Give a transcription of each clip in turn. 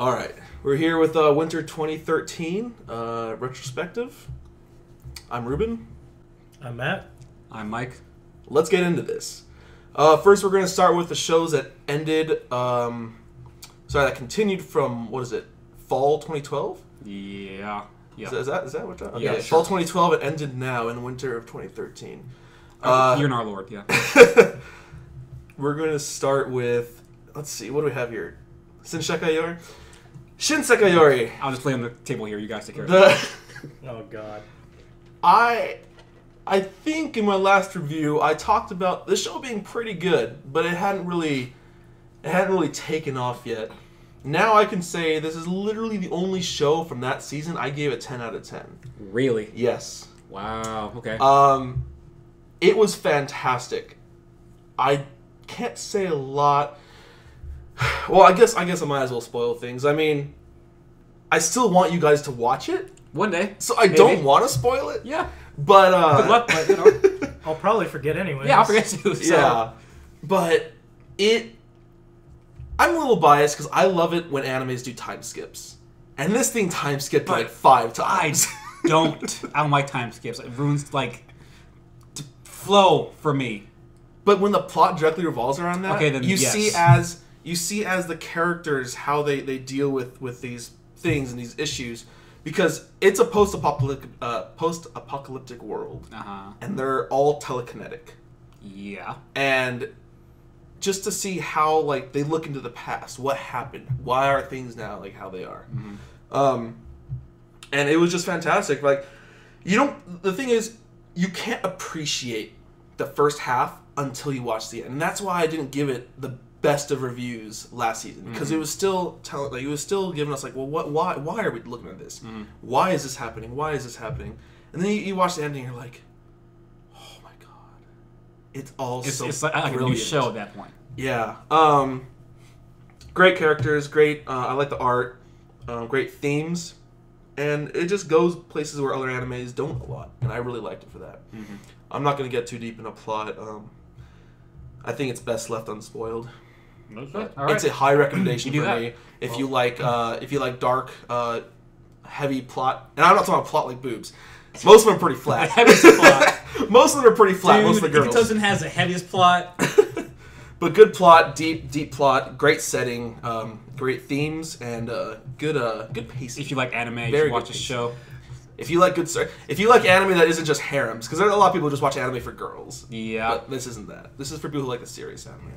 All right, we're here with Winter 2013 Retrospective. I'm Ruben. I'm Matt. I'm Mike. Let's get into this. First, we're going to start with the shows that ended, that continued from, fall 2012? Yeah. Is that what we're talking about? Yeah, Okay, sure. fall 2012, it ended now in winter of 2013. You're in our Lord, yeah. We're going to start with, let's see, what do we have here? Shinsekai Yori. I'll just play on the table here. You guys take care of it. Oh God. I think in my last review I talked about the show being pretty good, but it hadn't really taken off yet. Now I can say this is literally the only show from that season I gave a 10 out of 10. Really? Yes. Wow. Okay. It was fantastic. I can't say a lot. Well, I guess I might as well spoil things. I mean, I still want you guys to watch it. One day. So I don't want to spoil it. Yeah. But good luck, but you know. I'll probably forget anyway. Yeah, I'll forget too. So. Yeah. But I'm a little biased because I love it when animes do time skips. And this thing time skipped like 5 times. I don't like time skips. It ruins the flow for me. But when the plot directly revolves around that, okay, then you yes. see as the characters how they deal with these things and these issues, because it's a post-apocalyptic world, and they're all telekinetic. Yeah. And just to see how they look into the past, what happened, why are things now how they are, and it was just fantastic. The thing is, you can't appreciate the first half until you watch the end, and that's why I didn't give it the best of reviews last season, because it was still it was still giving us why are we looking at this? Why is this happening? Why is this happening? And then you watch the ending, and you're like, oh my god, it's like a new show at that point. Yeah. Great characters, great. I like the art, great themes, and it just goes places where other animes don't a lot, and I really liked it for that. I'm not going to get too deep into plot. I think it's best left unspoiled. Okay. All right. It's a high recommendation for that. me if you like dark, heavy plot. And I'm not talking about plot like boobs. Most of them are pretty flat. Heaviest plot. Most of them are pretty flat. Dude, most of the girls. Ikutosen has the heaviest plot. But good plot, deep plot, great setting, great themes, and good pacing. If you like anime, you Very should watch good this pacing. show. If you like anime that isn't just harems, because there are a lot of people who just watch anime for girls. Yeah. But this isn't that. This is for people who like the serious anime.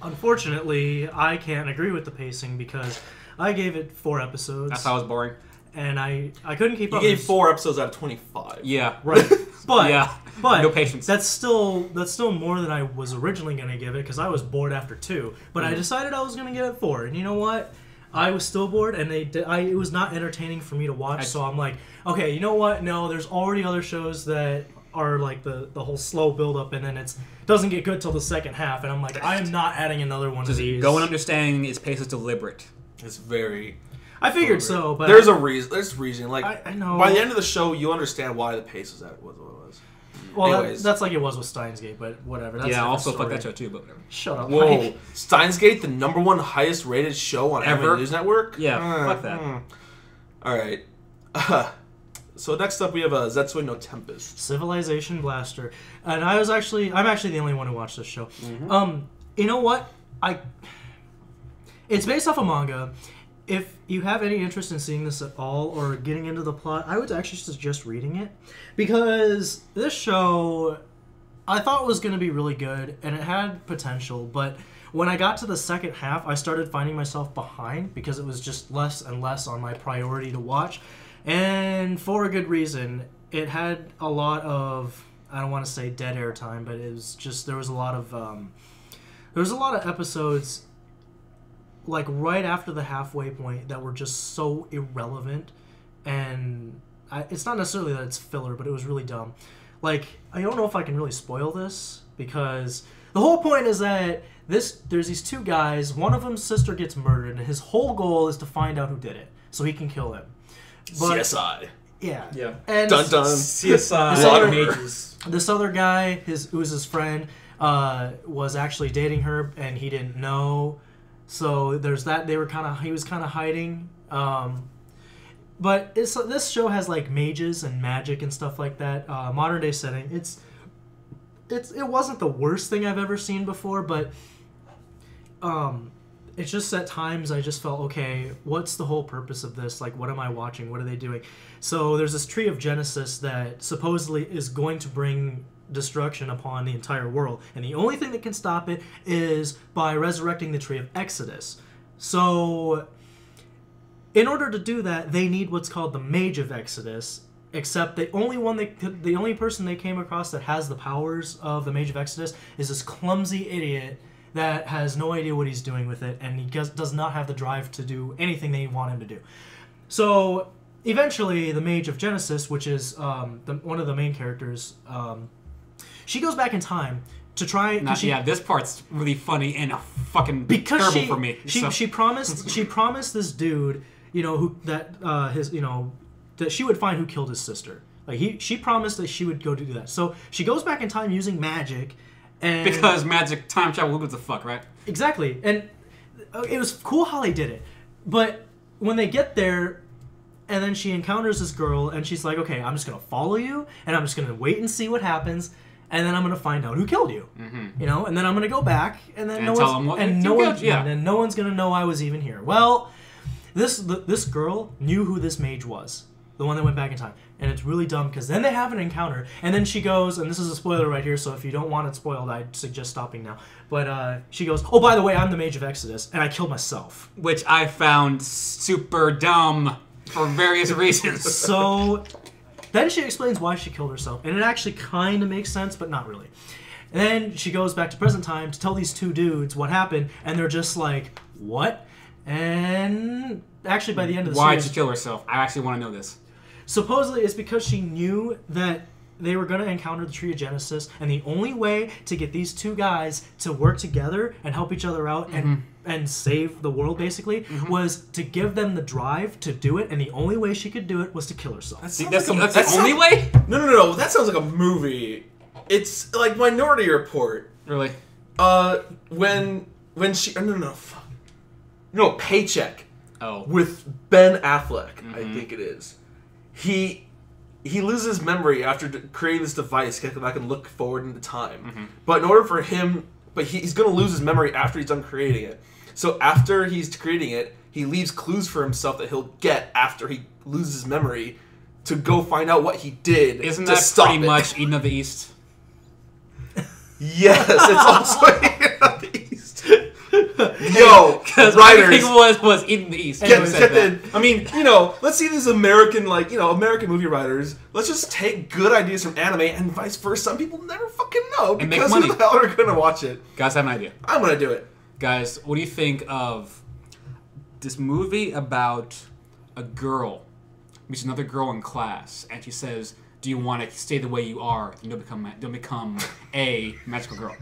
Unfortunately, I can't agree with the pacing because I gave it 4 episodes. That's how it was boring. And I couldn't keep You up. gave 4 episodes out of 25. Yeah. Right. But no patience. That's still more than I was originally going to give it because I was bored after 2. But I decided I was going to give it 4. And you know what? I was still bored, and it was not entertaining for me to watch. So I'm like, okay, you know what? No, there's already other shows that are like the whole slow build up, and then it doesn't get good till the second half. And I'm like, I am not adding another one of these. Go and understanding its pace is deliberate. It's very. I figured so, but there's a reason. There's reason. I know. By the end of the show, you understand why the pace was at what it was. Well, that's like it was with Steins Gate, but whatever. That's also story. fuck that show too, but whatever. Shut up. Whoa, Mike. Steins Gate, the #1 highest rated show on Ever? Anime News Network. Yeah, fuck that. All right. So next up we have Zetsui no Tempest. Civilization Blaster, and I'm actually the only one who watched this show. You know what? It's based off a manga. If you have any interest in seeing this at all or getting into the plot, I would actually suggest reading it, because this show I thought was going to be really good and it had potential, but when I got to the second half, I started finding myself behind because it was just less and less on my priority to watch, and for a good reason. It had a lot of, I don't want to say dead air time, but it was just, there was a lot of episodes like right after the halfway point that were just so irrelevant, and it's not necessarily that it's filler, but it was really dumb. Like, I don't know if I can really spoil this, because the whole point is that there's these 2 guys, one of them's sister gets murdered, and his whole goal is to find out who did it so he can kill him. But, CSI. Yeah. And dun dun. CSI. Mages. This other guy, who was his friend, was actually dating her, and he didn't know. So there's that. He was kind of hiding. But this show has like mages and magic and stuff like that. Modern day setting. It wasn't the worst thing I've ever seen before, but it's just at times I just felt, okay, what's the whole purpose of this? Like, what am I watching? What are they doing? So there's this tree of Genesis that supposedly is going to bring destruction upon the entire world, and the only thing that can stop it is by resurrecting the tree of Exodus. So in order to do that, they need what's called the Mage of Exodus, except the only person they came across that has the powers of the Mage of Exodus is this clumsy idiot that has no idea what he's doing with it, and he does not have the drive to do anything they want him to do. So eventually the Mage of Genesis, which is one of the main characters, she goes back in time to try. This part's really funny and fucking terrible for me. She promised this dude, that she would find who killed his sister. Like she promised that she would go do that. So she goes back in time using magic. And because magic, time travel, who gives a fuck, right? Exactly. And it was cool how they did it. But when they get there, and then she encounters this girl, and she's like, okay, I'm just going to follow you, and I'm just going to wait and see what happens, and then I'm going to find out who killed you. Mm-hmm. And then I'm going to go back, and then no one's going to know I was even here. Well, this girl knew who this mage was. The one that went back in time. And it's really dumb because then they have an encounter. And then she goes, and this is a spoiler right here, so if you don't want it spoiled, I'd suggest stopping now. But she goes, oh, by the way, I'm the Mage of Exodus, and I killed myself. Which I found super dumb for various reasons. So then she explains why she killed herself. And it actually kind of makes sense, but not really. And then she goes back to present time to tell these two dudes what happened, and they're just like, what? And actually by the end of the series... Why'd she kill herself? I actually want to know this. Supposedly, it's because she knew that they were going to encounter the Tree of Genesis, and the only way to get these two guys to work together and help each other out and save the world, basically, was to give them the drive to do it, and the only way she could do it was to kill herself. That's the only way? No. That sounds like a movie. It's like Minority Report. Really? When she... fuck. No, Paycheck. Oh. With Ben Affleck, I think it is. He loses memory after creating this device that can look forward into time. But in order for him... But he's going to lose his memory after he's done creating it. So after he's creating it, he leaves clues for himself that he'll get after he loses his memory to go find out what he did. Isn't to that stop pretty it. much Eden of the East? Yes, it's also Eden of the East. Yo, because writers was Eden of the East. I mean, let's see these American, American movie writers. Let's just take good ideas from anime and vice versa. Some people never fucking know and because make money. who the hell are going to watch it? Guys, I have an idea. I'm going to do it. Guys, what do you think of this movie about a girl meets another girl in class, and she says, "Do you want to stay the way you are and don't become a magical girl?"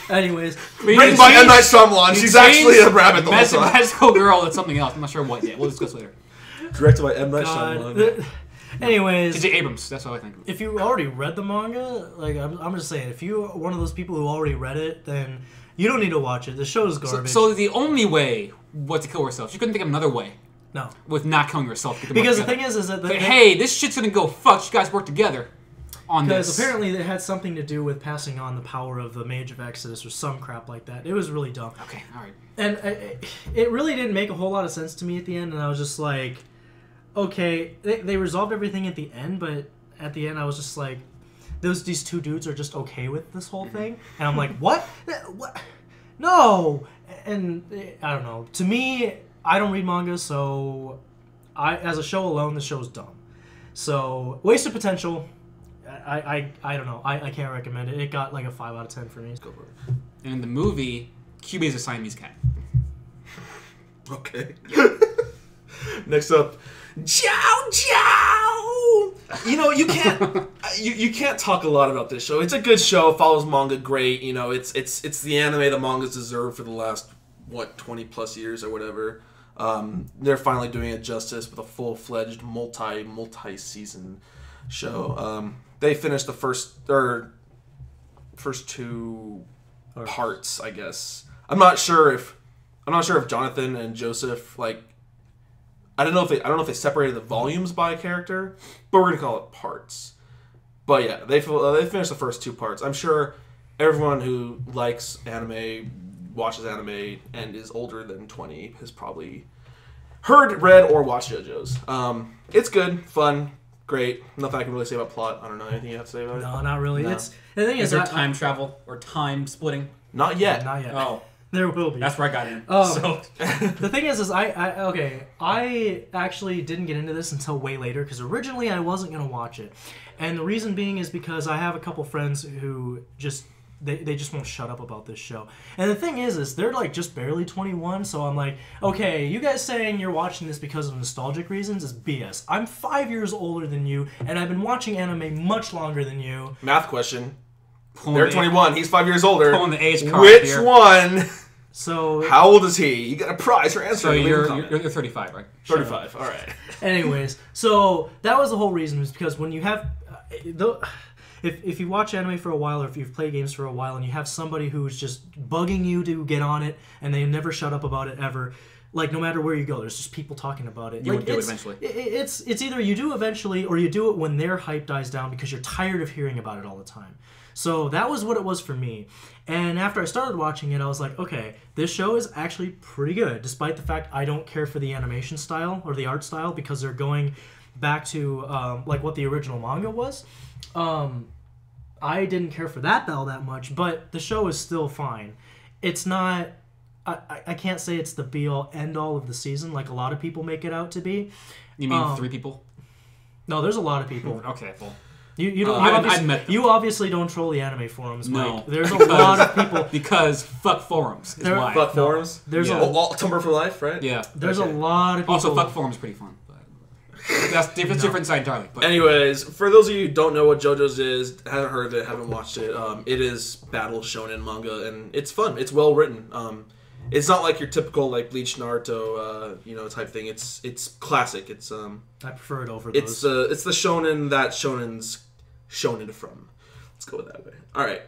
Anyways, written by M. Night Shyamalan. She's actually a rabbit the whole time. Magical girl. That's something else. I'm not sure what yet. We'll discuss later. Directed by M. Night Shyamalan. Anyways, J.J. Abrams. That's all I think. If you already read the manga, I'm just saying, if you're one of those people who already read it, then you don't need to watch it. The show is garbage. So the only way was to kill herself. She couldn't think of another way. No. With not killing herself. Because the thing is that... hey, this shit's gonna go fuck. You guys work together on this. Because apparently it had something to do with passing on the power of the Mage of Exodus or some crap like that. It was really dumb. Okay, alright. And it really didn't make a whole lot of sense to me at the end, and I was just like... Okay, they resolved everything at the end, but at the end I was just like, these two dudes are just okay with this whole thing, and I'm like, what? What? No! And I don't know. To me, I don't read manga, so as a show alone, the show's dumb. So wasted potential. I don't know. I can't recommend it. It got like a 5 out of 10 for me. Let's go for it. And in the movie, QB is a Siamese cat. Okay. Next up. Ciao, ciao. You can't you can't talk a lot about this show. It's a good show. It follows manga great. It's the anime the mangas deserve for the last 20 plus years or whatever. They're finally doing it justice with a full-fledged multi-season show. They finished the first two parts, I guess. I'm not sure if Jonathan and Joseph like. I don't know if they separated the volumes by character, but we're gonna call it parts. But yeah, they finished the first 2 parts. I'm sure everyone who likes anime, watches anime, and is older than 20 has probably heard, read, or watched JoJo's. It's good, fun, great. Nothing I can really say about plot. I don't know anything you have to say about it. No, not really. No. The thing Is there time travel or time splitting? Not yet. Not yet. Oh, there will be. that's where I got in. So the thing is I actually didn't get into this until way later because originally I wasn't gonna watch it, and the reason being is because I have a couple friends who just. They just won't shut up about this show. And the thing is they're like just barely 21, so I'm like, okay, you guys saying you're watching this because of nostalgic reasons is BS. I'm 5 years older than you, and I've been watching anime much longer than you. Math question. They're 21. He's 5 years older. Pulling the age card Which here. one? So how old is he? You get a prize for answering. So you're 35, right? 35. All right. anyways, so that was the whole reason, was because when you have if you watch anime for a while, or if you've played games for a while, and you have somebody who's just bugging you to get on it, and they never shut up about it ever, like no matter where you go, there's just people talking about it. You like, would do it eventually. It's either you do eventually, or you do it when their hype dies down because you're tired of hearing about it all the time. So that was what it was for me. And after I started watching it, I was like, okay, this show is actually pretty good, despite the fact I don't care for the animation style or the art style, because they're going back to like what the original manga was. I didn't care for that all that much, but the show is still fine. It's not... I can't say it's the be-all, end-all of the season like a lot of people make it out to be. You mean 3 people? No, there's a lot of people. Okay, well... You obviously don't troll the anime forums, Mike. No. There's a lot of people... Because fuck forums is why. Fuck forums? There's Tumblr for life, right? Yeah. There's a lot of people... Also, fuck forums is pretty fun. That's different side entirely. But. Anyways, for those of you who don't know what JoJo's is, haven't heard of it, haven't watched it, it is battle shonen manga, and it's fun. It's well written. It's not like your typical like Bleach, Naruto, type thing. It's classic. It's I prefer it over those. It's the shonen that shonen's shonen from. Let's go with that way. All right.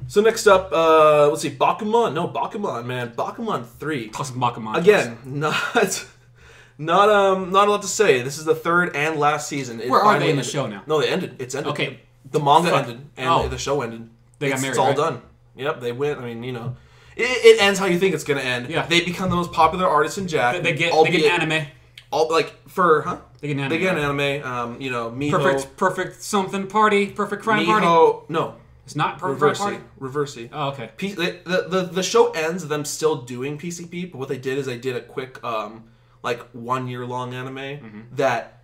So next up, let's see, Bakuman. No, Bakuman, man, Bakuman 3. Plus Bakuman. Again, Not a lot to say. This is the 3rd and last season. Where are they in the show now? No, they ended. It's ended. Okay. The manga ended, and the show ended. They got married, It's all right? done. Yep, they went. I mean, it ends how you think it's gonna end. Yeah. They become the most popular artists in Japan. They get anime. They get an anime. They get an anime. Miho. Perfect something party. Perfect crime Miho, party. No. It's not perfect crime party. Reversey. Oh, okay. The show ends with them still doing PCP, but what they did is they did a quick 1 year long anime that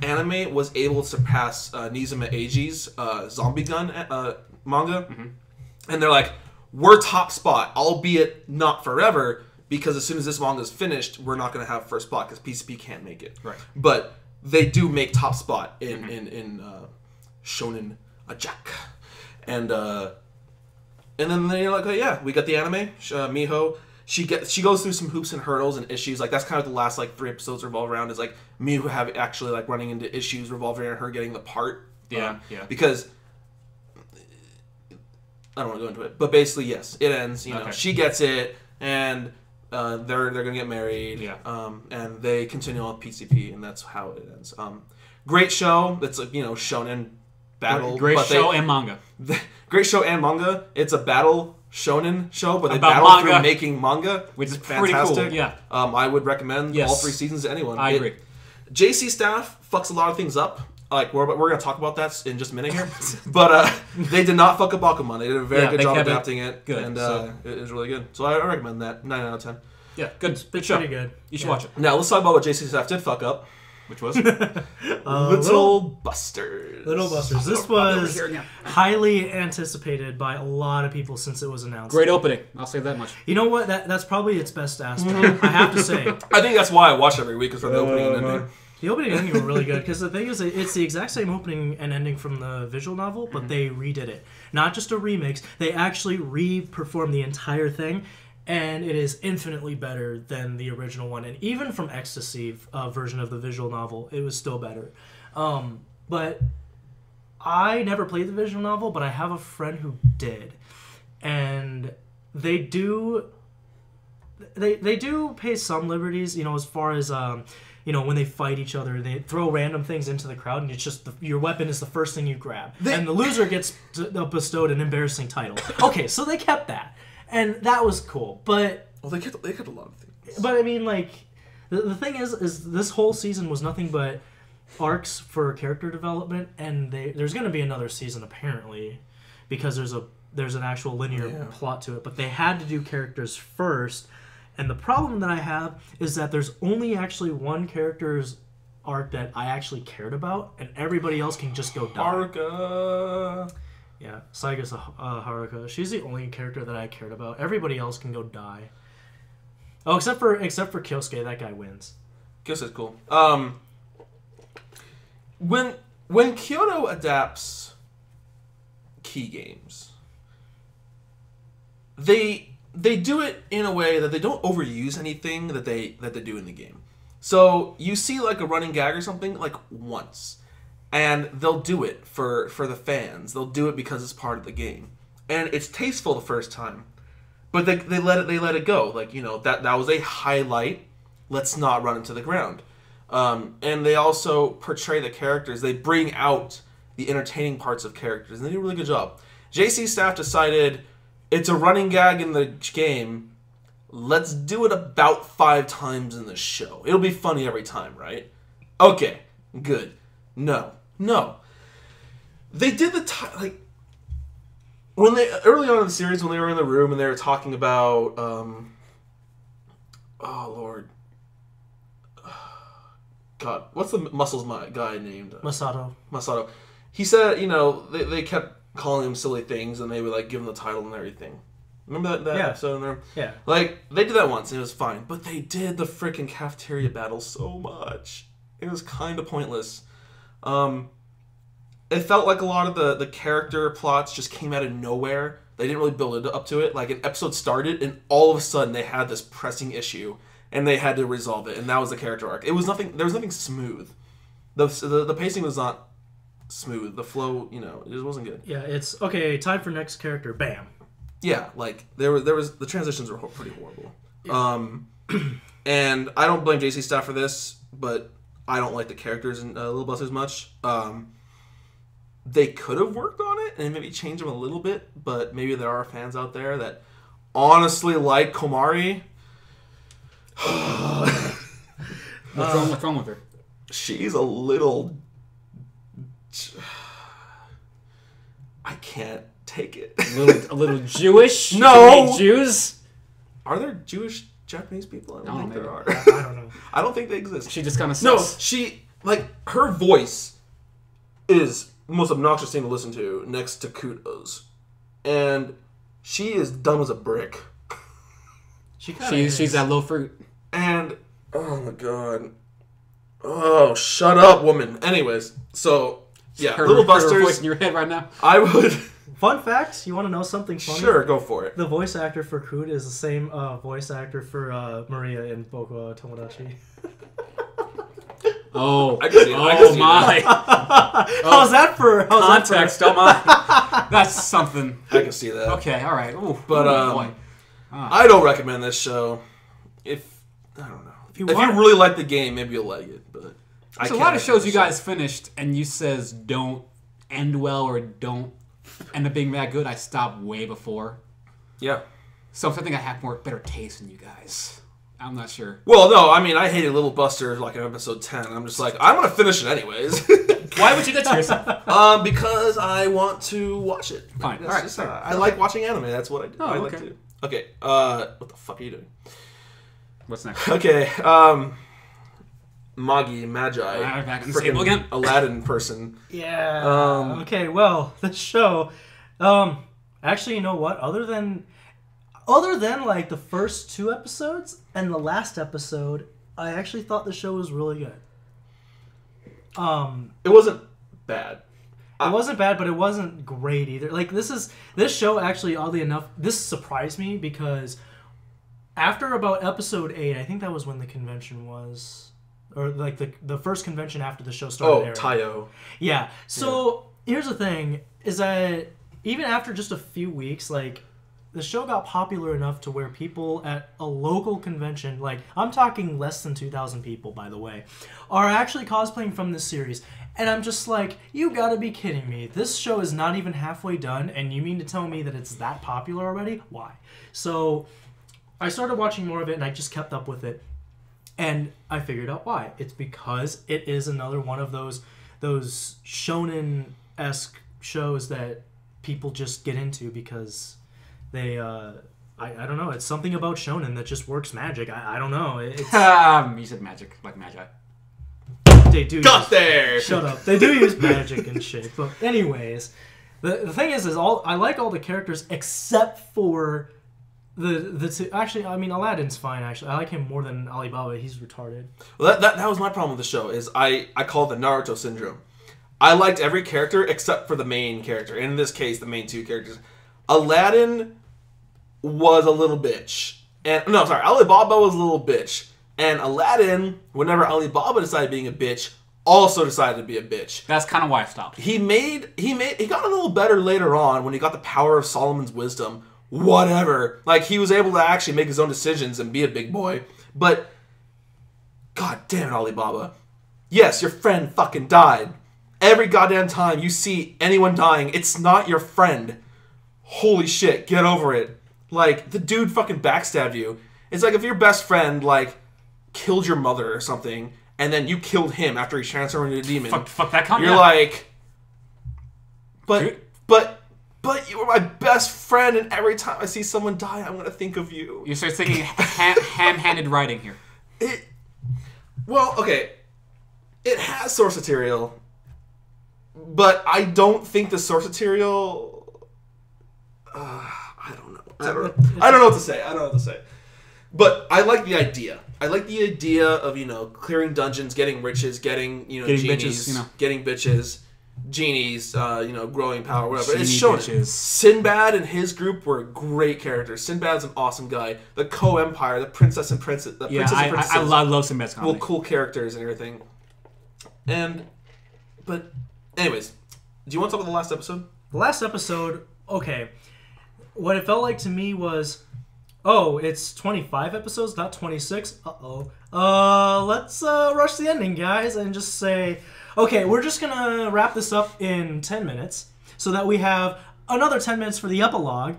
anime was able to surpass Nizuma Eiji's Zombie Gun manga, and they're like, we're top spot, albeit not forever, because as soon as this manga is finished, we're not going to have first spot because PCP can't make it. Right. But they do make top spot in Shonen Jack, and then they're like, oh yeah, we got the anime. Miho. She goes through some hoops and hurdles and issues. Like that's kind of the last 3 episodes revolve around is like Miho actually running into issues revolving around her getting the part. Yeah. Because I don't want to go into it, but basically yes, it ends. You know, she gets it, and they're gonna get married. Yeah. And they continue on PCP, and that's how it ends. Great show. That's shonen battle. Great show and manga. Great show and manga. It's a battle shonen show, but they About battle manga. through making manga, Which is fantastic. pretty cool. Yeah. I would recommend Yes. all 3 seasons to anyone. I agree. JC staff fucks a lot of things up. Like we're gonna talk about that in just a minute here, but they did not fuck up Bakuman. They did a very good job adapting it, good. and it was really good. So I recommend that 9 out of 10. Yeah, good show. Pretty good. You should watch it. Now let's talk about what JC staff did fuck up, which was Little Busters. Little Busters. This was highly anticipated by a lot of people since it was announced. Great opening. I'll say that much. You know what? That's probably its best aspect. I have to say. I think that's why I watch every week is for the opening and ending. The opening and ending were really good because the thing is, it's the exact same opening and ending from the visual novel, but they redid it. Not just a remix, they actually re-performed the entire thing, and it is infinitely better than the original one. And even from Ecstasy version of the visual novel, it was still better. But I never played the visual novel, but I have a friend who did. and they do pay some liberties, as far as when they fight each other, they throw random things into the crowd, and it's just your weapon is the first thing you grab, and the loser gets bestowed an embarrassing title. Okay, so they kept that, and that was cool. But they kept a lot of things. But I mean, like, the thing is this whole season was nothing but arcs for character development, and there's going to be another season apparently, because there's an actual linear plot to it. But they had to do characters first. And the problem that I have is that there's only actually one character's arc that I actually cared about, and everybody else can just go die. Haruka. Yeah, Saiga's Haruka. She's the only character that I cared about. Everybody else can go die. Oh, except for Kyosuke, that guy wins. Kyosuke's cool. When Kyoto adapts key games, they do it in a way that they don't overuse anything that they do in the game. So you see like a running gag or something like once, and they'll do it for the fans. They'll do it because it's part of the game, and it's tasteful the first time, but they let it go. Like, that was a highlight. Let's not run into the ground. And they also portray the characters. They bring out the entertaining parts of characters, and they do a really good job. JC staff decided, it's a running gag in the game. Let's do it about 5 times in the show. It'll be funny every time, right? Okay, good. No. They did when they early on in the series, when they were in the room and they were talking about oh Lord, God, what's the muscles guy named? Masato. He said, they kept calling him silly things, and they would like give him the title and everything. Remember that episode in there? Yeah. Like, they did that once, and it was fine. But they did the freaking cafeteria battle so much. It was kind of pointless. It felt like a lot of the character plots just came out of nowhere. They didn't really build it up to it. Like, an episode started, and all of a sudden they had this pressing issue, and they had to resolve it, and that was the character arc. There was nothing smooth. The pacing was not smooth. The flow, it just wasn't good. Yeah, it's okay. Time for next character. Bam. Yeah, like there was the transitions were pretty horrible. Yeah. And I don't blame JC staff for this, but I don't like the characters in Little Busters much. They could have worked on it and maybe changed them a little bit, but maybe there are fans out there that honestly like Komari. What's wrong with her? She's a little. I can't take it. A little Jewish? No! Jews? Are there Jewish Japanese people? I don't think there are. I don't know. I don't think they exist. She just kind of sucks. No, her voice is the most obnoxious thing to listen to next to Kudo's. And she is dumb as a brick. She's that low fruit. And, oh my god. Oh, shut up, woman. Anyways, so, yeah, Little Busters. Her voice in your head right now. I would. Fun fact, you want to know something funny? Sure, go for it. The voice actor for Kuda is the same voice actor for Maria in Boku Tomodachi. Oh, I can see oh my! How's that for context? Oh my! That's something. I can see that. Okay, all right. Ooh, but I don't recommend this show. I don't know. If you really like the game, maybe you'll like it. But there's a lot of shows you guys finished, and you says don't end well or don't end up being that good. I stopped way before. Yeah. So I think I have better taste than you guys. I'm not sure. Well, no, I mean, I hated Little Buster like in episode 10. I'm just like, I'm going to finish it anyways. Why would you do that to yourself? Because I want to watch it. Fine. All right. I like watching anime. That's what I do. I like to. Okay. What the fuck are you doing? What's next? Okay. Magi. Freaking again. Aladdin person. Yeah. Okay, well, the show. Actually, you know what? Other than like the first 2 episodes and the last episode, I actually thought the show was really good. It wasn't bad. It wasn't bad, but it wasn't great either. Like this show actually, oddly enough, this surprised me because after about episode 8, I think that was when the convention was, or like the first convention after the show started. Oh, Taiyo. Yeah. So here's the thing: is that even after just a few weeks, like the show got popular enough to where people at a local convention, like I'm talking less than 2,000 people, by the way, are actually cosplaying from this series. And I'm just like, you gotta be kidding me. This show is not even halfway done, and you mean to tell me that it's that popular already? Why? So I started watching more of it, and I just kept up with it. And I figured out why. It's because it is another one of those shonen-esque shows that people just get into because they, I don't know, it's something about shonen that just works magic. I don't know. It's, you said magic, like magi. They do there! Shut up. They do use magic and shit. But anyways, the thing is I like all the characters except for the two. Actually, I mean, Aladdin's fine, actually. I like him more than Alibaba. He's retarded. Well, that was my problem with the show, is I call it the Naruto syndrome. I liked every character except for the main character. In this case, the main two characters. Aladdin was a little bitch. Alibaba was a little bitch. And Aladdin, whenever Alibaba decided being a bitch, also decided to be a bitch. That's kind of why I stopped. He got a little better later on when he got the power of Solomon's wisdom. Whatever. Like, he was able to actually make his own decisions and be a big boy. But, god damn it, Alibaba. Yes, your friend fucking died. Every goddamn time you see anyone dying, it's not your friend. Holy shit, get over it. Like, the dude fucking backstabbed you. It's like if your best friend, like, killed your mother or something, and then you killed him after he transformed into a demon. Fuck that comment. You're like, but you were my best friend, and every time I see someone die, I'm gonna think of you. You start thinking ham-handed writing here. Well, okay, it has source material, but I don't think the source material. I don't know. I don't know what to say. But I like the idea. I like the idea of, clearing dungeons, getting riches, getting genies, bitches, getting bitches, genies, growing power, whatever. It's Genie shown. bitches. Sinbad and his group were great characters. Sinbad's an awesome guy. The Co-Empire, the Princess and Princess. I love Sinbad's comedy. Well, cool characters and everything. But, anyways, do you want to talk about the last episode? The last episode, okay. What it felt like to me was, oh, it's 25 episodes, not 26. Uh-oh. Let's rush the ending, guys, and just say, okay, we're just gonna wrap this up in 10 minutes so that we have another 10 minutes for the epilogue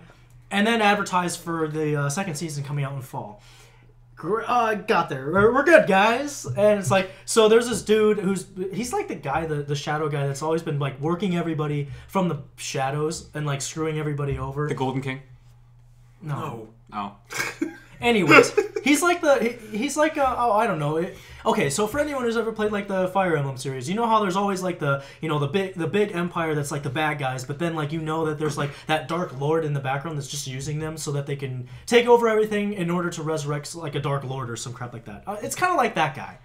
and then advertise for the second season coming out in fall. Got there. We're good, guys. And it's like, so there's this dude he's like the guy, the shadow guy that's always been like working everybody from the shadows and like screwing everybody over. The Golden King? No. Oh. Anyways, he's like I don't know. Okay, so for anyone who's ever played like the Fire Emblem series, you know how there's always like the big empire that's like the bad guys, but then like that there's like that dark lord in the background that's just using them so that they can take over everything in order to resurrect like a dark lord or some crap like that. It's kind of like that guy,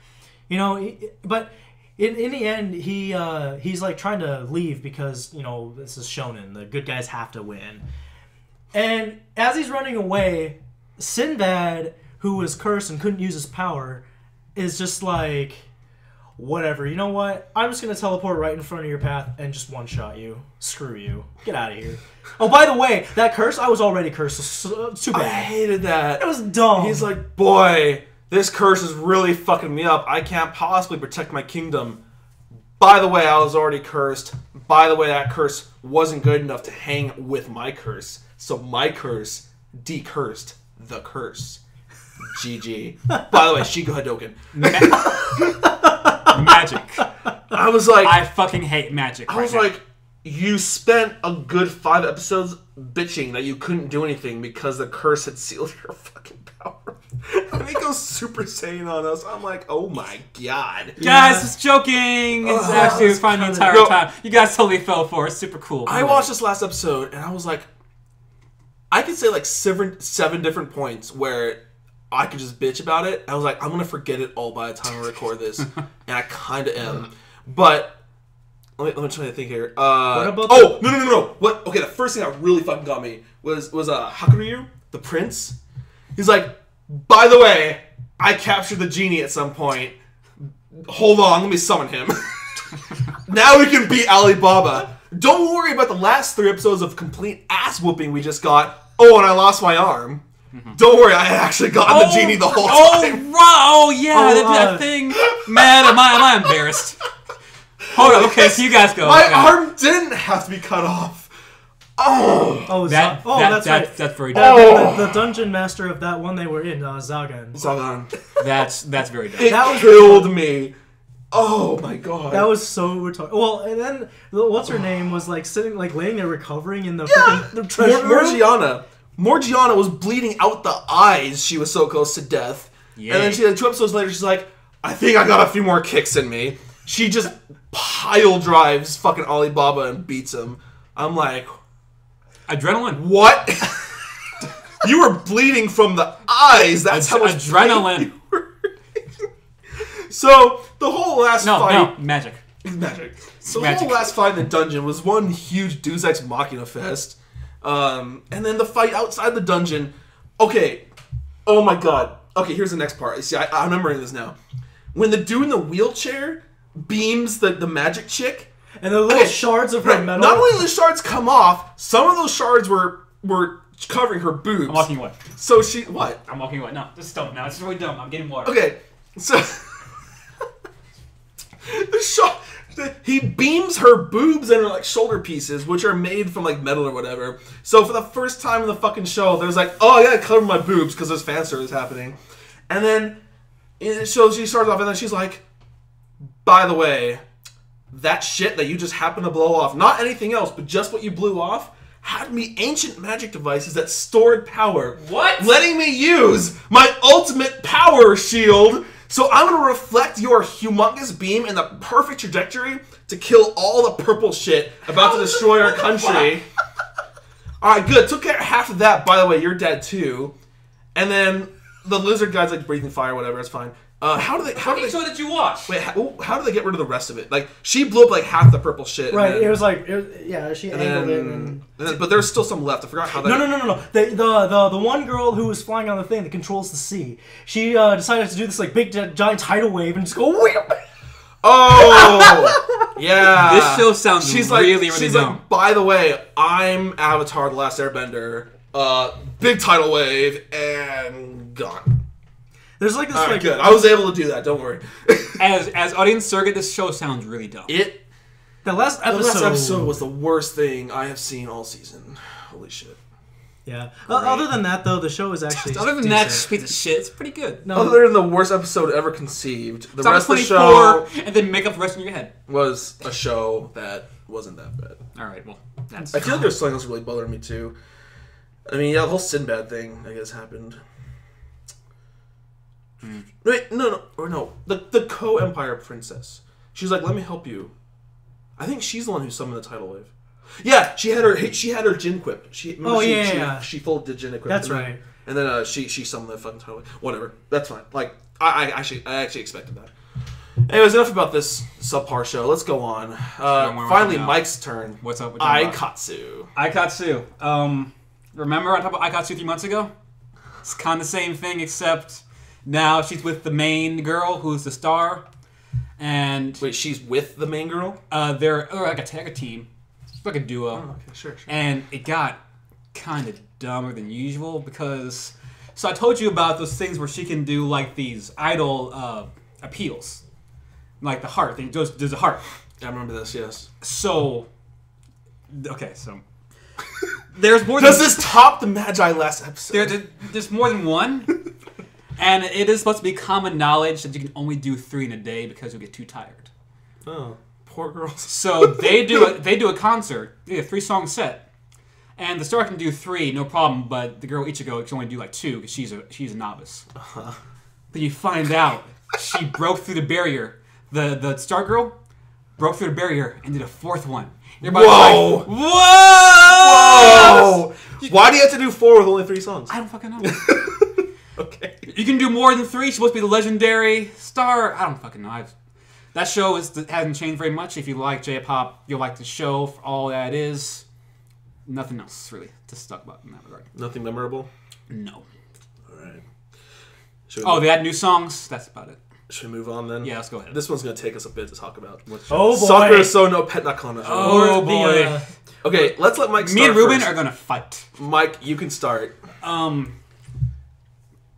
but in the end he's like trying to leave because this is shonen, the good guys have to win. And as he's running away, Sinbad, who was cursed and couldn't use his power, is just like, whatever, you know what? I'm just going to teleport right in front of your path and just one-shot you. Screw you. Get out of here. Oh, by the way, that curse, I was already cursed. So too bad. I hated that. It was dumb. He's like, boy, this curse is really fucking me up. I can't possibly protect my kingdom. By the way, I was already cursed. By the way, that curse wasn't good enough to hang with my curse. So my curse decursed the curse. GG. By the way, Shigo Hadoken. Magic. I was like... I fucking hate magic. I was like, you spent a good 5 episodes bitching that you couldn't do anything because the curse had sealed your fucking power. And he goes Super Saiyan on us. I'm like, oh my god. Guys, it's joking. It's actually fun the entire time. You guys totally fell for it. Super cool. I watched this last episode and I was like, I could say like 7 different points where I could just bitch about it. I was like, I'm going to forget it all by the time I record this. And I kind of am. But, let me try to think here. What about No. What? Okay, the first thing that really fucking got me was Hakuryu, the prince. He's like, by the way, I captured the genie at some point. Hold on, let me summon him. Now we can beat Alibaba. Don't worry about the last 3 episodes of complete ass whooping we just got. oh, and I lost my arm. Don't worry, I had actually gotten the genie the whole time. Oh, yeah, that thing. Man, am I embarrassed. Hold on, okay, so you guys go. My arm didn't have to be cut off. That's right. That's very dumb. The dungeon master of that one they were in, Zagan. That's very dumb. It killed me. Oh my god. That was so retarded. Well, and then what's her name was like sitting, like laying there recovering in the freaking treasure room. Morgiana was bleeding out the eyes. She was so close to death. Yeah. And then 2 episodes later, she's like, I think I got a few more kicks in me. She just pile drives fucking Alibaba and beats him. I'm like, adrenaline. What? You were bleeding from the eyes. That's how much adrenaline. So the whole last fight. No, magic. Magic. So the whole last fight in the dungeon was one huge Deus Ex Machina fest. And then the fight outside the dungeon. Okay. Oh my god. Okay, here's the next part. See, I'm remembering this now. When the dude in the wheelchair beams the magic chick. And the little shards of her metal. Not only did the shards come off, some of those shards were covering her boobs. I'm walking away. So she... What? I'm walking away. No, just don't. No, it's really dumb. I'm getting water. Okay. So... He beams her boobs and her like shoulder pieces, which are made from like metal or whatever. So for the first time in the fucking show, there's like, oh, I gotta cover my boobs because there's fan service happening. And then it shows she starts off, and then she's like, by the way, that shit that you just happened to blow off, not anything else, but just what you blew off, had me ancient magic devices that stored power. What? Letting me use my ultimate power shield. So I'm going to reflect your humongous beam in the perfect trajectory to kill all the purple shit about to destroy our country. Alright, good. Took care of half of that. By the way, you're dead too. And then the lizard guy's like breathing fire or whatever. It's fine. How show did you watch? Wait, how do they get rid of the rest of it? Like, she blew up like half the purple shit. Right, then, she angled it. But there's still some left. I forgot how that... No. The one girl who was flying on the thing that controls the sea, she decided to do this like big giant tidal wave and just go... Oh! Yeah. This show sounds really dumb. Like, by the way, I'm Avatar: The Last Airbender. Big tidal wave and gone. There's like this good. I was able to do that. Don't worry. as audience surrogate, this show sounds really dumb. The last episode was the worst thing I have seen all season. Holy shit. Yeah. Other than that, though, the show is actually other than that piece of shit, it's pretty good. No. Other than the worst episode ever conceived, the rest of the show and then make up the rest in your head was a show that wasn't that bad. All right, well, I feel like there's something else really bothering me too. I mean, yeah, the whole Sinbad thing, I guess, happened. Wait, no. The co-Empire princess. She's like, let me help you. I think she's the one who summoned the tidal wave. Yeah, she had her Jin equip. She folded Jin equip. That's right. And then she summoned the fucking tidal wave. Whatever. That's fine. Like I actually expected that. Anyways, enough about this subpar show. Let's go on. Finally, Mike's turn. What's up with Aikatsu? Remember I talked about Aikatsu 3 months ago? It's kind of the same thing, except now she's with the main girl, who's the star. And wait, she's with the main girl? They're like a tag team. It's like a duo. Oh, okay, sure. And it got kind of dumber than usual because... So I told you about those things where she can do like these idol appeals. Like the heart. There's a heart. I remember this, yes. So... Okay, so... There's more Does this top the Magi last episode? There's more than one. And it is supposed to be common knowledge that you can only do 3 in a day because you'll get too tired. Oh, poor girls. So they do a concert, a 3-song set, and the star can do 3, no problem. But the girl Ichigo can only do like 2 because she's a novice. Uh-huh. But you find out she broke through the barrier. The star girl broke through the barrier and did a 4th one. Everybody's Whoa! Like, Whoa! Why do you have to do 4 with only 3 songs? I don't fucking know. Okay. You can do more than 3. She's supposed to be the legendary star. I don't fucking know. That show hasn't changed very much. If you like J-pop, you'll like the show for all that is. Nothing else really to talk about in that regard. Nothing memorable? No. All right. They had new songs. That's about it. Should we move on then? Yeah, let's go ahead. This one's gonna take us a bit to talk about. Oh boy. Sakura so no pet nakana. Oh boy. Okay, let's let Mike start. Me and Ruben first. are gonna fight. Mike, you can start.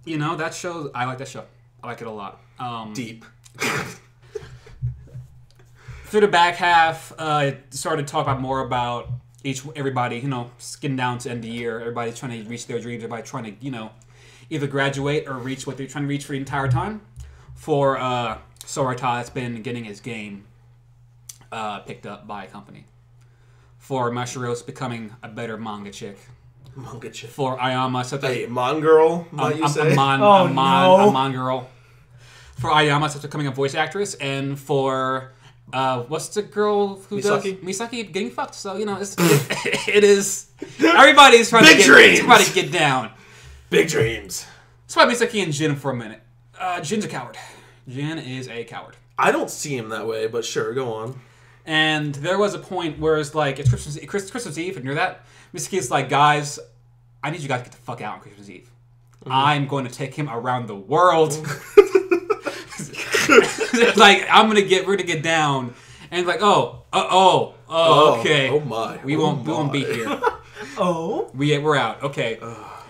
You know, that show, I like that show. I like it a lot. Deep. Through the back half, started to talk about everybody, you know, getting down to end of the year. Everybody's trying to reach their dreams. Everybody trying to, you know, either graduate or reach what they're trying to reach for the entire time. For Sorata, that's been getting his game picked up by a company. For Mashiro's becoming a better manga chick. Manga chick. For Ayama, Hey, Mon girl, might you say? a Mon girl. For Ayama, such becoming a voice actress, and for what's the girl who Misaki? does Misaki getting fucked? So you know, it is. Everybody's trying Big dreams! to get down. Big dreams. Let's talk about Misaki and Jin for a minute. Jin's a coward. Jin is a coward. I don't see him that way, but sure, go on. And there was a point where it's like, it's Christmas Eve, and you're that. Misaki's like, guys, I need you guys to get the fuck out on Christmas Eve. Mm-hmm. I'm going to take him around the world. Like, we're gonna get down. And like, okay. Oh my. We won't be here. We're out. Okay.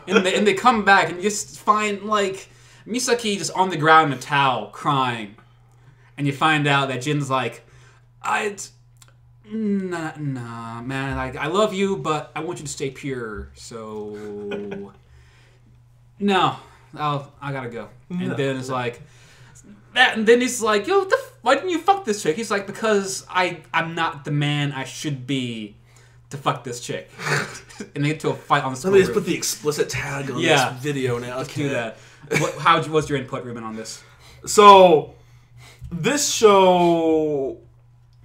And they come back and you just find like Misaki just on the ground in a towel crying. And you find out that Jin's like, nah, man. I love you, but I want you to stay pure. So, no, I gotta go. And then it's like that. And then he's like, yo, why didn't you fuck this chick? He's like, because I'm not the man I should be to fuck this chick. And they get to a fight on the school Let me just roof. put the explicit tag on this video now. Let's do that. What's your input, Ruben, on this? So, this show,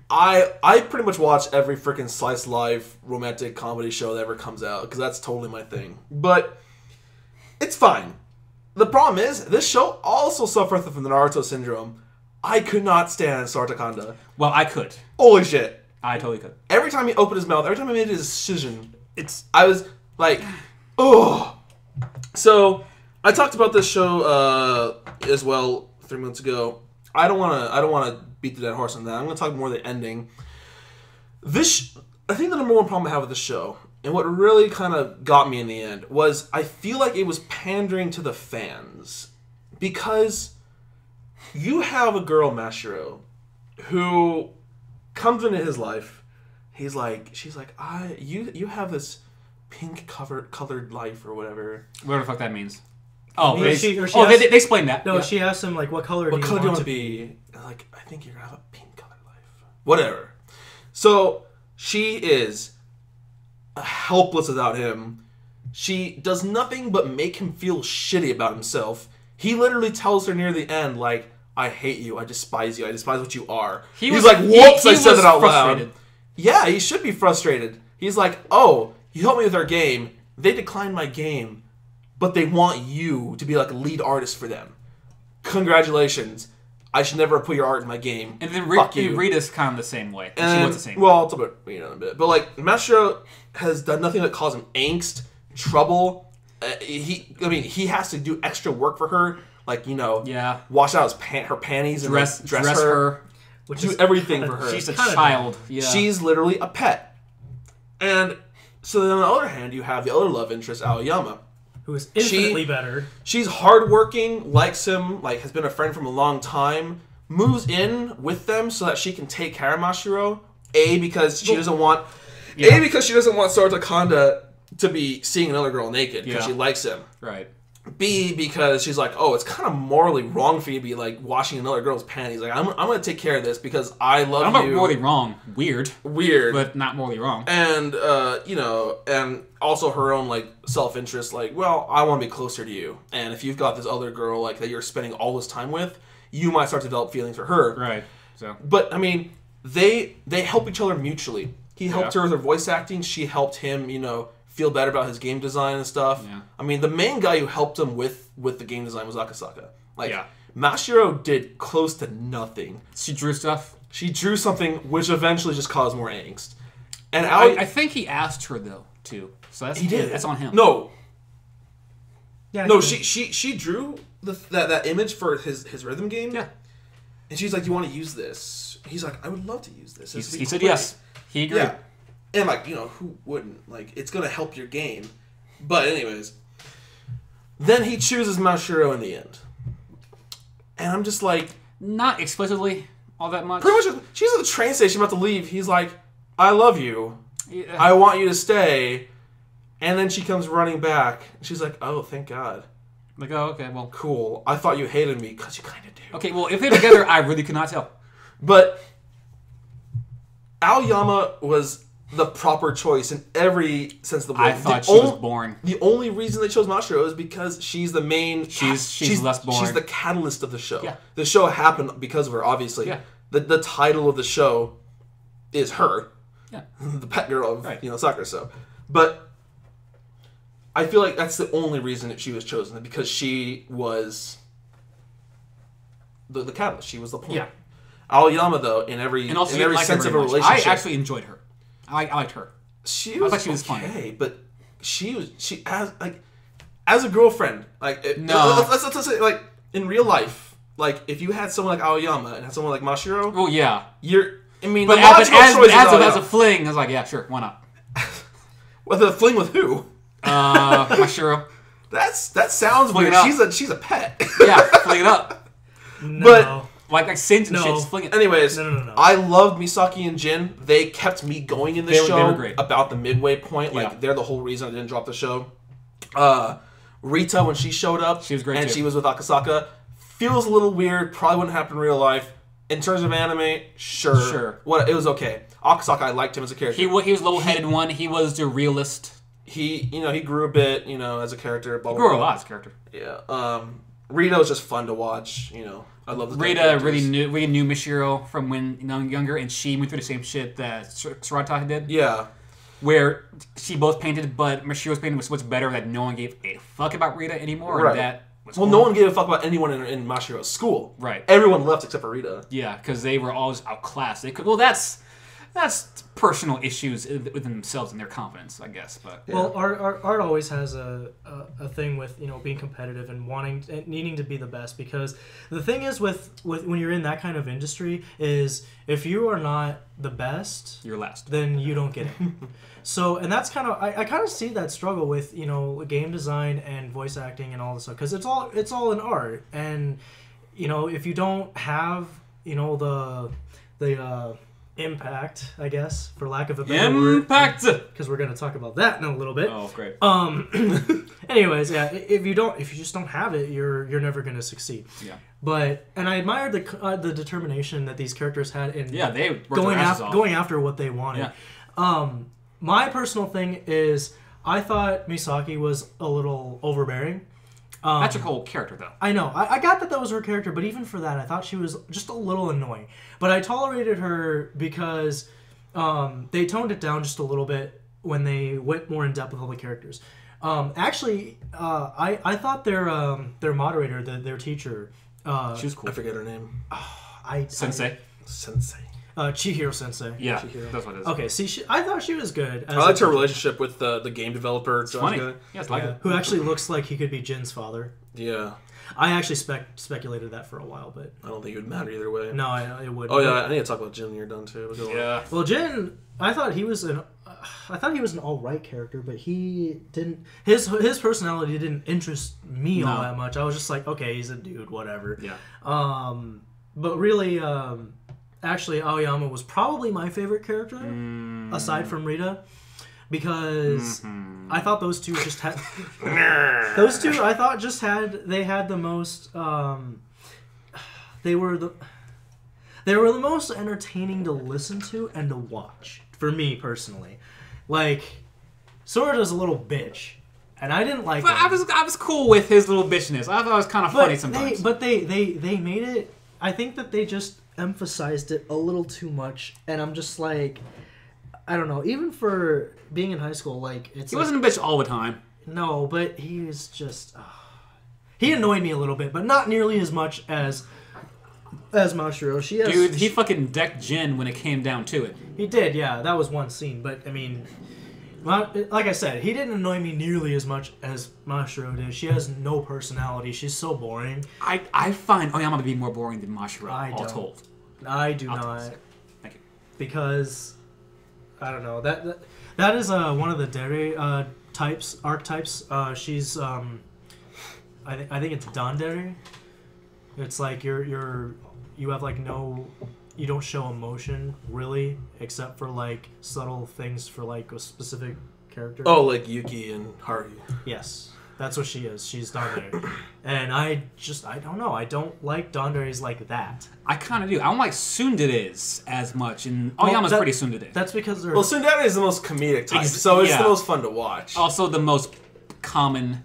I pretty much watch every freaking slice of life romantic comedy show that ever comes out because that's totally my thing. But it's fine. The problem is this show also suffered from the Naruto syndrome. I could not stand Sartakanda. Well, I could. Holy shit! I totally could. Every time he opened his mouth, every time he made a decision, I was like, oh. So I talked about this show as well 3 months ago. I don't want to beat the dead horse on that. I'm going to talk more of the ending. I think the number one problem I have with this show, and what really kind of got me in the end, was I feel like it was pandering to the fans. Because you have a girl, Mashiro, who comes into his life. She's like, you have this pink colored life or whatever. Whatever the fuck that means. Oh, they explained that. No, yeah. she asked him, like, what color do you want to be? Like, I think you're going to have a pink colored life. Whatever. So, she is helpless without him. She does nothing but make him feel shitty about himself. He literally tells her near the end, like, I hate you, I despise you, I despise what you are. He's like, whoops, I said that out loud. Yeah, he should be frustrated. He's like, oh, you helped me with our game. They declined my game. But they want you to be like a lead artist for them. Congratulations. I should never put your art in my game. And then Rita's kind of the same way. And she was the same way. Well, I'll talk about Rita in a bit. But like, Mashiro has done nothing that cause him angst, trouble. He has to do extra work for her. Like, you know, wash out her panties and dress her. Do everything for her. She's a child. Yeah. She's literally a pet. And so then on the other hand, you have the other love interest, Aoyama. Who is infinitely better. She's hardworking, likes him, like has been a friend from a long time, moves in with them so that she can take care of Mashiro. Because she doesn't want Sartakanda to be seeing another girl naked because she likes him. Right. B, because she's like, oh, it's kind of morally wrong for you to be like washing another girl's panties. Like, I'm going to take care of this because I love you. I'm not morally wrong. Weird, but not morally wrong. And and also her own like self-interest. Like, well, I want to be closer to you. And if you've got this other girl like that you're spending all this time with, you might start to develop feelings for her. Right. So, but I mean, they help each other mutually. He helped her with her voice acting. She helped him, feel better about his game design and stuff. Yeah. I mean, the main guy who helped him with the game design was Akasaka. Mashiro did close to nothing. She drew stuff. She drew something which eventually just caused more angst. And I think he asked her though too. So he did. That's on him. No. Yeah. No, she drew that image for his rhythm game. Yeah. And she's like, "Do you want to use this?" He's like, "I would love to use this." He said yes. He agreed. Yeah. And like, who wouldn't? Like, it's gonna help your game. But anyways, then he chooses Mashiro in the end, and I'm just like, not explicitly all that much. Pretty much, she's at the train station about to leave. He's like, "I love you. Yeah. I want you to stay." And then she comes running back. She's like, "Oh, thank God." Like, oh, okay, well, Cool. I thought you hated me because you kind of do. okay, well, if they're together, I really could not tell. But Aoyama was the proper choice in every sense of the word. I thought she was boring. The only reason they chose Mashiro is because she's the main... She's less boring. She's the catalyst of the show. Yeah. The show happened because of her, obviously. Yeah. The title of the show is her. Yeah. The pet girl of, Right. Sakura. So. But I feel like that's the only reason that she was chosen, because she was the catalyst. She was the point. Yeah. Aoyama, though, in every sense of a relationship, I actually enjoyed her. I liked her. She was thought she was okay, but she as a girlfriend, like No. let's say, like, in real life, like, if you had someone like Aoyama and had someone like Mashiro, Well, yeah. I mean, But the logical choice is Aoyama. as a fling, I was like, yeah, sure, why not? Well, the fling with who? Mashiro. That sounds Fling weird. it up. She's a pet. Yeah, fling it up. No. But- Like Saints and No. shit, just fling it. Anyways, No. I loved Misaki and Jin. They kept me going in the They show were great. about the midway point. Like, Yeah. they're the whole reason I didn't drop the show. Rita, when she showed up, She was great, and too. she was with Akasaka, feels a little weird. Probably wouldn't happen in real life. In terms of anime, sure. It was okay. Akasaka, I liked him as a character. He was level-headed one. He was the realist. He grew a bit, as a character. Blah, He blah, grew a blah. lot as a character. Yeah. Rita was just fun to watch. I love the Rita really knew Mishiro from when younger, and she went through the same shit that Sarata did. Yeah. Where she both painted, but Mishiro's painting was much better. That no one gave a fuck about Rita anymore. Right. And that was Well, no one gave a fuck about anyone in Mashiro's school. Right. Everyone left except for Rita. Yeah, because they were always outclassed. They could. Well, that's personal issues within themselves and their confidence, I guess. But Well, art always has a thing with being competitive and needing to be the best, because the thing is with when you're in that kind of industry is if you are not the best, you're last. then you don't get it. So, and that's kind of I kind of see that struggle with game design and voice acting and all this stuff, because it's all an art, and if you don't have the impact, I guess, for lack of a better word. Impact! Because we're going to talk about that in a little bit. Oh, great. Anyways, yeah, if you just don't have it, you're never going to succeed. Yeah. And I admired the determination that these characters had in They worked going their asses off. going after what they wanted. Yeah. My personal thing is I thought Misaki was a little overbearing. That's her whole character, though. I know. I got that was her character, but even for that, I thought she was just a little annoying. But I tolerated her because they toned it down just a little bit when they went more in depth with all the characters. Actually, I thought their moderator, their teacher, She was cool. I forget her name. Sensei. Sensei. Chihiro Sensei. Yeah, Chihiro. that's what it is. Okay, see, I thought she was good. I liked her relationship with the game developer. It's funny. Yeah, it's like it. Who actually looks like he could be Jin's father. Yeah. I actually speculated that for a while, but I don't think it would matter either way. no, it would. Oh yeah, I need to talk about Jin when you're done too. But go on. Yeah. Well, Jin, I thought he was an all right character, but he didn't. His personality didn't interest me all No. that much. I was just like, okay, he's a dude, whatever. Yeah. But really, actually, Aoyama was probably my favorite character aside from Rita, because I thought those two just had those two. I thought they had the most. They were the most entertaining to listen to and to watch for me personally. Like, Sorata's a little bitch, and I didn't like. But him. I was cool with his little bitchness. I thought it was kind of funny sometimes. They made it. I think that they just emphasized it a little too much, and I'm just like, I don't know. Even for being in high school, like He wasn't a bitch all the time. No, but he was just. He annoyed me a little bit, but not nearly as much as Mashiro. Dude, he fucking decked Jin when it came down to it. He did, yeah. That was one scene, but I mean, Well, like I said, he didn't annoy me nearly as much as Mashiro did. She has no personality. She's so boring. I find Oyama to be more boring than Mashiro, all told. I do not. Thank you. Because, I don't know, that is one of the Dere archetypes. She's, I think it's Dandere. It's like you have like no... You don't show emotion, really, except for, like, subtle things for, like, a specific character. Oh, like Yuki and Haru. Yes. That's what she is. She's Dandere. And I don't know. I don't like Danderes like that. I kind of do. I don't like Tsunderes as much, and Oyama's pretty Tsundere. That's because they're... Well, Tsundere is the most comedic type, so it's the most fun to watch. Also the most common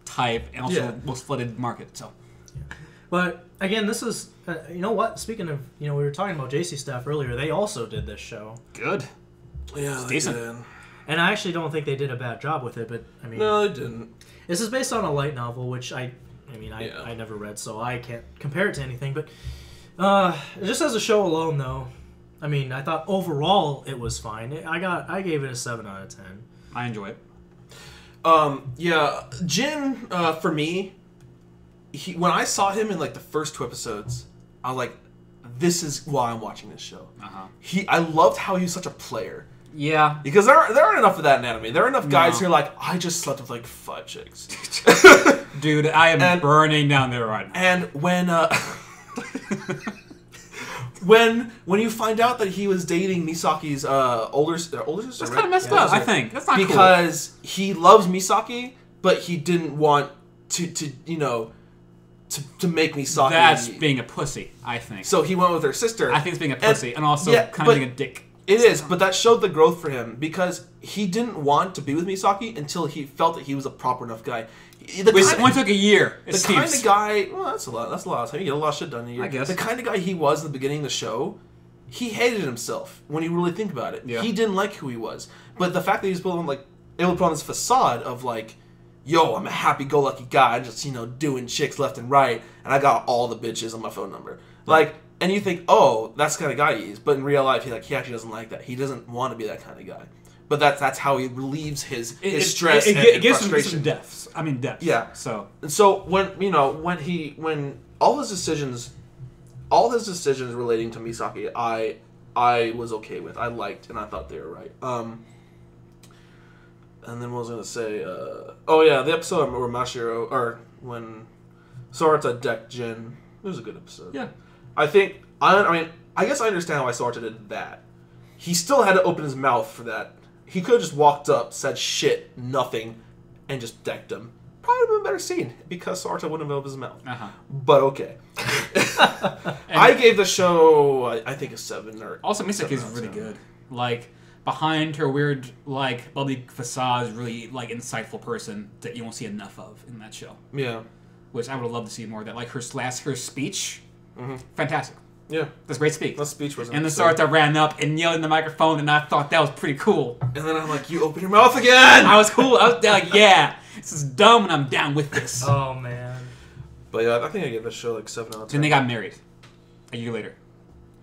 type, and also most flooded market, so... But again, this is you know what? Speaking of, we were talking about JC Staff earlier. They also did this show. Good. Yeah, it's decent. Did. And I actually don't think they did a bad job with it. But I mean, no, they didn't. This is based on a light novel, which I never read, so I can't compare it to anything. But just as a show alone, though, I mean, I thought overall it was fine. I gave it a 7 out of 10. I enjoy it. Yeah, Jin for me. When I saw him in like the first 2 episodes, I was like, "This is why I'm watching this show." I loved how he was such a player. Yeah, because there aren't enough of that in anime. There are enough guys who are like, "I just slept with like 5 chicks." Dude, I am burning down there right now. And when you find out that he was dating Misaki's older sister, that's kind of messed up. I think that's not because he loves Misaki, but he didn't want to make Misaki. That's being a pussy, I think. So he went with her sister. I think it's being a pussy, and also kind of being a dick. It is, but that showed the growth for him because he didn't want to be with Misaki until he felt that he was a proper enough guy. It only took a year. Kind of guy. Well, that's a lot. That's a lot of time. You get a lot of shit done in a year. I guess the kind of guy he was in the beginning of the show, he hated himself when you really think about it. Yeah. He didn't like who he was. But the fact that he was able to put on this facade of like, yo, I'm a happy-go-lucky guy, just doing chicks left and right, and I got all the bitches on my phone number. Like, and you think, oh, that's the kind of guy he is. But in real life, he actually doesn't like that. He doesn't want to be that kind of guy. But that's how he relieves his stress and frustration. It gives some depth. Yeah. So when all his decisions relating to Misaki, I was okay with. I liked, and I thought they were right. And then what was I going to say? The episode where Mashiro, or when Sorata decked Jin, it was a good episode. Yeah. I guess I understand why Sorata did that. He still had to open his mouth for that. He could have just walked up, said shit, nothing, and just decked him. Probably would have been a better scene, because Sorata wouldn't have opened his mouth. But okay. I gave the show, I think, a 7. Also, Misaki is really good. Like, behind her weird, bubbly facade is really, insightful person that you won't see enough of in that show. Yeah. Which I would have loved to see more of that. Like, her speech, fantastic. Yeah. That's great speech. That speech was And the Sarta ran up and yelled in the microphone, and I thought that was pretty cool. And then I'm like, you open your mouth again! I was cool. I was like, yeah, this is dumb, and I'm down with this. Oh, man. But yeah, I think I gave this show 7 out of 10. Then they got married a year later.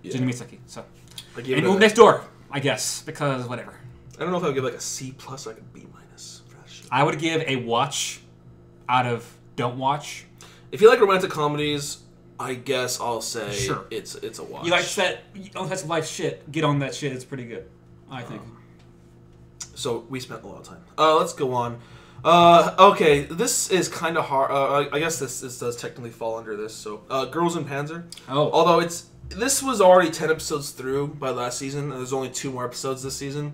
Yeah. Jin and Misaki. So. I gave and moved next door, I guess, because whatever. I don't know if I would give a C+ or a B- for that show. I would give a watch out of don't watch. If you like romantic comedies, I guess I'll say it's a watch. You like that? That's life shit. Get on that shit. It's pretty good, I think. So we spent a lot of time. Let's go on. Okay, this is kind of hard. I guess this does technically fall under this. So, Girls in Panzer. Oh. Although this was already 10 episodes through by last season, and there's only 2 more episodes this season.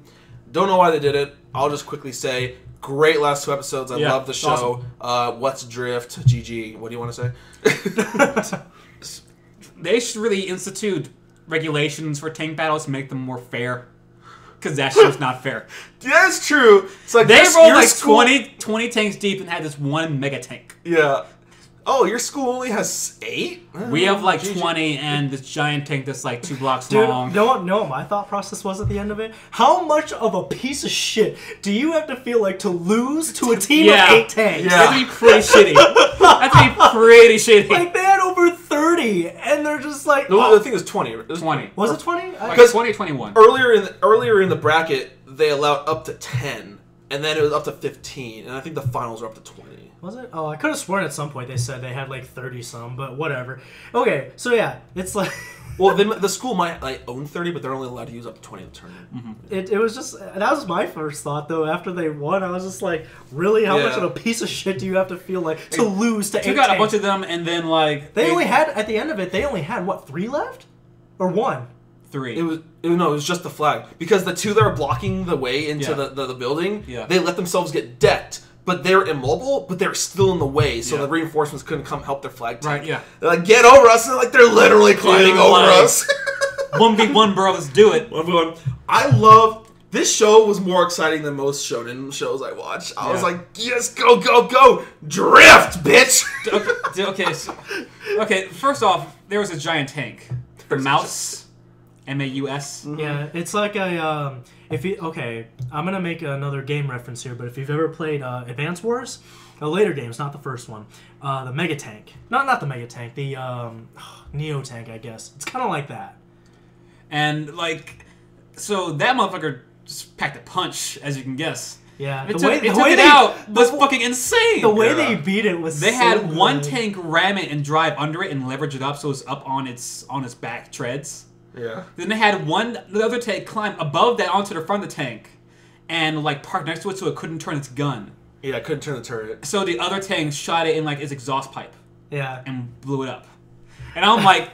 Don't know why they did it. I'll just quickly say, great last 2 episodes. I love the show. Awesome. What's Drift? GG. What do you want to say? They should really institute regulations for tank battles to make them more fair. Because that shit's not fair. That's true. It's like they rolled 20 tanks deep and had this one mega tank. Yeah. Oh, your school only has 8? We have 20 and this giant tank that's 2 blocks long. No, my thought process was at the end of it. How much of a piece of shit do you have to feel like to lose to a team of 8 tanks? Yeah. That'd be pretty shitty. That'd be pretty shitty. They had over 30, and they're just No, I think it was 20. It was 20. Was it 20? Because 20 or 21. Earlier in the bracket, they allowed up to 10, and then it was up to 15, and I think the finals were up to 20. Was it? Oh, I could have sworn at some point they said they had like 30 some, but whatever. Okay, so yeah, it's like. Well, the school might own 30, but they're only allowed to use up to 20 in the tournament. Mm-hmm. It was just, that was my first thought though. After they won, I was just like, really, how much of a piece of shit do you have to feel like to lose to 8 Took out a bunch of them, and then like they only had at the end of it, they only had what, 3 left, or 1? 3. It was just the flag, because the 2 that were blocking the way into the building, they let themselves get decked. But they're immobile, but they're still in the way, so the reinforcements couldn't come help their flag tank. Right, yeah. They're like, get over us, and they're literally climbing over us. 1v1, bro, let's do it. 1v1. I love... This show was more exciting than most shonen shows I watched. I was like, yes, go, go, go! Drift, bitch! Okay, first off, there was a giant tank. The Mouse. M-A-U-S. Yeah, it's like a... I'm gonna make another game reference here, but if you've ever played Advance Wars, the later games, not the first one, the Mega Tank, not the Mega Tank, the Neo Tank, I guess. It's kind of like that. And so that motherfucker just packed a punch, as you can guess. Yeah, It took it out was fucking insane. The way they beat it was. They so had good. one tank ram it and drive under it and leverage it up so it's up on its back treads. Yeah. Then they had the other tank climb above that onto the front of the tank and like park next to it so it couldn't turn its gun. Yeah, I couldn't turn the turret. So the other tank shot it in like its exhaust pipe. Yeah. And blew it up. And I'm like,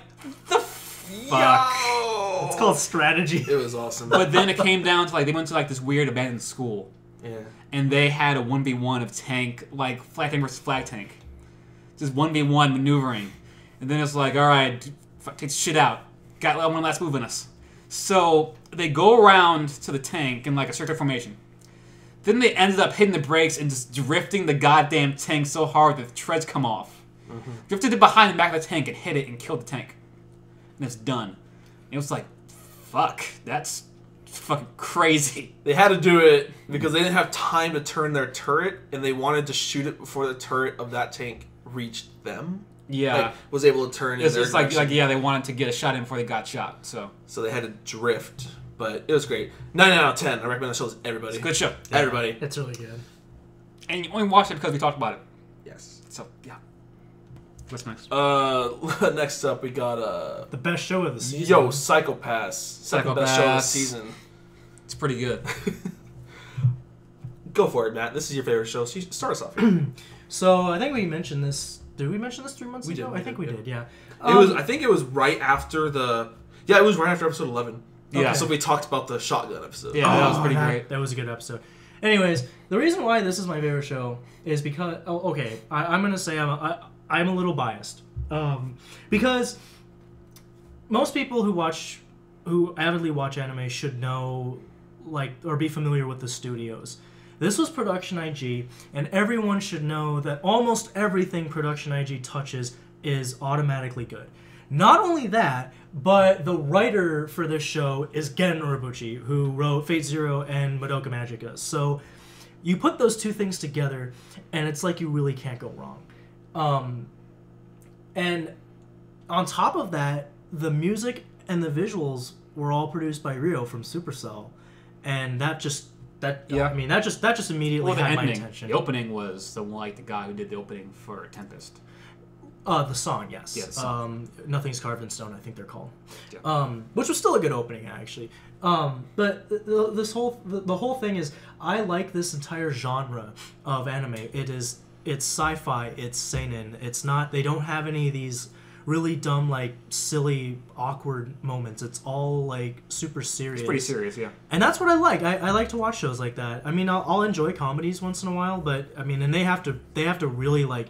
the fuck? Yo! It's called strategy. It was awesome. But then it came down to like they went to like this weird abandoned school. Yeah. And they had a 1v1 of tank, like flag tank versus flag tank. Just 1v1 maneuvering. And then it's like, alright, take the shit out. Got one last move in us. So they go around to the tank in like a circular formation. Then they ended up hitting the brakes and just drifting the goddamn tank so hard that the treads come off. Drifted it behind the back of the tank and hit it and killed the tank. And it's done. And it was like, fuck, that's fucking crazy. They had to do it because they didn't have time to turn their turret, and they wanted to shoot it before the turret of that tank reached them. Yeah. Like, was able to turn in It's their just like direction. yeah, they wanted to get a shot in before they got shot. So they had to drift, but it was great. 9 out of 10. I recommend the show to everybody. it's a good show. Everybody. It's really good. And you only watched it because we talked about it. Yes. So yeah. What's next? Next up we got The best show of the season. Psychopaths. Second best show of the season. It's pretty good. Go for it, Matt. This is your favorite show. So start us off here. So I think we mentioned this. Did we mention this 3 months We ago? did, I think we did. Yeah. It was. I think it was right after it was right after episode 11. Yeah. So we talked about the shotgun episode. Yeah, that was pretty great. That was a good episode. Anyways, the reason why this is my favorite show is because I'm gonna say I'm a little biased, because most people who avidly watch anime should know, like, or be familiar with the studios. This was Production IG, and everyone should know that almost everything Production IG touches is automatically good. Not only that, but the writer for this show is Gen Urobuchi, who wrote Fate Zero and Madoka Magica. So you put those two things together, and it's like you really can't go wrong. And on top of that, the music and the visuals were all produced by Ryo from Supercell, and that just immediately had my attention. The opening was the guy who did the opening for Tempest. The song, yes. Yeah, the song. Nothing's Carved in Stone, I think they're called. Yeah. Which was still a good opening, actually. But the whole thing is, I like this entire genre of anime. It's sci-fi, it's seinen. It's not. They don't have any of these really dumb, like, silly, awkward moments. It's all, like, super serious. It's pretty serious, yeah. And that's what I like. I like to watch shows like that. I mean, I'll enjoy comedies once in a while, but I mean, and they have to really, like,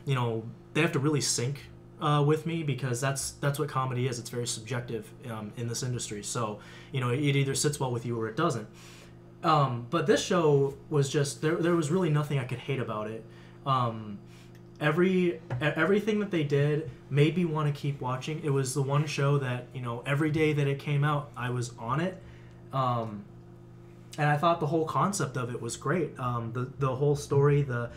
you know, they have to really sync with me, because that's what comedy is. It's very subjective in this industry. So, you know, it either sits well with you or it doesn't. But this show was just there was really nothing I could hate about it. Everything that they did made me want to keep watching. It was the one show that, you know, every day that it came out, I was on it. And I thought the whole concept of it was great. The whole story, the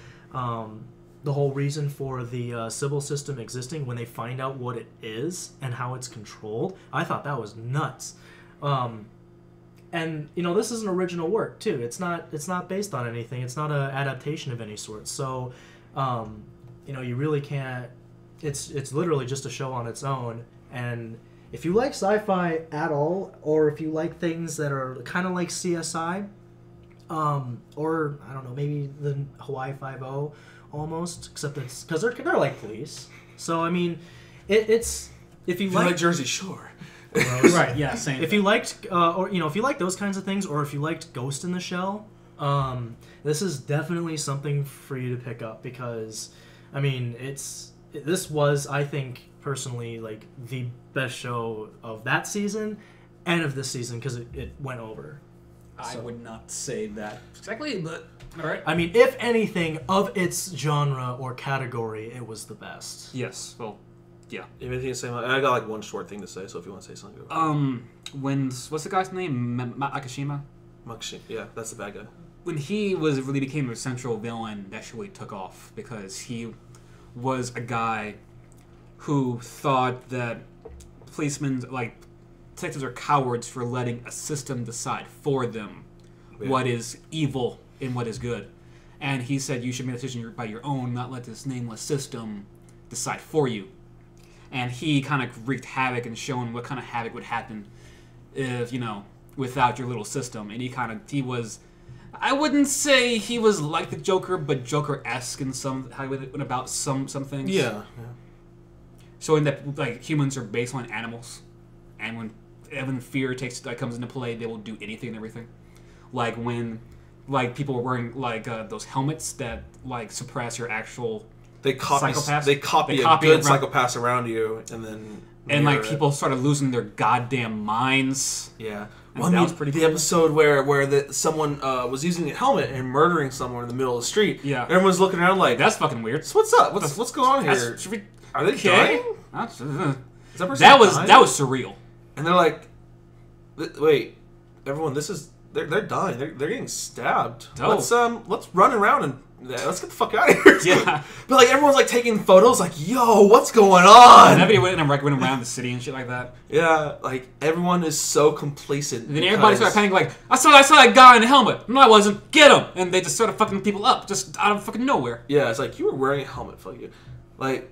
whole reason for the Sybil system existing, when they find out what it is and how it's controlled, I thought that was nuts. and this is an original work too. It's not based on anything. It's not an adaptation of any sort. So, you really can't. It's literally just a show on its own. And if you like sci-fi at all, or if you like things that are kind of like CSI, or I don't know, maybe the Hawaii Five-0 almost, except it's because they're like police. So I mean, it's if you like Jersey Shore. Right, yeah, same. If you liked, if you like those kinds of things, or if you liked Ghost in the Shell, this is definitely something for you to pick up because, I mean, this was, I think, personally, like the best show of that season and of this season because it went over. I would not say that exactly, but all right. I mean, if anything of its genre or category, it was the best. Yes, well. Yeah. Anything to say? I got like one short thing to say, so if you want to say something, go ahead. What's the guy's name? Akishima? Yeah, that's the bad guy. When he really became a central villain, that really took off because he was a guy who thought that policemen, like detectives, are cowards for letting a system decide for them what is evil and what is good. And he said you should make a decision by your own, not let this nameless system decide for you. And he kind of wreaked havoc and shown what kind of havoc would happen if, without your little system. And he was, I wouldn't say he was like the Joker, but Joker-esque in how he went about some things. Yeah. Showing that, like, humans are based on animals. And when fear comes into play, they will do anything and everything. Like when, people were wearing, those helmets that, suppress your actual... They copy a good psychopath around you, and then people started losing their goddamn minds. Yeah, that was pretty cool. The episode where someone was using a helmet and murdering someone in the middle of the street. Yeah, everyone's looking around like that's fucking weird. So what's up? What's going on here? Are they dying? That was surreal. And they're like, wait, everyone, they're dying. They're getting stabbed. Oh. Let's run around and. Let's get the fuck out of here. Yeah. But everyone's taking photos yo, what's going on? And everybody went around the city and shit like that. Yeah, everyone is so complacent. And then everybody started panicking I saw that guy in a helmet. No, I wasn't. Get him. And they just started fucking people up just out of fucking nowhere. Yeah, it's you were wearing a helmet, fuck you.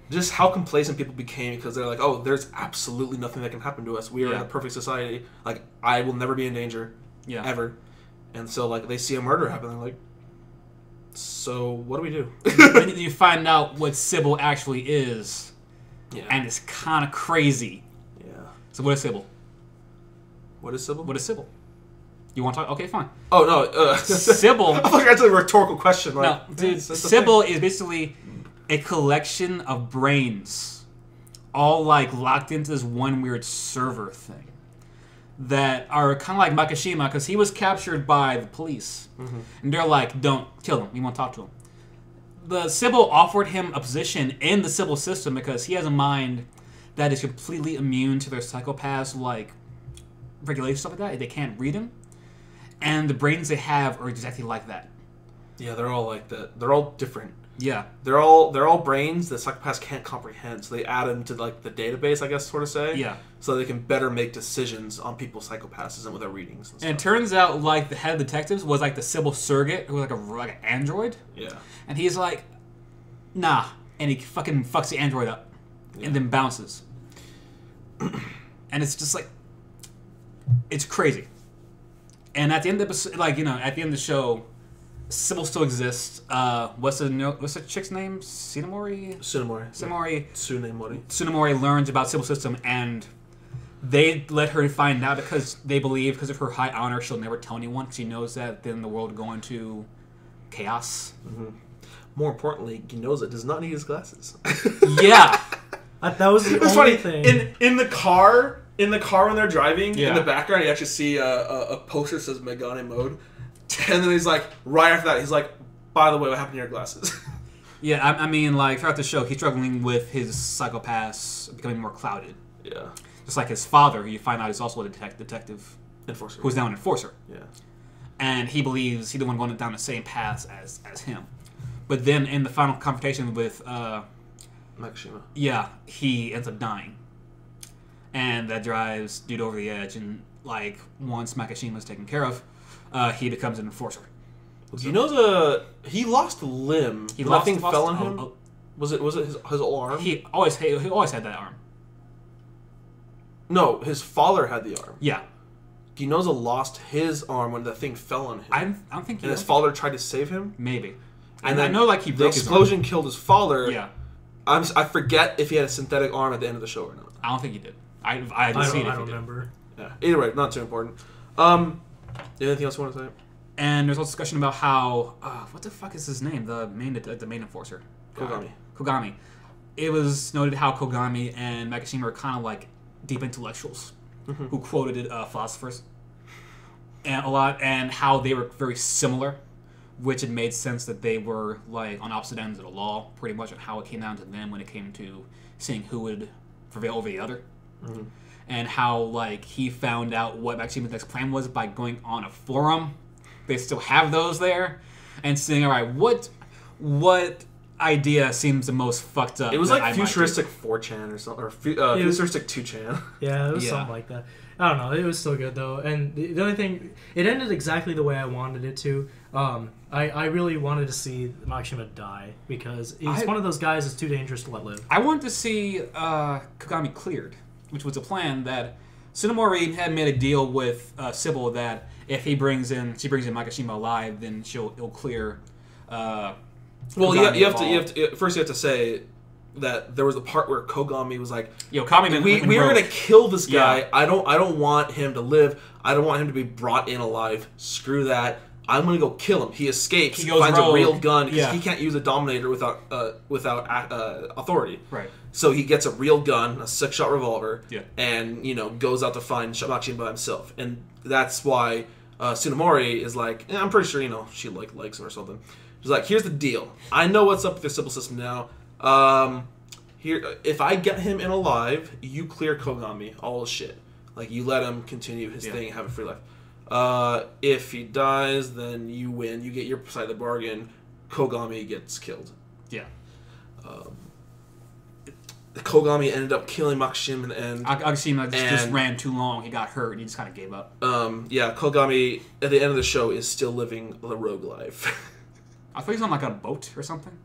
Just how complacent people became because they're oh, there's absolutely nothing that can happen to us. We are in a perfect society. I will never be in danger. Yeah. Ever. And so they see a murder happen, they're like, so what do we do? Then you find out what Sybil actually is. Yeah. And it's kind of crazy. Yeah. So what is Sybil? What is Sybil? What is Sybil? You want to talk? Okay, fine. Oh, no. Sybil... I thought you answered a rhetorical question. No, dude, Sybil is basically a collection of brains all, locked into this one weird server thing that are kind of like Makishima because he was captured by the police. Mm-hmm. And they're like, don't kill him. We want to talk to him. The Sybil offered him a position in the Sybil system because he has a mind that is completely immune to their psychopaths, regulations, stuff like that. They can't read him. And the brains they have are exactly like that. Yeah, they're all like that. They're all different. Yeah. They're all brains that psychopaths can't comprehend, so they add them to the database, I guess, sort of say. Yeah. So they can better make decisions on people's psychopaths and with their readings and stuff. And it turns out the head of detectives was the Sybil surrogate, who was an android. Yeah. And he's like, nah, and he fucking fucks the android up, and then bounces. And it's just it's crazy. And at the end of the episode, at the end of the show, Sybil still exists. What's the chick's name? Tsunemori. Tsunemori learns about Sybil's system, and they let her find out because they believe because of her high honor, she'll never tell anyone because she knows that then the world will go into chaos. Mm-hmm. More importantly, Ginoza does not need his glasses. Yeah. That was the only thing. In the car when they're driving, in the background, you actually see a poster that says Megane mode. And then he's right after that, he's by the way, what happened to your glasses? Yeah, I mean, throughout the show, he's struggling with his psychopaths becoming more clouded. Yeah. Just like his father, who you find out is also a detective. Enforcer. Who's now an enforcer. Yeah. And he believes he's the one going down the same paths as him. But then in the final confrontation with... Makishima. Yeah, he ends up dying. And that drives dude over the edge. And like once Makishima's taken care of, he becomes an enforcer. You know he lost a limb. Nothing fell on him. Was it his whole arm? He always had that arm. No, his father had the arm. Yeah. Ginoza lost his arm when the thing fell on him. I don't think. And his father tried to save him. Maybe. And I then know, like, he broke his arm. The explosion killed his father. Yeah. I forget if he had a synthetic arm at the end of the show or not. I don't think he did. I haven't seen it. I don't remember. Yeah. Either way, not too important. Anything else you want to say? And there's also discussion about how what the fuck is his name? The main enforcer. Kogami. It was noted how Kogami and Makishima are kind of like deep intellectuals who quoted philosophers and a lot, and how they were very similar, which it made sense that they were like on opposite ends of the law, pretty much, and how it came down to them when it came to seeing who would prevail over the other. And how like he found out what Makishima's next plan was by going on a forum. They still have those there, and saying, all right, what idea seems the most fucked up? It was like futuristic 4chan or something, or futuristic 2chan. Yeah, it was something like that. I don't know. It was still good though, and the only thing, it ended exactly the way I wanted it to. I really wanted to see Makishima die because he's one of those guys that's too dangerous to let live. I wanted to see Kogami cleared, which was a plan that Tsunemori had made a deal with Sybil that if she brings in Makishima alive, then it'll clear. Well, you have to first you have to say that there was a part where Kogami was like, "Yo, Kami, we were gonna kill this guy. Yeah. I don't want him to live. I don't want him to be brought in alive. Screw that. I'm gonna go kill him." He escapes. He finds a real gun because he can't use a Dominator without authority. Right. So he gets a real gun, a 6-shot revolver, Yeah. and goes out to find Makishima by himself. And that's why Tsunemori is like, I'm pretty sure she likes him or something. She's like, here's the deal. I know what's up with the Sybil system now. Here, if I get him in alive, you clear Kogami, all his shit. Like, you let him continue his thing and have a free life. If he dies, then you win. You get your side of the bargain. Kogami gets killed. Yeah. Kogami ended up killing Makishima in the end. Makishima just ran too long. He got hurt. He just kind of gave up. Kogami, at the end of the show, is still living the rogue life. I thought he was on like a boat or something.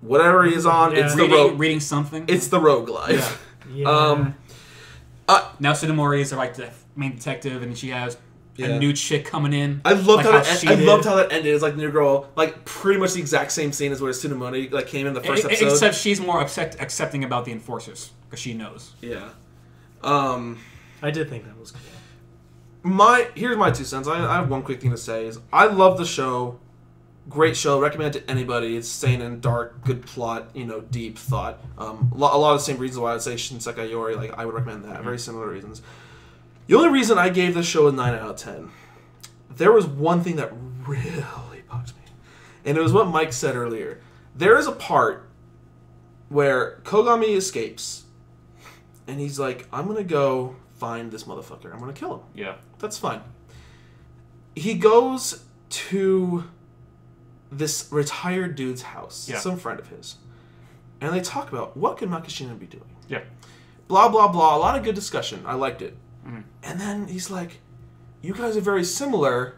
Whatever he's on, it's the rogue. Reading something. It's the rogue life. Yeah. Now Tsunemori is like the main detective, and she has a new chick coming in. I loved how that ended. It's like the new girl, like pretty much the exact same scene as where Tsunemori like came in the first episode. Except she's more accepting about the enforcers because she knows. Yeah. I did think that was cool. Here's my 2 cents. I have one quick thing to say is I love the show. Great show. Recommend it to anybody. It's sane and dark, good plot, deep thought. A lot of the same reasons why I would say Shinsekai Yori. Like I would recommend that. Very similar reasons. The only reason I gave this show a 9 out of 10, there was one thing that really bugs me, and it was what Mike said earlier. There is a part where Kogami escapes, and he's like, "I'm gonna go find this motherfucker. I'm gonna kill him." Yeah, that's fine. He goes to this retired dude's house, some friend of his, and they talk about what could Makishima be doing. Yeah, blah blah blah. A lot of good discussion. I liked it. And then he's like, "You guys are very similar.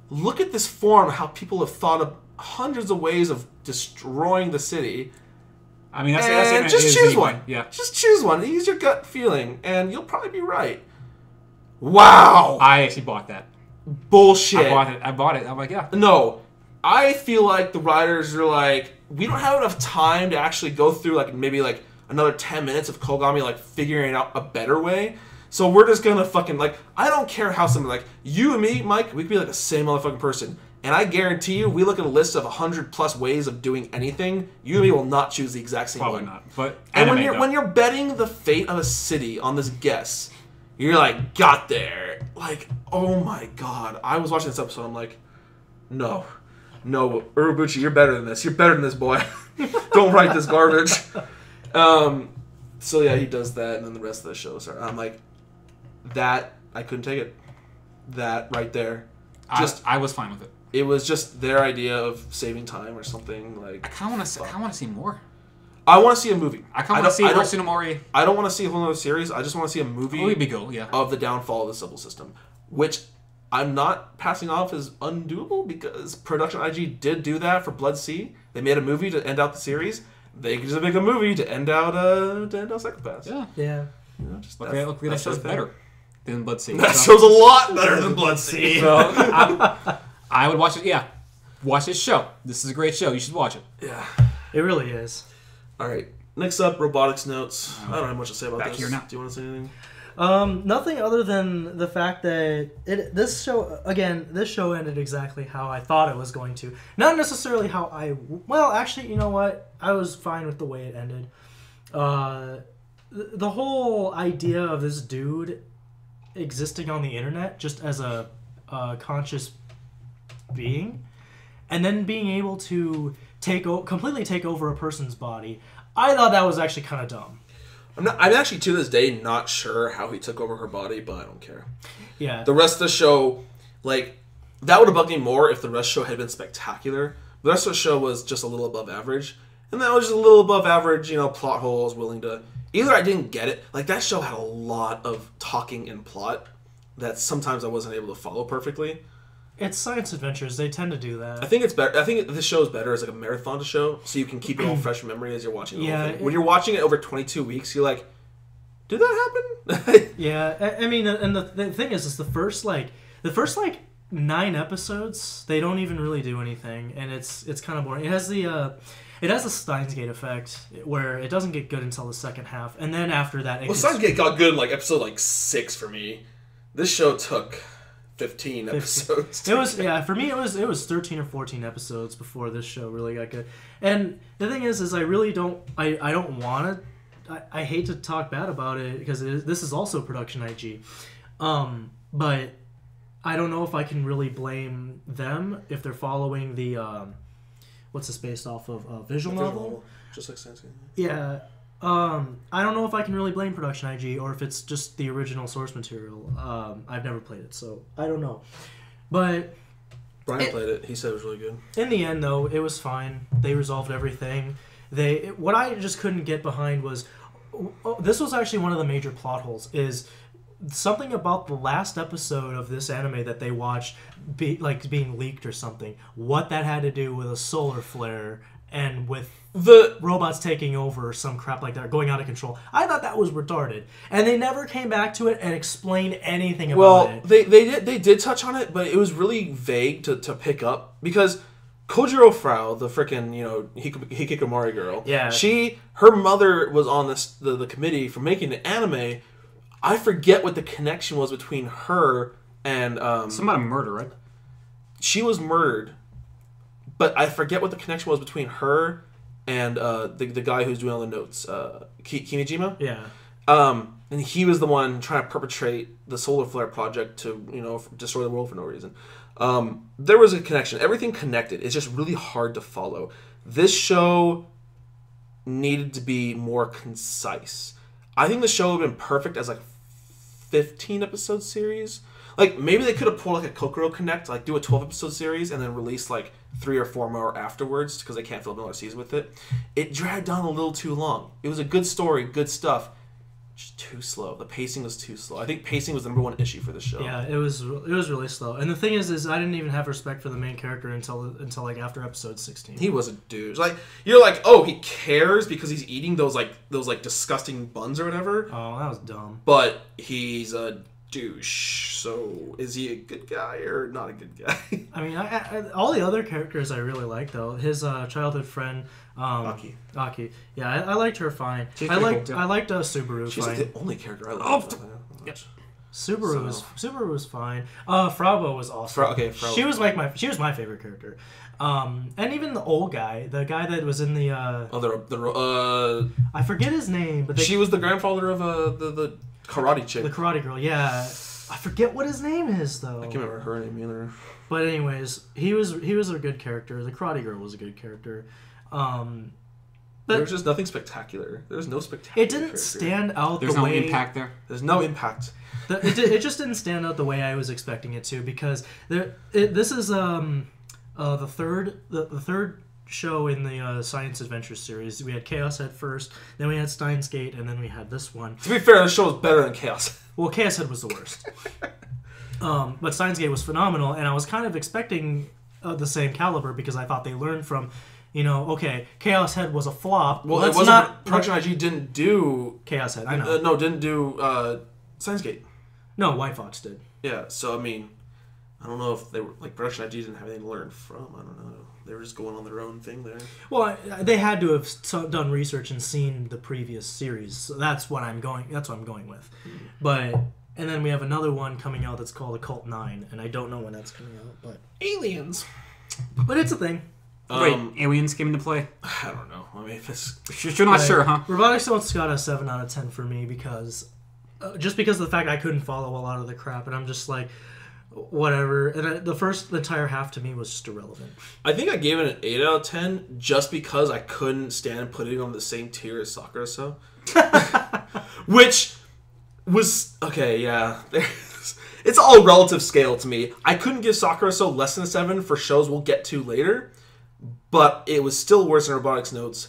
Look at this forum. How people have thought of hundreds of ways of destroying the city. I mean, that's just choose one. Yeah, just choose one. Use your gut feeling, and you'll probably be right." Wow. I actually bought that. Bullshit. I bought it. I'm like, yeah. No. I feel like the writers are like, we don't have enough time to actually go through maybe another 10 minutes of Kogami figuring out a better way. So we're just gonna fucking I don't care how something you and me, Mike, we could be the same motherfucking person. And I guarantee you, we look at a list of 100+ ways of doing anything, you and me will not choose the exact same Probably one. not. But and when you're betting the fate of a city on this guess, you're got there. Oh my god. I was watching this episode, I'm like, no, Urobuchi, you're better than this. You're better than this, boy. Don't write this garbage. So yeah, he does that, and then the rest of the show starts. I'm like, that, I couldn't take it. That right there. I was fine with it. It was just their idea of saving time or something. I kind of want to see more. I want to see a movie. I kind of want to see Ursa Mori. I don't want to see a whole other series. I just want to see a movie of the downfall of the Sybil system, which I'm not passing off as undoable because Production IG did do that for Blood Sea. They made a movie to end out the series. They could just make a movie to end out Psychopaths. Yeah. You know, just Look, that show's better than Blood Sea. That show's a lot better than Blood Sea. So I would watch it. Yeah, watch this show. This is a great show. You should watch it. Yeah, it really is. All right. Next up, robotics notes. I don't have much to say about Back this. here now. Do you want to say anything? Nothing other than the fact that this show ended exactly how I thought it was going to. Not necessarily how actually, you know what? I was fine with the way it ended. The whole idea of this dude existing on the internet just as a conscious being, and then being able to completely take over a person's body, I thought that was actually kind of dumb. I'm actually to this day not sure how he took over her body, but I don't care. Yeah. The rest of the show, like, that would have bugged me more if the rest of the show had been spectacular. The rest of the show was just a little above average. And that was just a little above average, plot holes, willing to... Either I didn't get it. Like, that show had a lot of talking and plot that sometimes I wasn't able to follow perfectly. It's science adventures. They tend to do that. I think it's better. I think this show is better as like a marathon show, so you can keep it all fresh in memory as you're watching the whole thing. When you're watching it over 22 weeks, you're like, did that happen? Yeah, I mean, and the thing is the first 9 episodes, they don't even really do anything, and it's kind of boring. It has the Steins Gate effect, where it doesn't get good until the second half, and then after that... Steins Gate got good in like episode 6 for me. This show took 15 episodes. It was for me it was 13 or 14 episodes before this show really got good. And the thing is I really don't want to. I hate to talk bad about it because this is also Production IG, but I don't know if I can really blame them if they're following the what's this based off of, visual novel, just like Steins Gate. Yeah. I don't know if I can really blame Production IG or if it's just the original source material. I've never played it, so I don't know. But Brian played it. He said it was really good. In the end, though, it was fine. They resolved everything. What I just couldn't get behind was... This was actually one of the major plot holes, is something about the last episode of this anime that they watched being leaked or something. What that had to do with a solar flare and with the robots taking over or some crap like that, going out of control. I thought that was retarded, and they never came back to it and explained anything about it. They did touch on it, but it was really vague to pick up because Kojiro Frau, the frickin' hikikomori girl, her mother was on the committee for making the anime. I forget what the connection was between her and some kind of murder, right? She was murdered, but I forget what the connection was between her and the guy who's doing all the notes, Kimijima. Yeah. And he was the one trying to perpetrate the solar flare project to destroy the world for no reason. There was a connection. Everything connected. It's just really hard to follow. This show needed to be more concise. I think the show would have been perfect as 15 episode series. Maybe they could have pulled a Kokoro Connect, do a 12 episode series and then release 3 or 4 more afterwards because they can't film another season with it. It dragged on a little too long. It was a good story, good stuff. Just too slow. The pacing was too slow. I think pacing was the number one issue for this show. Yeah, it was really slow. And the thing is I didn't even have respect for the main character until after episode 16. He was a douche. You're oh, he cares because he's eating those disgusting buns or whatever. Oh, that was dumb. But he's a douche. So is he a good guy or not a good guy? I mean, all the other characters I really like though. His childhood friend, Aki. Yeah, I liked her fine. I liked Subaru. She's fine. the only character I like. Subaru was fine. Fraubo was awesome. She was my favorite character. And even the old guy, the guy that was in the I forget his name, but she was the grandfather of the karate chick. The karate girl, yeah. I forget what his name is though. I can't remember her name either. But anyways, he was a good character. The karate girl was a good character. But there's just nothing spectacular. There's no spectacular. It didn't stand out the way... There's no impact there? There's no impact. It just didn't stand out the way I was expecting it to, because this is the third show in the Science Adventure series. We had Chaos Head first, then we had Steins Gate, and then we had this one. To be fair, the show is better than Chaos. Well, Chaos Head was the worst. But Steins Gate was phenomenal, and I was kind of expecting the same caliber because I thought they learned from, okay, Chaos Head was a flop. Well, it wasn't. Production IG didn't do Chaos Head. I know. No, didn't do Steins Gate. No, White Fox did. Yeah, so I mean, I don't know if they were Production IG didn't have anything to learn from. I don't know. They were just going on their own thing there. Well, they had to have done research and seen the previous series. So that's what I'm going with. But and then we have another one coming out that's called Occult 9, and I don't know when that's coming out. But Aliens. But it's a thing. Wait, aliens came into play? I don't know. I mean, You're not sure, huh? Robotic Assault's got a 7 out of 10 for me because just because of the fact I couldn't follow a lot of the crap, and I'm just like, whatever. And the first entire half to me was just irrelevant. I think I gave it an 8 out of 10 just because I couldn't stand putting it on the same tier as Sakura So. Which was okay, yeah. It's all relative scale to me. I couldn't give Sakura So less than a 7 for shows we'll get to later, but it was still worse than Robotics Notes,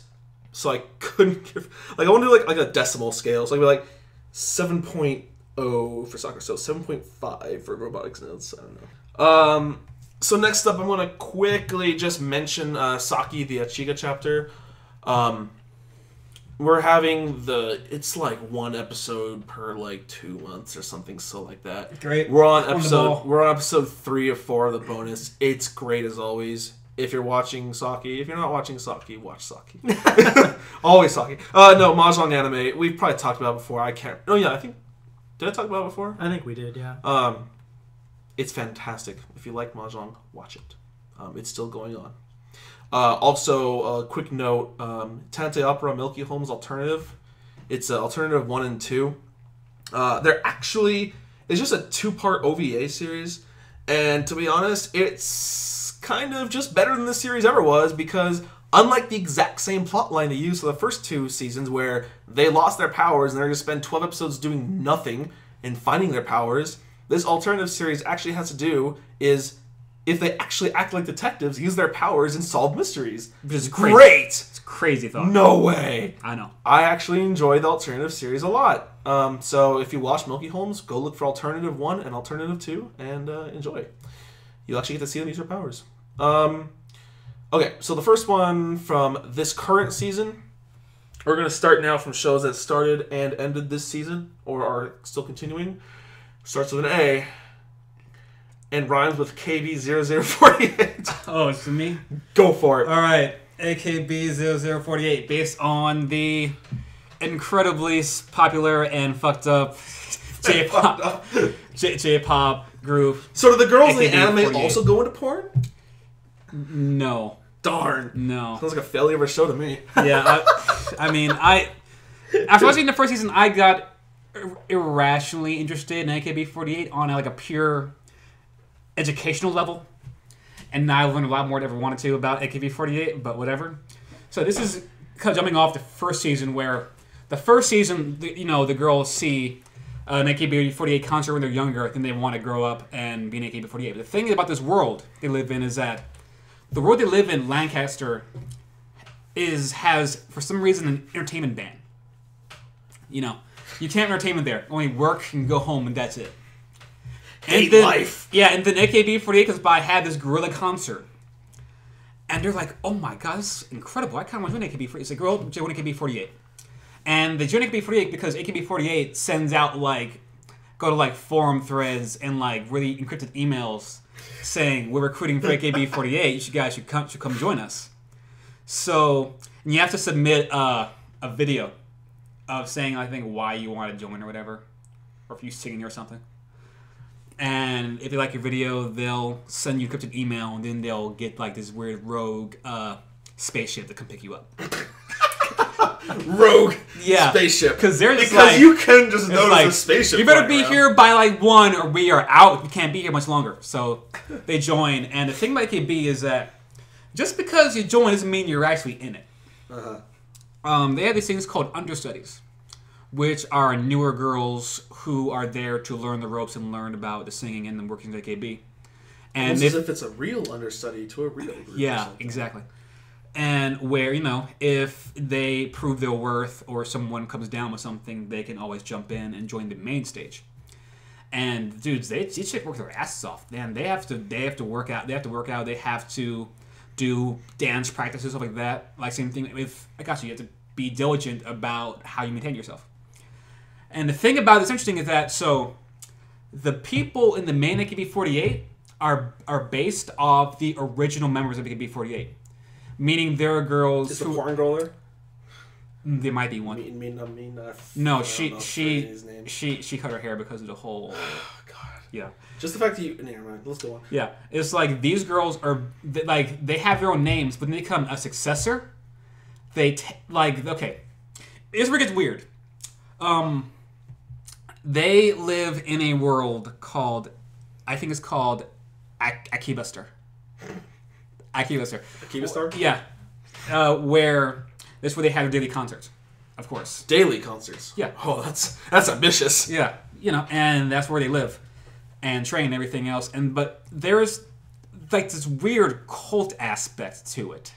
so I couldn't give. I want to do like a decimal scale, so I'd be like 7.0 for Sakura So, 7.5 for Robotics Notes. I don't know. So next up, I'm gonna quickly just mention Saki the Chica chapter. We're having it's like one episode per 2 months or something, so like that. Great. We're on episode 3 of 4 of the bonus. It's great as always. If you're watching Saki, if you're not watching Saki, watch Saki. Always Saki. No, Mahjong anime. We've probably talked about it before. I can't. Oh yeah, did I talk about it before? I think we did, yeah. It's fantastic. If you like Mahjong, watch it. It's still going on. Also, a quick note, Tante Opera Milky Holmes Alternative. It's Alternative 1 and 2. It's just a 2-part OVA series, and to be honest, it's kind of just better than this series ever was, because unlike the exact same plotline they used for the first 2 seasons where they lost their powers and they're going to spend 12 episodes doing nothing and finding their powers, this alternative series actually has to do is if they actually act like detectives, use their powers, and solve mysteries. Which is crazy. Great! It's crazy thought. No way! I know. I actually enjoy the alternative series a lot. So if you watch Milky Holmes, go look for Alternative 1 and Alternative 2 and enjoy. You'll actually get to see them use their powers. Okay, so the first one from this current season, we're going to start now from shows that started and ended this season, or are still continuing. Starts with an A. And rhymes with KB0048. Oh, it's me? Go for it. All right. AKB0048, based on the incredibly popular and fucked up J-pop group. So do the girls in the AKB48. anime also go into porn? No. Darn. No. Sounds like a failure of a show to me. Yeah, after watching the first season, I got irrationally interested in AKB48 on a pure educational level, and now I've learned a lot more than I ever wanted to about AKB48, but whatever. So this is jumping off the first season, where the first season, the girls see an AKB48 concert when they're younger, and they want to grow up and be an AKB48. But the thing about this world they live in is that the world they live in, Lancaster, has for some reason an entertainment ban. You can't entertainment there. Only work and go home, and that's it. And then, life. Yeah, and then AKB48 comes by, had this gorilla concert. And they're like, oh my god, this is incredible. I kind of want to join AKB48. It's like, girl, join AKB48. And they join AKB48 because AKB48 sends out, go to, forum threads and, really encrypted emails saying, we're recruiting for AKB48. You guys should come join us. So, and you have to submit a video of saying, I think, why you want to join or whatever. Or if you're singing or something. And if they like your video, they'll send you a encrypted email, and then they'll get this weird rogue spaceship to come pick you up. Rogue spaceship. Because you can just notice a spaceship. You better be here by 1, or we are out. We can't be here much longer. So they join. And the thing about AKB is that just because you join doesn't mean you're actually in it. They have these things called understudies, which are newer girls who are there to learn the ropes and learn about the singing and the workings of AKB. And as if it's a real understudy to a real group. Yeah, exactly. And where, if they prove their worth or someone comes down with something, they can always jump in and join the main stage. And dudes, these chicks work their asses off. Man, they have to work out. They have to do dance practices, stuff like that. Like same thing with, you have to be diligent about how you maintain yourself. And the thing about it's interesting is that the people in the main AKB48 are based off the original members of AKB48. Meaning there are girls Is the foreign girl there? There might be one. No, she cut her hair because of the whole. Oh, God. Yeah. Just the fact that you. Never mind. Let's go on. Yeah, it's like these girls are like they have their own names, but when they become a successor, okay, here's where it gets weird. They live in a world called, I think it's called Akibastar. Akibastar? Yeah. Where they have daily concerts, of course. Daily concerts? Yeah. Oh, that's ambitious. Yeah. And that's where they live and train and everything else. But there's like this weird cult aspect to it.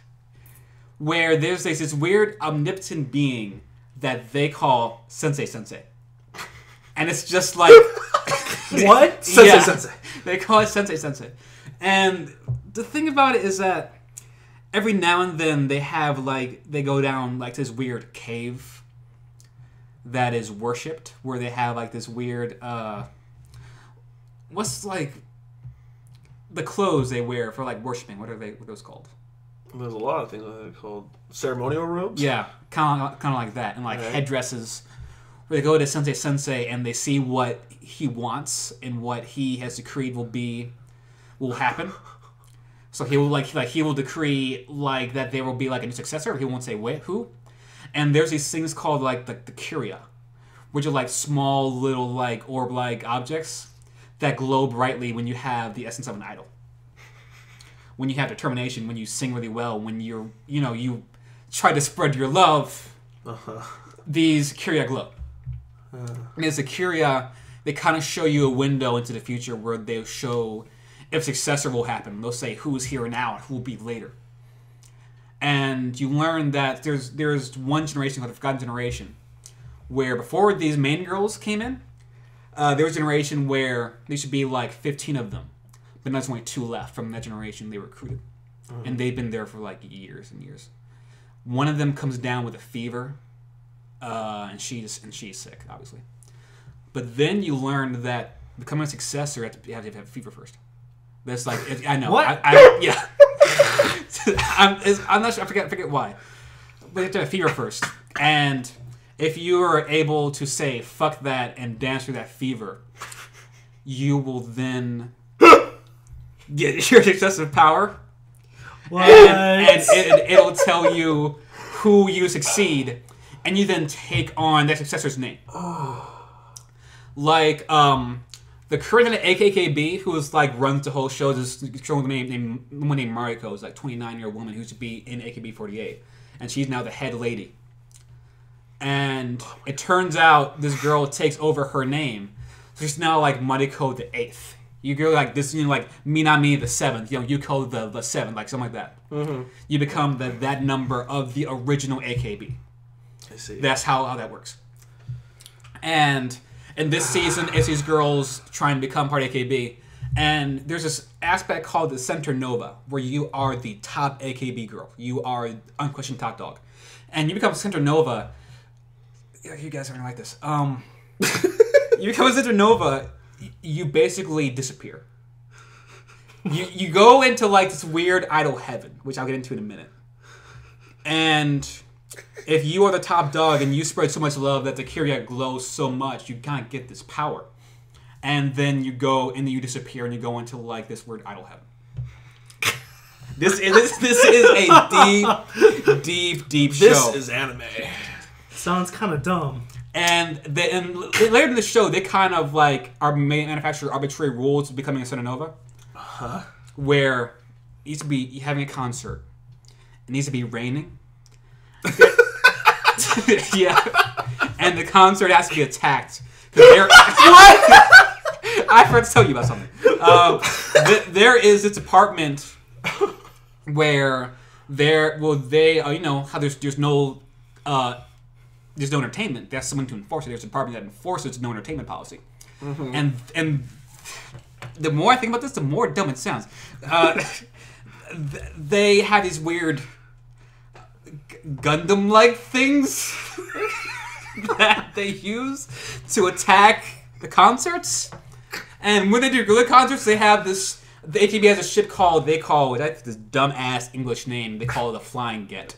Where there's this weird omnipotent being that they call Sensei. And it's just like... What? Sensei. They call it Sensei. And the thing about it is that every now and then they go down like this weird cave that is worshipped, where they have like this weird, what's like the clothes they wear for like worshiping? What are those called? There's a lot of things that are called ceremonial robes. Yeah, kind of like that, and like headdresses. Where they go to Sensei and they see what he wants and what he has decreed will happen. So he will he will decree like that there will be like a new successor. But he won't say who. And there's these things called like the curia, which are like small little like orb-like objects that glow brightly when you have the essence of an idol. When you have determination, when you sing really well, when you try to spread your love, these curia glow. And as a curia, they kind of show you a window into the future where they show if successor will happen. They'll say who's here now and who will be later. And you learn that there's one generation called the Forgotten Generation, where before these main girls came in, there was a generation where there should be like 15 of them, but there's only 2 left from that generation they recruited. And they've been there for like years and years. One of them comes down with a fever, and she's sick, obviously. But then you learn that becoming a successor, you have to have fever first. That's like I know. What? Yeah. I'm not sure. I forget why. But you have to have fever first, and if you are able to say "fuck that" and dance through that fever, you will then get your successive power. What? And it'll tell you who you succeed, and you then take on that successor's name. Like the current AKKB, who is like runs the whole show, is showing the one named Mariko, is like 29-year-old woman who used to be in AKB48, and she's now the head lady. And it turns out this girl takes over her name, so she's now like Mariko the 8th. You go like this, like Minami the 7th. Yuko the 7th, like something like that. Mm-hmm. You become that number of the original AKB. I see. That's how that works. And in this season, it's these girls trying to become part of AKB. And there's this aspect called the Center Nova, where you are the top AKB girl. You are unquestioned top dog. And you become Center Nova. You guys are going to like this. You become a Center Nova, you basically disappear. You go into like this weird idol heaven, which I'll get into in a minute. And if you are the top dog and you spread so much love that the Kyria glows so much, you kind of get this power. And then you go and you disappear and you go into like this weird idol heaven. This is a deep show. This is anime. Sounds kind of dumb. And later in the show, they kind of like manufacture arbitrary rules to becoming a Center Nova. Huh? Where it needs to be having a concert. It needs to be raining. Yeah. And the concert has to be attacked. What? I forgot to tell you about something. There is this apartment where you know how there's no entertainment. That's someone to enforce it. There's a department that enforces no entertainment policy. Mm-hmm. And the more I think about this, the more dumb it sounds. They have these weird Gundam-like things that they use to attack the concerts. And when they do guerrilla concerts, they have this. The ATB has a ship called this dumb-ass English name. They call it a Flying Get.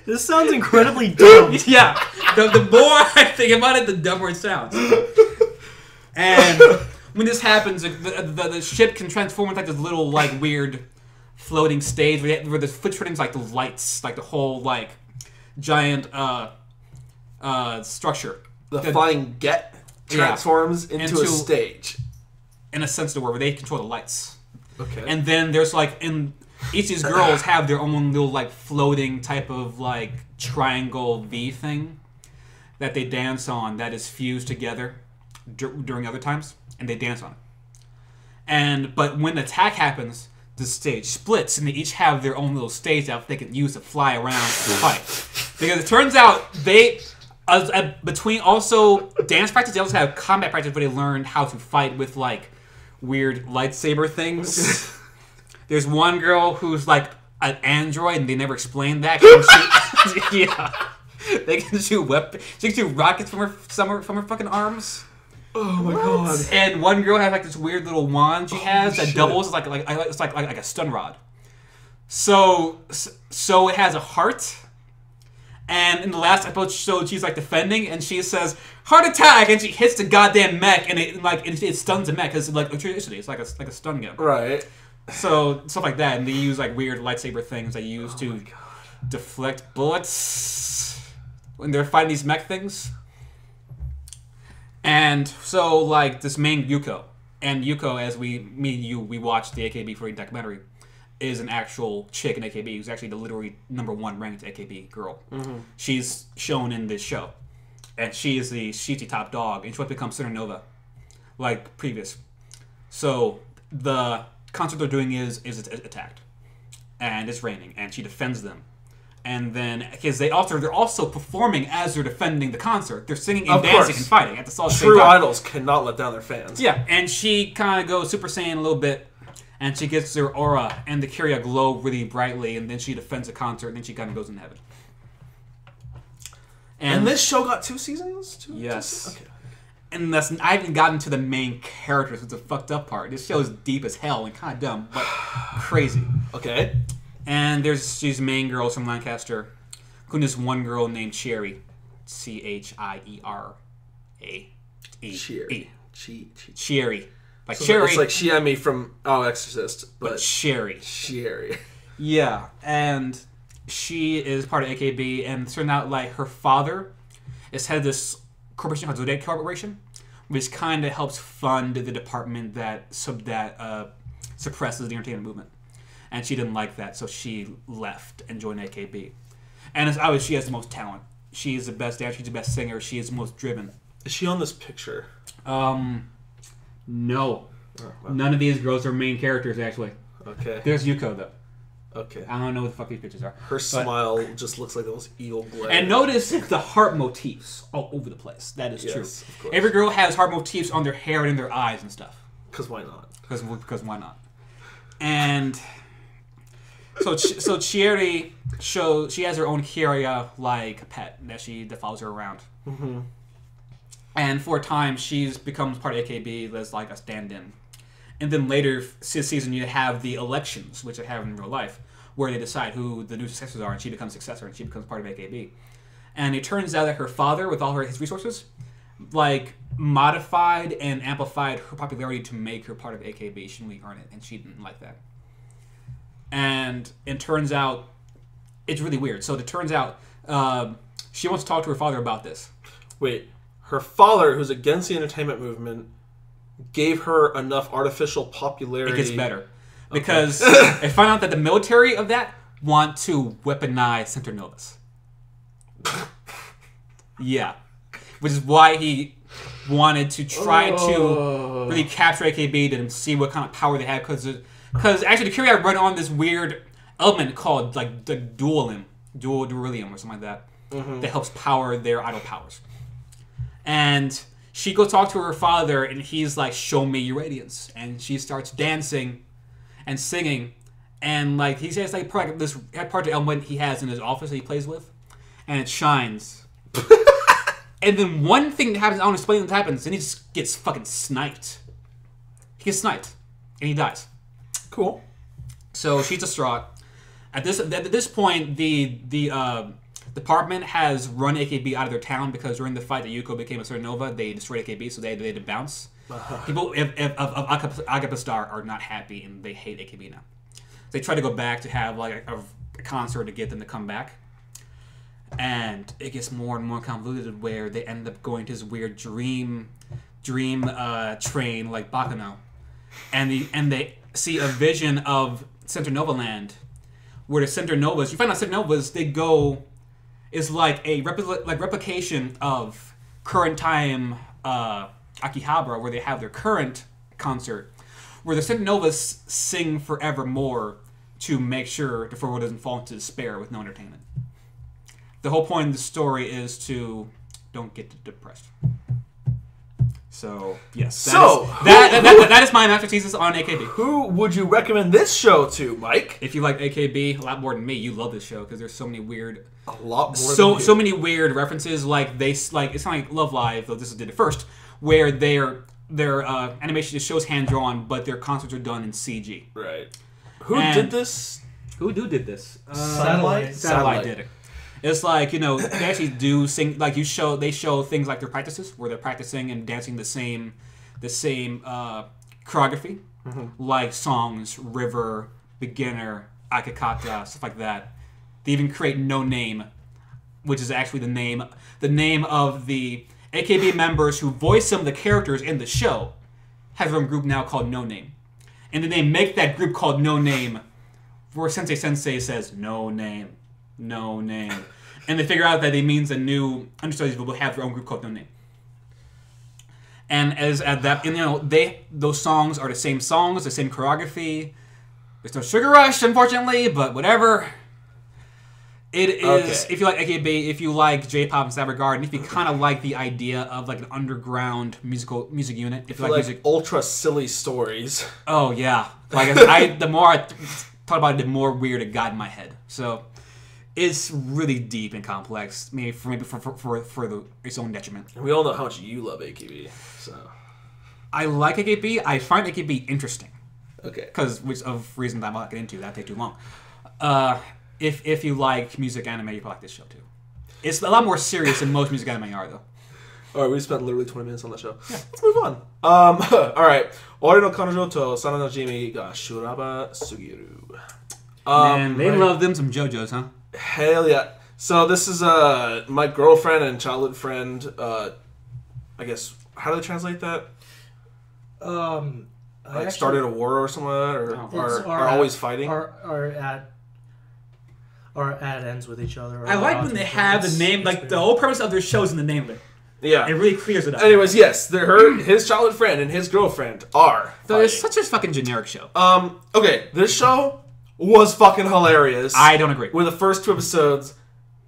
This sounds incredibly dumb. Yeah. The more I think about it, the dumber it sounds. And when this happens, the ship can transform into like this little like weird floating stage where the foot treading's like the lights, like the whole like giant structure. The Flying Get transforms into a stage. In a sense, to where they control the lights. Okay. And then there's like each of these girls have their own little like floating type of like triangle V thing that they dance on that is fused together during other times, and they dance on it. But when the attack happens, the stage splits, and they each have their own little stage that they can use to fly around to fight. Because it turns out between also dance practice, they also have combat practice where they learn how to fight with like weird lightsaber things. There's one girl who's like an android, and they never explained that. Yeah, they can shoot weapons. She can shoot rockets from her fucking arms. Oh my god! And one girl has like this weird little wand she has that doubles like a stun rod. So it has a heart. And in the last episode, she's like defending, and she says "heart attack," and she hits the goddamn mech, and it stuns the mech because like traditionally it's like a stun gun. Right. So stuff like that, and they use like weird lightsaber things they use to deflect bullets when they're fighting these mech things. And so like this main Yuko, as we watched the AKB48 documentary, is an actual chick in AKB who's actually the literally #1 ranked AKB girl. Mm-hmm. She's shown in this show, and she's the top dog, and she's what becomes Supernova, like previous. So the concert they're doing is attacked, and it's raining, and she defends them, and then because they're also performing as they're defending the concert, they're singing and dancing and fighting at the same time. True idols cannot let down their fans. Yeah, and she kind of goes Super Saiyan a little bit. And she gets her aura and the Kyria glow really brightly, and then she defends the concert, and then she kind of goes into heaven. And this show got 2 seasons? Yes. Okay. And I haven't gotten to the main characters. It's the fucked up part. This show is deep as hell and kind of dumb, but crazy. Okay. And there's these main girls from Lancaster, including this one girl named Cherry. Chiera. Cherry. Cherry. Like so Cherry. It's like Shiami from Exorcist, but Cherry. Cherry. Yeah, and she is part of AKB, and it turned out like her father is head of this corporation called Vividred Operation, which kind of helps fund the department that suppresses the entertainment movement. And she didn't like that, so she left and joined AKB. And it's obvious she has the most talent. She's the best dancer, she's the best singer, she is the most driven. Is she on this picture? No. Oh, wow. None of these girls are main characters, actually. Okay. There's Yuko, though. Okay. I don't know what the fuck these pictures are. Her smile just looks like the most evil glare. And notice the heart motifs all over the place. That is true. Of course. Every girl has heart motifs on their hair and in their eyes and stuff. Because why not? Because why not? And so Cherry she has her own Kyria like pet that follows her around. Mm-hmm. And for a time, she's becomes part of AKB as like a stand-in. And then later this season, you have the elections, which they have in real life, where they decide who the new successors are, and she becomes successor, and she becomes part of AKB. And it turns out that her father, with all his resources, like modified and amplified her popularity to make her part of AKB. She didn't really earn it, and she didn't like that. And it turns out it's really weird. So it turns out she wants to talk to her father about this. Wait. Her father, who's against the entertainment movement, gave her enough artificial popularity. It gets better. Because I found out that the military of that want to weaponize Centernovas. Yeah. Which is why he wanted to try to really capture AKB and see what kind of power they had. Because Because actually, the Kyriad run on this weird element called like the dualium or something like that that helps power their idol powers. And she goes talk to her father, and he's like, "Show me your radiance," and she starts dancing and singing, and like he says like this part of element he has in his office that he plays with, and it shines. And then one thing that happens, I don't explain what happens, and he just gets fucking sniped. He gets sniped, and he dies. Cool. So she's distraught. At this point, the department has run AKB out of their town because during the fight that Yuko became a supernova, they destroyed AKB, so they had to bounce. People of Agapistar are not happy, and they hate AKB now. They try to go back to have like a concert to get them to come back. And it gets more and more convoluted where they end up going to this weird dream train like Baccano. And they see a vision of Center Nova Land, where the Center Novas, you find out Center Novas, they go, is like a replication of current time Akihabara, where they have their current concert, where the Center Novas sing forevermore to make sure the world doesn't fall into despair with no entertainment. The whole point of the story is to don't get depressed. So yes, that is my master thesis on AKB. Who would you recommend this show to, Mike? If you like AKB a lot more than me, you love this show because there's so many weird, so many weird references. Like it's not like Love Live, though this did it first, where their animation just shows hand drawn, but their concerts are done in CG. Right. Who did this? Who did this? Satellite did it. It's like, they actually do sing, like they show things like their practices where they're practicing and dancing the same choreography, like songs, River, Beginner, Akakata, stuff like that. They even create No Name, which is actually the name of the AKB members who voice some of the characters in the show. Have their own group now called No Name. And then they make that group called No Name where Sensei says, no name. No Name. And they figure out that it means a new understudies will have their own group called No Name. And those songs are the same songs, the same choreography. There's no Sugar Rush, unfortunately, but whatever. It is, if you like AKB, if you like J-pop in that regard, and if you kind of like the idea of like an underground music unit, if you like music, ultra silly stories. Oh yeah, like the more I thought about it, the more weird it got in my head. So it's really deep and complex, maybe for its own detriment. And we all know how much you love AKB, so I like AKB. I find AKB interesting. Okay. Because of reasons I'm not getting into, that take too long. If you like music anime, you probably like this show too. It's a lot more serious than most music anime are, though. All right, we spent literally 20 minutes on that show. Yeah. Let's move on. All right. Ori no Kanojo to Sana no Jimi ga Shuraba Sugiru. Man, they love them some JoJo's, huh? Hell yeah. So this is my girlfriend and childhood friend. I guess, how do they translate that? Started a war or something like that? Or are always fighting? Or at ends with each other. I like when they have the name, like the whole purpose of their shows in the name of it. Yeah. It really clears it up. Anyways, yes, his childhood friend and his girlfriend are So it's such a fucking generic show. Okay, this show was fucking hilarious. I don't agree. With the first 2 episodes,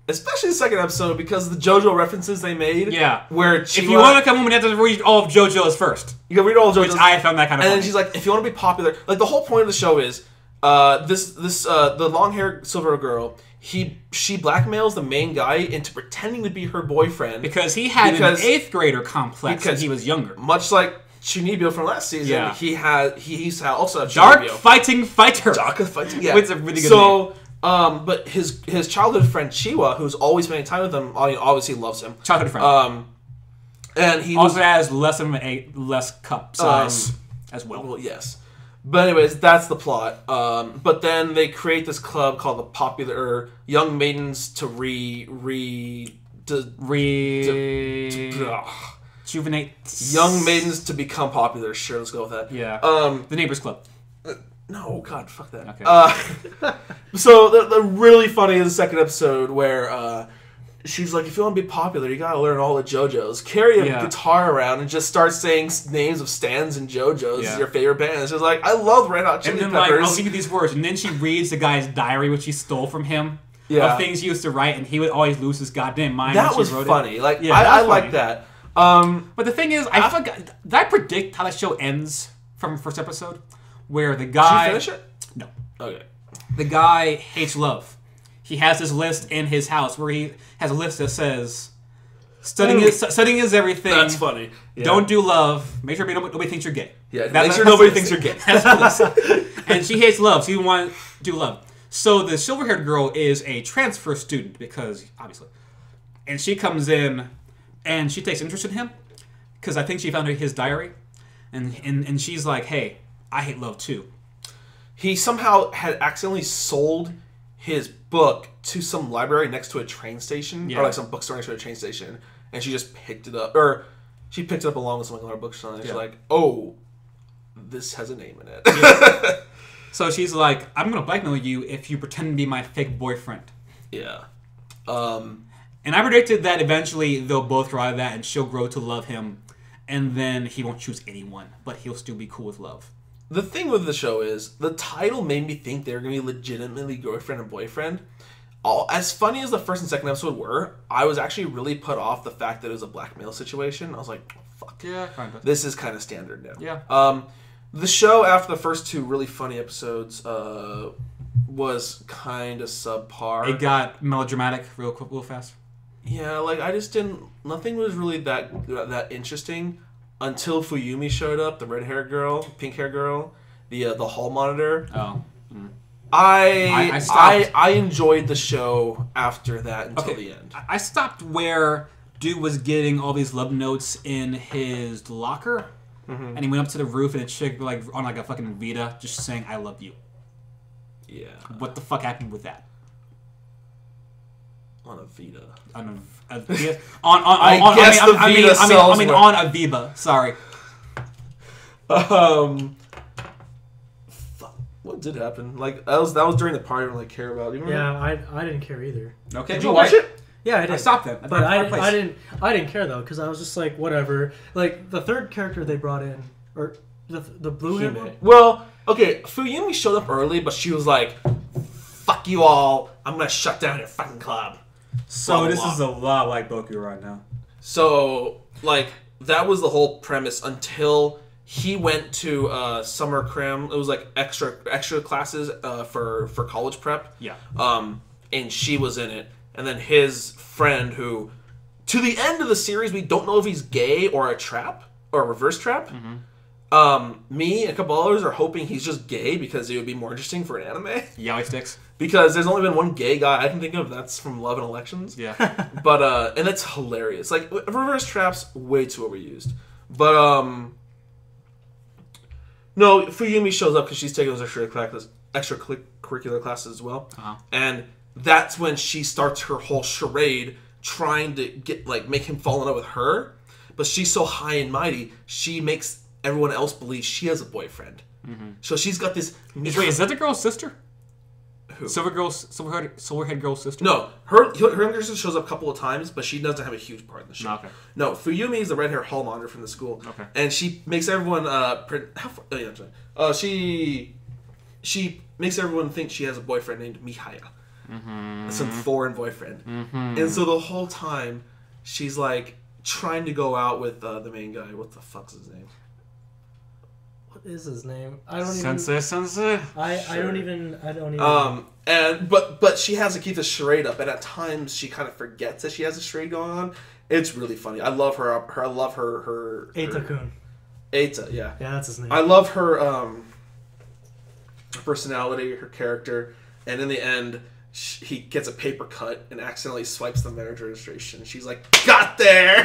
especially the second episode, because of the JoJo references they made. Yeah. Where if you want to come home and have to read all of JoJo's first. You can read all of JoJo's. Which I found that kind of funny. And then she's like, if you want to be popular... Like, the whole point of the show is, the long-haired silver girl... She blackmails the main guy into pretending to be her boyfriend because he had an 8th grader complex when he was younger. Much like Chunibyo from last season, he's also a dark fighting fighter. Dark fighting, yeah. It's a really good name. But his childhood friend Chiwa, who's always spending time with him, obviously loves him. Childhood friend. And he also has less cup size as well. Well, yes. But anyways, that's the plot. But then they create this club called the Popular Young Maidens to rejuvenate Young Maidens to become popular. Sure, let's go with that. Yeah. The Neighbors Club. No, God, fuck that. Okay. So the really funny is the second episode where she's like, if you want to be popular, you gotta learn all the JoJo's. Carry a guitar around and just start saying names of Stans and JoJo's as your favorite bands. She's like, I love Red Hot Chili Peppers. And then, I'll give you these words. And then she reads the guy's diary, which she stole from him, of things he used to write, and he would always lose his goddamn mind. That was funny. Like, I like that. But the thing is, I forgot. Did I predict how the show ends from the first episode? Where the guy... Did you finish it? No. Okay. The guy hates love. He has this list in his house where he has a list that says, studying is everything. That's funny. Yeah. Don't do love. Make sure nobody thinks you're gay. Yeah, make sure nobody thinks you're gay. And she hates love, so you want to do love. So the silver-haired girl is a transfer student, because, obviously. And she comes in, and she takes interest in him, because I think she found his diary. And she's like, hey, I hate love too. He somehow had accidentally sold his book to some library next to a train station, or like some bookstore next to a train station, and she just picked it up, or she picked it up along with some other bookstore, and she's like, "Oh, this has a name in it." Yeah. So she's like, "I'm gonna blackmail you if you pretend to be my fake boyfriend." Yeah. And I predicted that eventually they'll both grow out of that, and she'll grow to love him, and then he won't choose anyone, but he'll still be cool with love. The thing with the show is, the title made me think they were going to be legitimately girlfriend and boyfriend. As funny as the first and second episode were, I was actually really put off the fact that it was a blackmail situation. I was like, oh, fuck. Yeah, kind of. This is kind of standard now. Yeah. The show, after the first two really funny episodes, was kind of subpar. It got melodramatic real fast. Yeah, like, I just didn't... Nothing was really that interesting. Until Fuyumi showed up, the red-haired girl, pink-haired girl, the hall monitor. Oh. I enjoyed the show after that until the end. I stopped where dude was getting all these love notes in his locker, and he went up to the roof, and a chick like on like a fucking Vita just saying "I love you." Yeah. What the fuck happened with that? On a Vita. On a Aviva. Sorry. What did happen? Like that was during the part I didn't really care about. Do you remember? Yeah, I didn't care either. Okay. Did you watch it? Yeah, I did. I stopped it. But I didn't care though, because I was just like, whatever. Like the third character they brought in, or the blue hair one. Well, okay, Fuyumi showed up early, but she was like, "Fuck you all! I'm gonna shut down your fucking club." So this is a lot like Boku right now. So, like, that was the whole premise until he went to summer cram. It was like extra classes for college prep. Yeah. And she was in it. And then his friend, who, to the end of the series, we don't know if he's gay or a trap or a reverse trap. Mm-hmm. Me and a couple others are hoping he's just gay because it would be more interesting for an anime. Yaoi sticks. Because there's only been one gay guy I can think of. That's from Love and Elections. Yeah. But and it's hilarious. Like reverse traps, way too overused. But no, Fuyumi shows up because she's taking those extracurricular classes as well, and that's when she starts her whole charade trying to make him fall in love with her. But she's so high and mighty, she makes everyone else believe she has a boyfriend. Mm-hmm. So she's got this. Wait, is that the girl's sister? Who? Silverhead girl's sister? No, her younger sister shows up a couple of times, but she doesn't have a huge part in the show. Okay. No, Fuyumi is the red-haired hall monitor from the school. Okay. And she makes everyone she makes everyone think she has a boyfriend named Mihaya. Mm-hmm. Some foreign boyfriend. Mm-hmm. And so the whole time she's like trying to go out with the main guy. What the fuck's his name? What is his name? I don't Sensei. I don't even. But she has to keep the charade up, and at times she kind of forgets that she has a charade going on. It's really funny. I love her. I love her. Eita-kun. Eita, yeah. Yeah, that's his name. I love her personality, her character, and in the end, he gets a paper cut and accidentally swipes the marriage registration. She's like, "Got there!"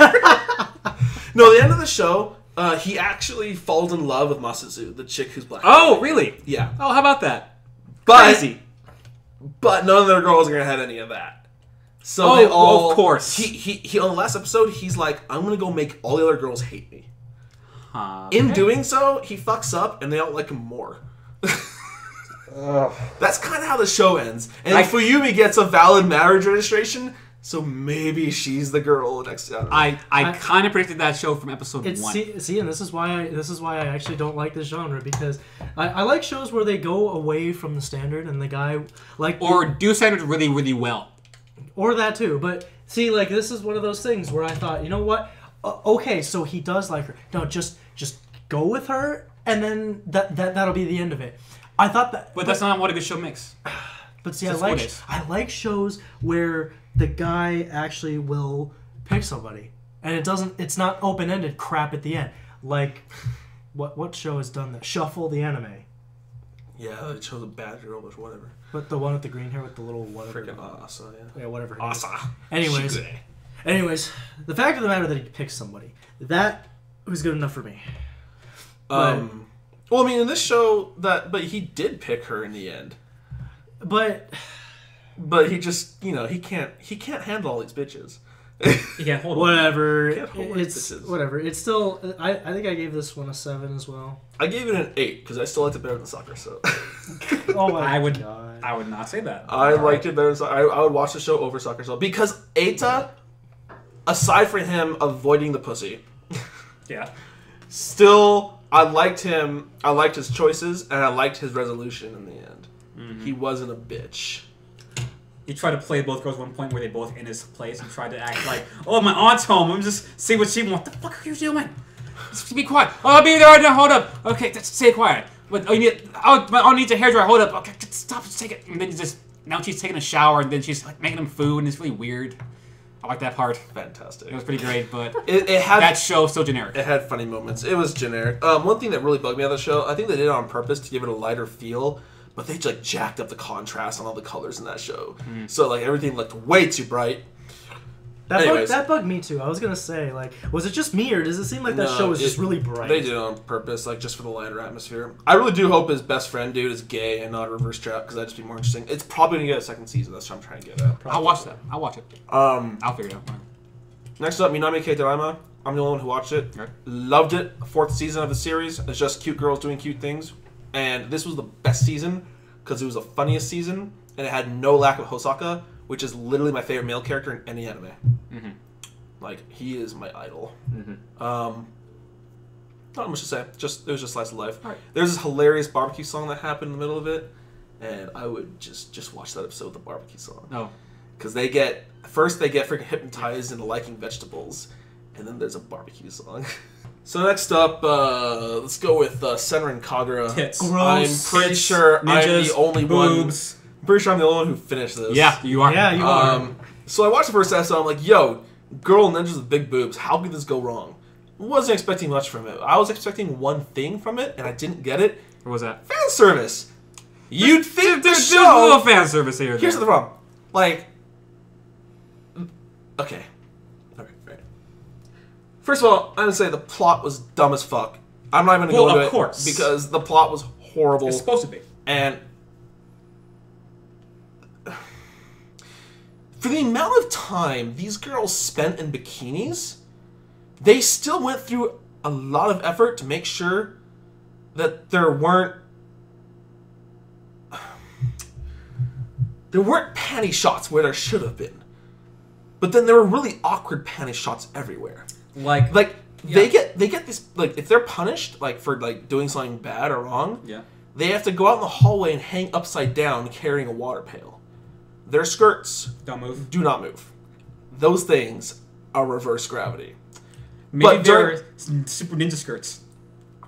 No, the end of the show. He actually falls in love with Masazu, the chick who's black. Oh, really? Yeah. Oh, how about that? Crazy. But none of the girls are gonna have any of that. So they all. Of course. He on the last episode, he's like, "I'm gonna go make all the other girls hate me." Okay. In doing so, he fucks up, and they all like him more. That's kind of how the show ends. And if Fuyumi gets a valid marriage registration, So maybe she's the girl next to I kind of predicted that show from episode 1. See, and this is why I actually don't like this genre, because I like shows where they go away from the standard and the guy do standards really, really well. Or that too. But see, like, this is one of those things where I thought, you know what? Okay, so he does like her. No, just go with her, and then that'll be the end of it. I thought that, but that's not what a good show makes. But see, I like shows where the guy actually will pick somebody, and it's not open-ended crap at the end. Like, what show has done that? Shuffle, the anime. Yeah, it shows a bad girl, but whatever. But the one with the green hair with the little whatever. Freaking Asa, yeah. Yeah, whatever. Asa. Anyways, the fact of the matter that he picks somebody, that was good enough for me. Well, I mean, in this show, but he did pick her in the end. But he just, he can't handle all these bitches. He can't hold whatever. It's whatever. It's still. I think I gave this one a 7 as well. I gave it an 8 because I still liked it better than soccer. So. Oh my God. I would not say that. I liked it better than soccer. I would watch the show over Soccer Cell because Eita, aside from him avoiding the pussy, yeah, still I liked him. I liked his choices and I liked his resolution in the end. Mm-hmm. He wasn't a bitch. He tried to play both girls at one point where they both in his place and tried to act like, oh, my aunt's home. I'm just see what she wants. What the fuck are you doing? Just be quiet. Oh, I'll be there right now. Hold up. Okay, stay quiet. But my aunt needs a hairdryer. Hold up. Okay, stop. Just take it. And then now she's taking a shower and then she's like making him food and it's really weird. I like that part. Fantastic. It was pretty great, but it had that show so generic. It had funny moments. It was generic. One thing that really bugged me on the show, I think they did it on purpose to give it a lighter feel. But they like jacked up the contrast on all the colors in that show, so like everything looked way too bright. That bugged me too. I was gonna say, like, was it just me or does it seem like that show was just really bright? They did it on purpose, like just for the lighter atmosphere. I really do hope his best friend dude is gay and not a reverse trap because that'd just be more interesting. It's probably gonna get a second season. That's what I'm trying to get at. I'll watch that. I'll watch it. I'll figure it out. Next up, Minami K Doraemon. I'm the only one who watched it. Right. Loved it. 4th season of the series. It's just cute girls doing cute things. And this was the best season because it was the funniest season, and it had no lack of Hosaka, which is literally my favorite male character in any anime. Mm-hmm. Like, he is my idol. Mm-hmm. Not much to say. It was just slice of life. Right. There's this hilarious barbecue song that happened in the middle of it, and I would just watch that episode with the barbecue song. Oh. Because they get freaking hypnotized into liking vegetables, and then there's a barbecue song. So next up, let's go with Senran Kagura. Tits. Gross. I'm pretty sure ninjas, I'm the only boobs. one. I'm pretty sure I'm the only one who finished this. Yeah, you are. Yeah, you are. So I watched the first episode. I'm like, yo, girl ninjas with big boobs. How could this go wrong? Wasn't expecting much from it. I was expecting one thing from it, and I didn't get it. What was that? Fan service. You'd think the there's show. a little fan service here. Here's the problem. Like, okay. Right. First of all, I would say the plot was dumb as fuck. I'm not even going to go into of course. because the plot was horrible. It's supposed to be. And for the amount of time these girls spent in bikinis, they still went through a lot of effort to make sure that there weren't panty shots where there should have been. But then there were really awkward panty shots everywhere. Like they get this, like, if they're punished like for like doing something bad or wrong, yeah, they have to go out in the hallway and hang upside down carrying a water pail. Their skirts do not move. Those things are reverse gravity. Maybe they're super ninja skirts.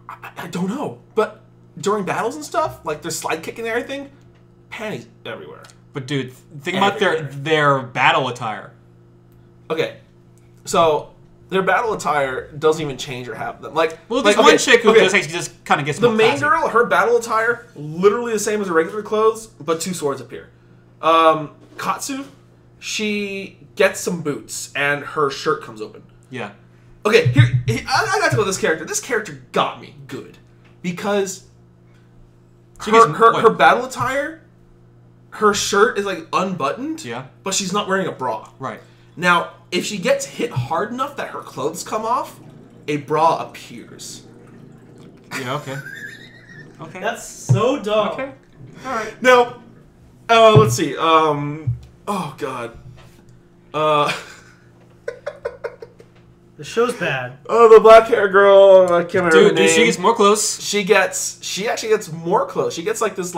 I don't know. But during battles and stuff, like they're slide kicking and everything, panties everywhere. But dude, think about their battle attire. Okay, so their battle attire doesn't even change or have them. Like, well, there's one chick who just kind of gets the more main classy. girl. Her battle attire literally the same as her regular clothes, but 2 swords appear. Katsu, she gets some boots and her shirt comes open. Yeah. Okay, I got to go with this character. This character got me good because her battle attire, her shirt is like unbuttoned. Yeah. But she's not wearing a bra. Right. Now, if she gets hit hard enough that her clothes come off, a bra appears. Yeah. Okay. Okay. That's so dumb. Okay. All right. Now, let's see. Oh god. The show's bad. Oh, the black hair girl. I can't remember her name. Dude, she gets more clothes. She actually gets more clothes. She gets like this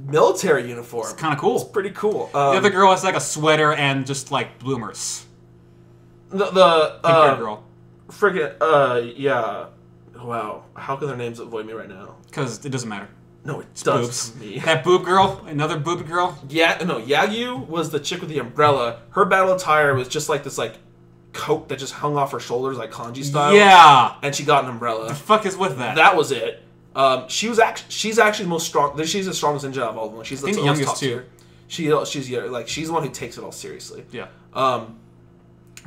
military uniform. It's kind of cool. It's pretty cool. The other girl has like a sweater and just like bloomers. The Pink-haired girl. Friggin' yeah. Wow. How can their names avoid me right now? Because it doesn't matter. No, it does Boobs. to me. That boob girl, another boob girl. Yeah, no, Yagyu was the chick with the umbrella. Her battle attire was just like this coat that just hung off her shoulders like kanji style. Yeah. And she got an umbrella. The fuck is with that? That was it. She's actually the most strong. She's the strongest ninja of all of them. She's the youngest top too. tier. She's the one who takes it all seriously. Yeah.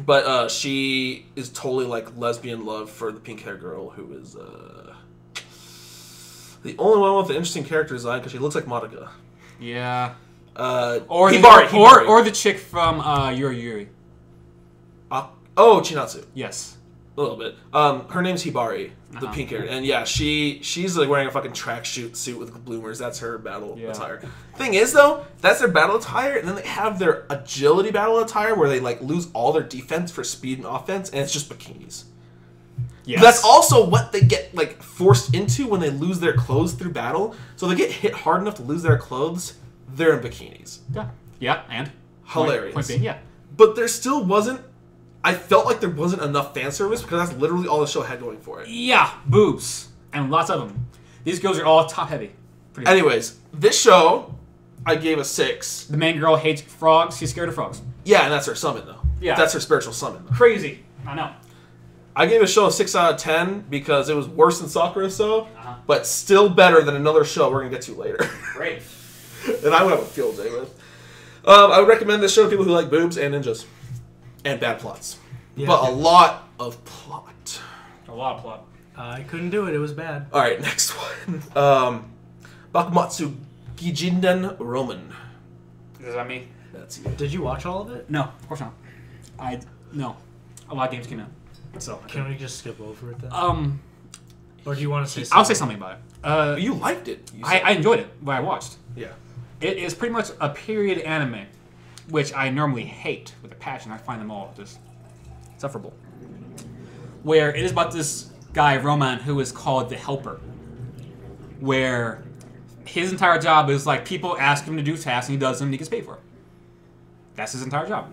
But she is totally like lesbian love for the pink hair girl who is the only one with an interesting character design because she looks like Madoka. Yeah. Or Hibari. Or the chick from Yuri Yuri. Chinatsu. Yes. A little bit. Her name's Hibari, the pink hair, and yeah, she's like wearing a fucking tracksuit suit with bloomers. That's her battle attire. Thing is, though, that's their battle attire, and then they have their agility battle attire where they like lose all their defense for speed and offense, and it's just bikinis. Yes. That's also what they get like forced into when they lose their clothes through battle. So they get hit hard enough to lose their clothes. They're in bikinis. Yeah. Yeah, and hilarious. Point being, yeah. But there still wasn't. I felt like there wasn't enough fan service because that's literally all the show had going for it. Yeah, boobs. And lots of them. These girls are all top heavy. Anyways, this show, I gave a 6. The main girl hates frogs. She's scared of frogs. Yeah, and that's her summon, though. Yeah. That's her spiritual summon, though. Crazy. I know. I gave the show a 6 out of 10 because it was worse than Sakura but still better than another show we're going to get to later. Great. And I would have a field day with. I would recommend this show to people who like boobs and ninjas. And bad plots. Yeah. But a lot of plot. A lot of plot. I couldn't do it. It was bad. Alright, next one. Bakumatsu Gijinden Roman. Is that me? That's you. Did you watch all of it? No, of course not. No. A lot of games came out. So can we just skip over it then? Or do you want to say something? I'll say something about it. You liked it. I enjoyed it when I watched. Yeah. It is pretty much a period anime, which I normally hate with a passion. I find them all just sufferable. Where it is about this guy, Roman, who is called the Helper. Where his entire job is like people ask him to do tasks and he does them and he gets paid for it. That's his entire job.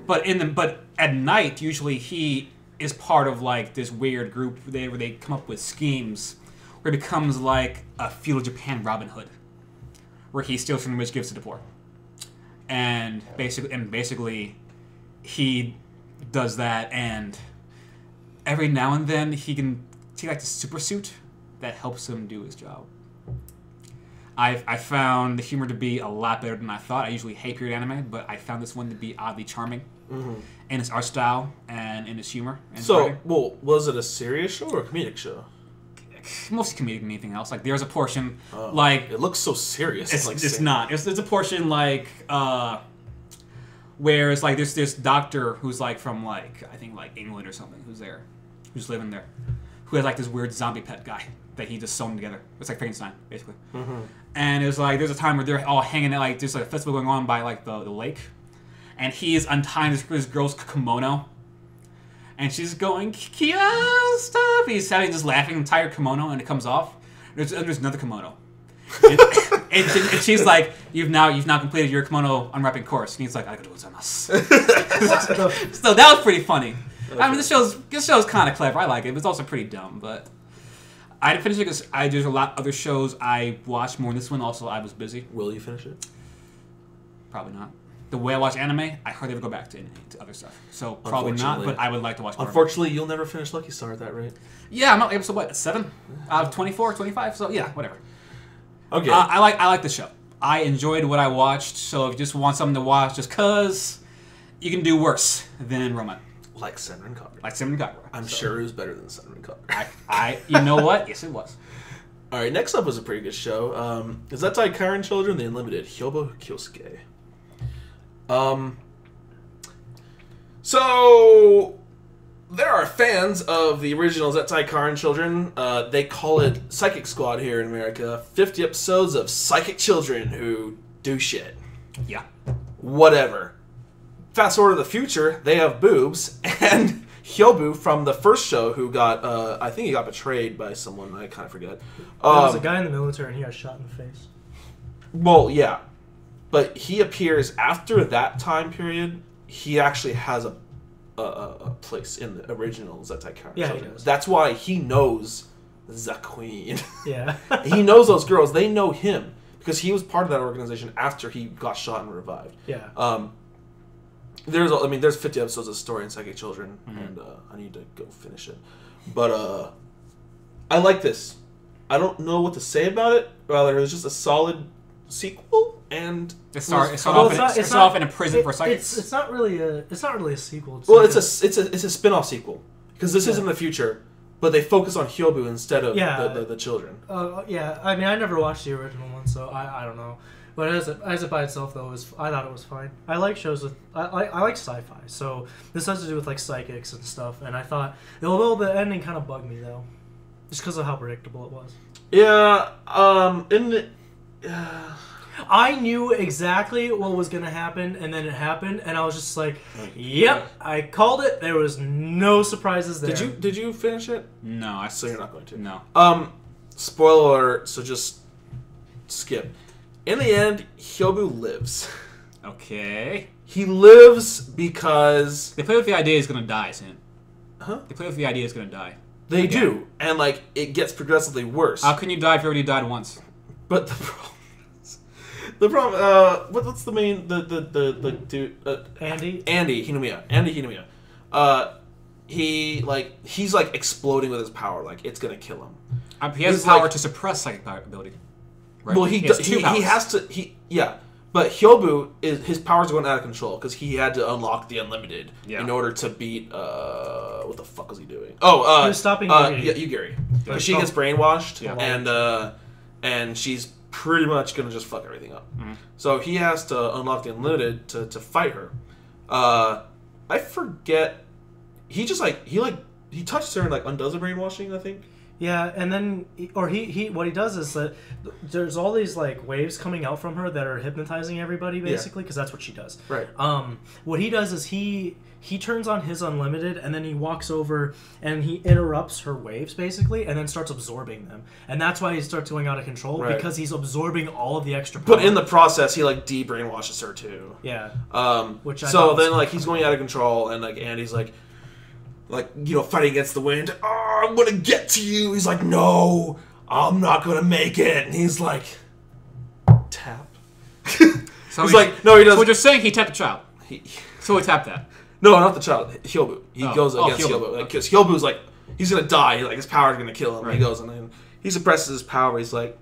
But at night, usually he is part of like this weird group where they come up with schemes where it becomes like a feudal Japan Robin Hood. Where he steals from the rich, gives to the poor. And basically, he does that, and every now and then he can take like the super suit that helps him do his job. I found the humor to be a lot better than I thought. I usually hate period anime, but I found this one to be oddly charming in its art style and in its humor. And was it a serious show or a comedic show? Mostly comedic than anything else. Like there's a portion it looks so serious. It's not. There's a portion like where it's like there's this doctor who's like from like I think like England or something who's living there, who has like this weird zombie pet guy that he just sewn together. It's like Frankenstein basically. And it's like there's a time where they're all hanging out like there's like a festival going on by like the lake, and he's untying this girl's kimono. And she's going, Kia, stop! He's having this laughing entire kimono, and it comes off. There's another kimono, and she's like, "You've now completed your kimono unwrapping course." And he's like, "I could do it." So that was pretty funny. Okay. I mean, this show's kind of clever. I like it. But it's also pretty dumb. But I didn't finish it because there's a lot of other shows I watched more than this one. Also, I was busy. Will you finish it? Probably not. The way I watch anime, I hardly ever go back to other stuff. So probably not, but I would like to watch more. Unfortunately, you'll never finish Lucky Star at that rate. Yeah, I'm not episode what, 7 out of 24, 25. So yeah, whatever. Okay. I like the show. I enjoyed what I watched. So if you just want something to watch, just cause you can do worse than Roma. Like Senran Kagura. Like Senran Kagura. I'm sure it was better than Senran Kagura. You know what? Yes, it was. All right, next up was a pretty good show. Is that Taikaran Children, The Unlimited, Hyobo Kyosuke. So there are fans of the original Zettai Karin Children. They call it Psychic Squad here in America. 50 episodes of psychic children who do shit. Yeah. Whatever. fast forward to the future, they have boobs, and Hyobu from the first show, who got, I think he got betrayed by someone, I kind of forget. There was a guy in the military and he got shot in the face. Well, yeah. But he appears after that time period, he actually has a place in the original Zettai character. Yeah, he does. That's why he knows the queen. Yeah. He knows those girls. They know him because he was part of that organization after he got shot and revived. Yeah. There's 50 episodes of Story in Psychic Children, and I need to go finish it. But I like this. I don't know what to say about it. Rather, it was just a solid sequel, and It started off in a prison for psychics. It's not really a sequel. It's a spin-off sequel because this is in the future, but they focus on Hyobu instead of the children. Yeah. I mean, I never watched the original one, so I don't know. But as it by itself, though, I thought it was fine. I like shows with I like sci-fi, so this has to do with like psychics and stuff. And I thought the ending kind of bugged me though, just because of how predictable it was. Yeah. I knew exactly what was gonna happen, and then it happened, and I was just like, "Yep, I called it." There was no surprises there. Did you finish it? No, So you're not going to. No. Spoiler alert. So just skip. In the end, Hyobu lives. Okay. He lives because They play with the idea he's gonna die, Sam. Huh? They play with the idea he's gonna die. They do, and like it gets progressively worse. How can you die if you already died once? But the problem, what's the main the dude? Andy Hinamiya. He's like exploding with his power. Like it's gonna kill him. He has the power to suppress psychic ability. Right? Well, he has to. But Hyobu his powers are going out of control because he had to unlock the unlimited in order to beat what the fuck was he doing? he was stopping Yugiri. Because she gets brainwashed and she's pretty much gonna just fuck everything up. Mm-hmm. So he has to unlock the unlimited to fight her. I forget. He touches her and like undoes the brainwashing, I think. Yeah, and then what he does is that there's all these like waves coming out from her that are hypnotizing everybody basically because that's what she does. Right. What he does is he turns on his unlimited and then he walks over and he interrupts her waves basically and then starts absorbing them. And that's why he starts going out of control because he's absorbing all of the extra power. But in the process, he like de-brainwashes her too. Yeah. Which so then like he's going out of control and like Andy's like fighting against the wind. Oh, I'm gonna get to you. He's like, no, I'm not gonna make it. And he's like, tap. So he's like, no, he doesn't. So what you're saying, he tapped the child. So he tapped that. No, not the child. Hyobu. He goes against Hyobu. Because Hyobu's like, he's gonna die. Like his power's gonna kill him. Right. He goes and then he suppresses his power. He's like,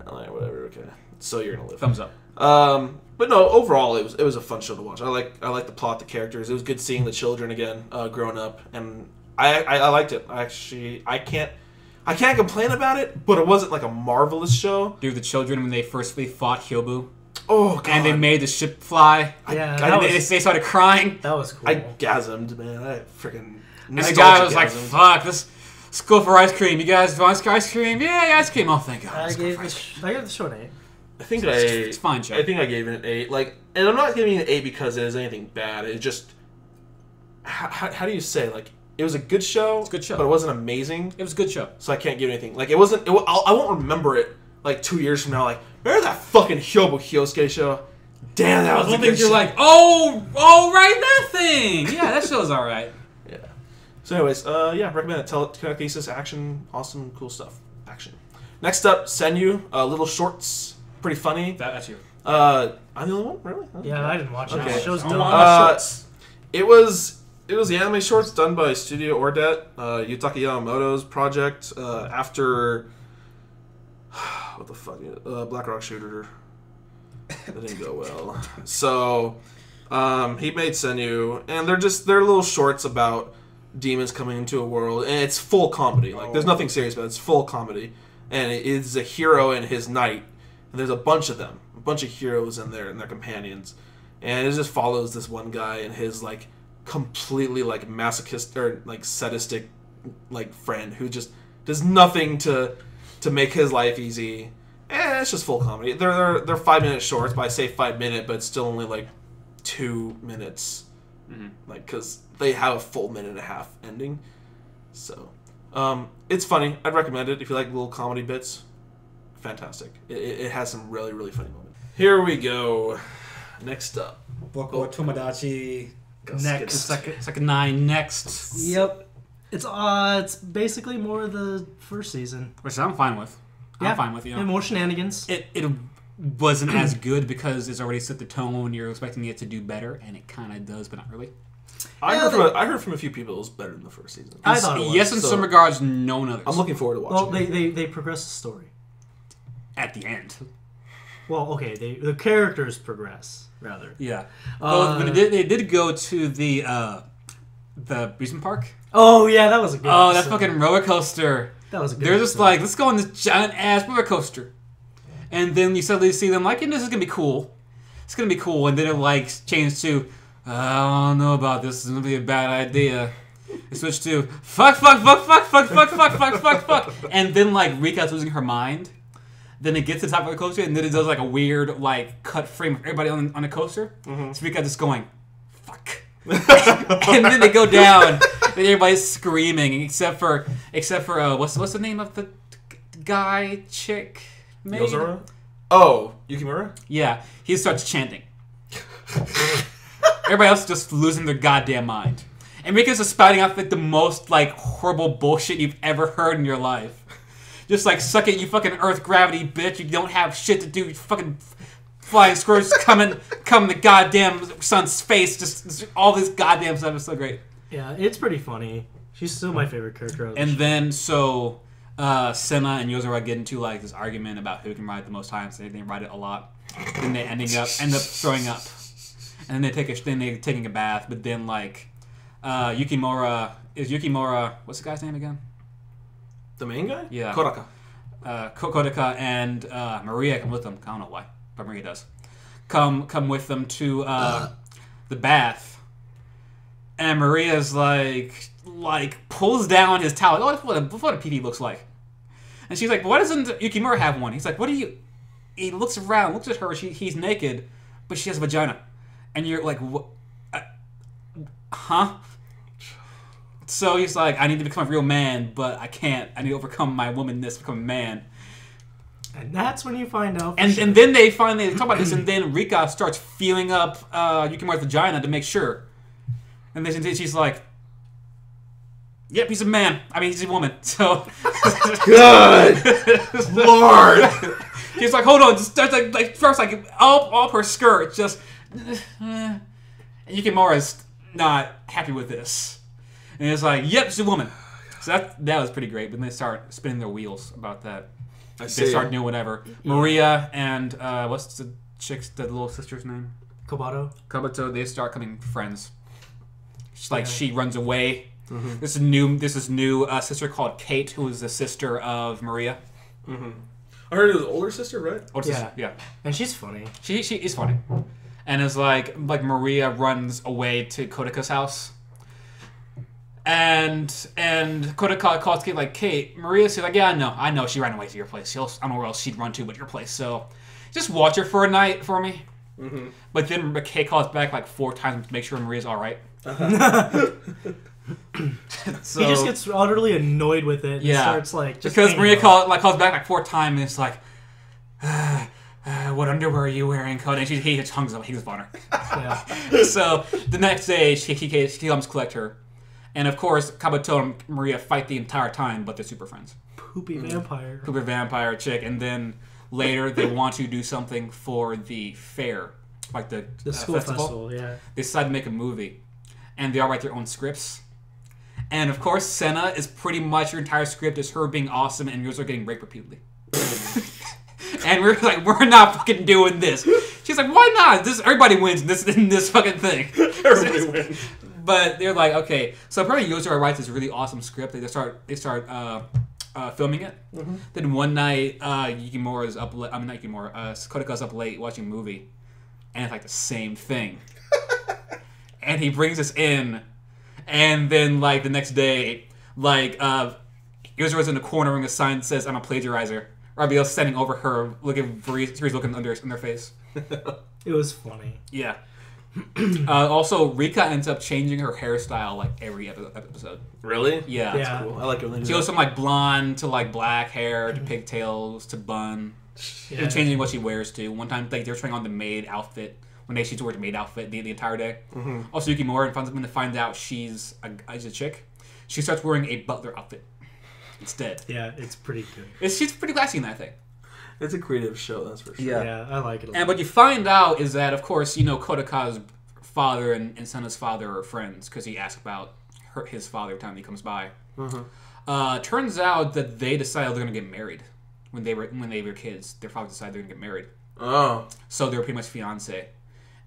whatever. Okay, so you're gonna live. Thumbs up. But no, overall it was a fun show to watch. I like the plot, the characters. It was good seeing the children again, growing up, and I liked it. I can't complain about it, but it wasn't like a marvelous show. Dude, the children when they firstly fought Hyobu. Oh god! And they made the ship fly. Yeah, they started crying. That was cool. I gasmed, man. I freaking. And the guy was like, "Fuck, let's go for ice cream. You guys want ice cream? Yeah, ice cream. Oh, thank God." I gave the show an 8. I think it's fine, Joe. I think I gave it an 8. Like, and I'm not giving it an 8 because it is anything bad. It just how do you say, like, it was a good show. It's a good show, but it wasn't amazing. It was a good show, so I can't give anything. Like, it wasn't. I won't remember it like 2 years from now. Like, remember that fucking Hyobu Hyosuke show? Damn, that was a good show. You're like, oh, right, that thing. Yeah, that show's all right. Yeah. So, anyways, recommend it. Telekinesis, action, awesome, cool stuff. Action. Next up, Senyu, little shorts. Pretty funny. That's you. I'm the only one, really? Okay. Yeah, I didn't watch it. Okay. The show's done. It was the anime shorts done by Studio Ordet, Yutaka Yamamoto's project. After what the fuck? Black Rock Shooter. That didn't go well. So he made Senyu, and they're little shorts about demons coming into a world, and it's full comedy. Like there's nothing serious about it. It's full comedy, and it is a hero and his knight. And there's a bunch of them, a bunch of heroes in there and their companions, and it just follows this one guy and his like completely like masochist or like sadistic like friend who just does nothing to make his life easy. And it's just full comedy. They're 5-minute shorts, but I say 5 minute, but it's still only like 2 minutes, like because they have a full minute and a half ending. So it's funny. I'd recommend it if you like little comedy bits. Fantastic. It has some really really funny moments. Here we go. Next up, Boko Tomodachi. Next. Second 9 next. Yep. It's basically more of the first season. Which I'm fine with. I'm fine with, And more shenanigans. It wasn't as good because it's already set the tone. You're expecting it to do better, and it kind of does, but not really. I heard from a few people it was better than the first season. I thought it was. Yes, in some regards, no in others. I'm looking forward to watching. Well, they progress the story. At the end. Well, okay, the characters progress, rather. Yeah. Well, they did go to the amusement park. Oh, yeah, that was a good Oh, that episode. fucking roller coaster. That was a good They're just episode. like, let's go on this giant-ass roller coaster. And then you suddenly see them like, this is going to be cool. It's going to be cool. And then it, like, changed to, I don't know about this. This is going to be a bad idea. It switched to, fuck. And then, like, Rika's losing her mind. Then it gets to the top of the coaster, and then it does, like, a weird, like, cut frame of everybody on the coaster. Mm-hmm. So Rika just going, fuck. And then they go down, and everybody's screaming, except for what's the name of the guy, chick, maid? Yozora? Oh, Yukimura? Yeah, he starts chanting. Everybody else is just losing their goddamn mind. And Rika's just spouting out like the most like horrible bullshit you've ever heard in your life. Just like, suck it, you fucking Earth gravity, bitch. You don't have shit to do. You fucking flying squirrels come the goddamn sun's face. Just all this goddamn stuff is so great. Yeah, it's pretty funny. She's still my favorite character. And then, so, Senna and Yozora get into, like, this argument about who can ride the most times. They ride it a lot. Then they end up throwing up. And then they're taking a bath. But then, like, Yukimura, what's the guy's name again? The main guy? Yeah. Kodaka. Kodaka and Maria come with them. I don't know why, but Maria does. Come with them to the bath, and Maria's like pulls down his towel. Oh, that's what a pee looks like. And she's like, "Why doesn't Yukimura have one?" He's like, "What do you?" He looks around, looks at her. He's naked, but she has a vagina, and you're like, "What? Huh?" So he's like, I need to become a real man, but I can't. I need to overcome my womanness to become a man. And that's when you find out. And then they finally talk about this, and then Rika starts feeling up Yukimura's vagina to make sure. And then she's like, yep, he's a man. I mean, he's a woman. So. Good Lord. She's like, hold on. Just starts like first, like, up her skirt. Just. And Yukimura's not happy with this. And it's like, yep, she's a woman. So that was pretty great. But then they start spinning their wheels about that. They start doing whatever. Yeah. Maria and what's the the little sister's name? Kabuto. They start becoming friends. She runs away. Mm-hmm. This is new sister called Kate, who is the sister of Maria. Mm-hmm. I heard it was older sister, right? Older sister, yeah. And she's funny. She is funny. And it's like Maria runs away to Kodaka's house. And Kodaka calls Kate like, Kate, Maria's like, yeah, I know she ran away to your place. I don't know where else she'd run to but your place. So just watch her for a night for me. Mm-hmm. But then Kate calls back like 4 times to make sure Maria's all right. Uh-huh. So, he just gets utterly annoyed with it. And starts like just because Maria calls back like 4 times and it's like, what underwear are you wearing, Cody? And he just hangs up on her. Yeah. So the next day he comes collect her. And of course, Kabuto and Maria fight the entire time, but they're super friends. Poopy vampire chick. And then later they want to do something for the fair, like the school festival. Yeah. They decide to make a movie, and they all write their own scripts. And of course, Senna is pretty much her entire script is her being awesome, and yours are getting raped repeatedly. And we're like, we're not fucking doing this. She's like, why not? Everybody wins in this fucking thing. Everybody wins. But they're like, okay. So apparently Yozora writes this really awesome script. They start filming it. Mm-hmm. Then one night, Yukimura's up late. Not Yukimura. Kodaka's up late watching a movie, and it's like the same thing. And he brings us in, and then like the next day, like Yozora's in the corner wearing a sign that says, "I'm a plagiarizer." Everybody else standing over her, looking for he's looking under their face. It was funny. Yeah. Also, Rika ends up changing her hairstyle like every episode. Really? Yeah. That's cool. I like it when they do She goes from like blonde to like black hair to pigtails to bun. Yeah. And changing what she wears too. One time, like, they're trying on the maid outfit. One day, she's wearing the maid outfit the entire day. Also, Yukimura finds when to find out she's a chick. She starts wearing a butler outfit instead. Yeah, it's pretty good. She's pretty classy in that thing. It's a creative show, that's for sure. Yeah, I like it a lot. And what you find out is that, of course, Kodaka's father and Sena's father are friends because he asks about his father every time he comes by. Turns out that they decided they're going to get married when they were kids. Their father decided they're going to get married. Oh. So they were pretty much fiancé.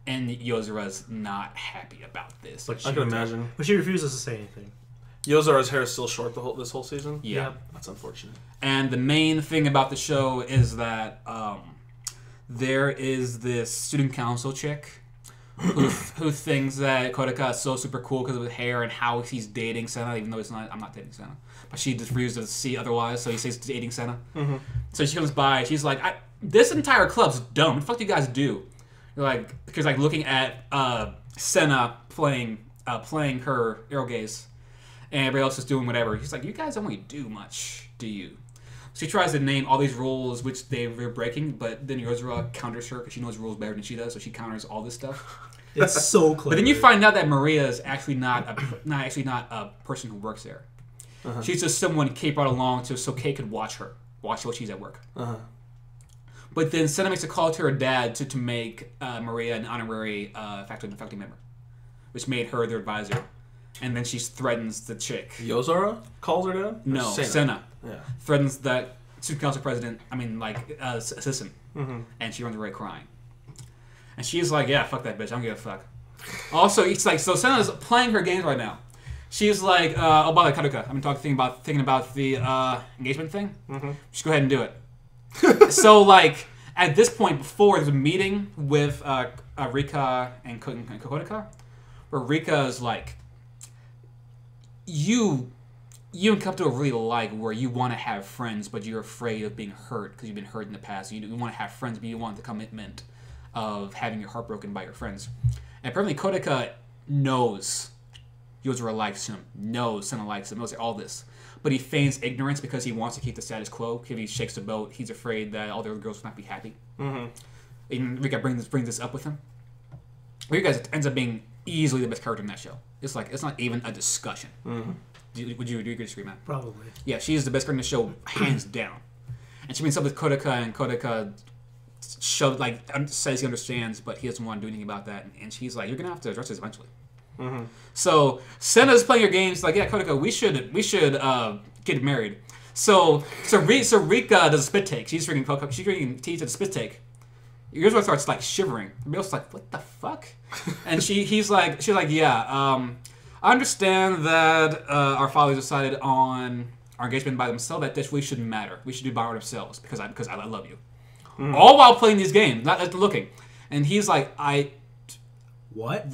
And Yozura's not happy about this. But I can imagine. But she refuses to say anything. Yozura's hair is still short this whole season? Yeah. That's unfortunate. And the main thing about the show is that there is this student council chick who thinks that Kodaka is so super cool because of his hair and how he's dating Sena, even though it's not. I'm not dating Sena. But she just refuses to see otherwise, so he says he's dating Sena. So she comes by, she's like, this entire club's dumb. What the fuck do you guys do? You're like, because like looking at Sena playing her erogaze, and everybody else is doing whatever. He's like, you guys don't really do much, do you? So he tries to name all these rules which they're breaking, but then Yozura counters her because she knows rules better than she does, so she counters all this stuff. It's so clever. But then you find out that Maria is actually not a person who works there. She's just someone Kate brought along so Kate could watch while she's at work. But then Sena makes a call to her dad to make Maria an honorary faculty member, which made her their advisor. And then she threatens the chick. Yozura calls her dad? No, Sena. Yeah. Threatens that student council president, assistant. And she runs away crying. And she's like, yeah, fuck that bitch, I don't give a fuck. Also, it's like, so Sena's playing her games right now. She's like, oh, by the way, Karuka, I've been thinking about the engagement thing. Just go ahead and do it. So, like, at this point, before there's a meeting with Rika and Kodaka, where Rika is like, you come to a really like where you want to have friends, but you're afraid of being hurt because you've been hurt in the past. You want to have friends, but you want the commitment of having your heart broken by your friends. And apparently Kodaka knows Yozura likes him, knows Sena likes him, knows all this. But he feigns ignorance because he wants to keep the status quo. If he shakes the boat, he's afraid that all the other girls will not be happy. And Rika brings this up with him. Rika ends up being easily the best character in that show. It's like, it's not even a discussion. Would you disagree, Matt? Probably. Yeah, she's the best character in the show, hands down. And she meets up with Kodaka, and Kodaka says he understands, but he doesn't want to do anything about that. And she's like, you're gonna have to address this eventually. So Sena's playing your games like, yeah, Kodaka, we should get married. So Rika does a spit take. She's drinking tea to the spit take. Yozura starts like shivering. Emil's like, what the fuck? And she's like, yeah, I understand that our fathers decided on our engagement by themselves. That this really shouldn't matter. We should do by ourselves because I love you. All while playing these games, not looking. And he's like, What?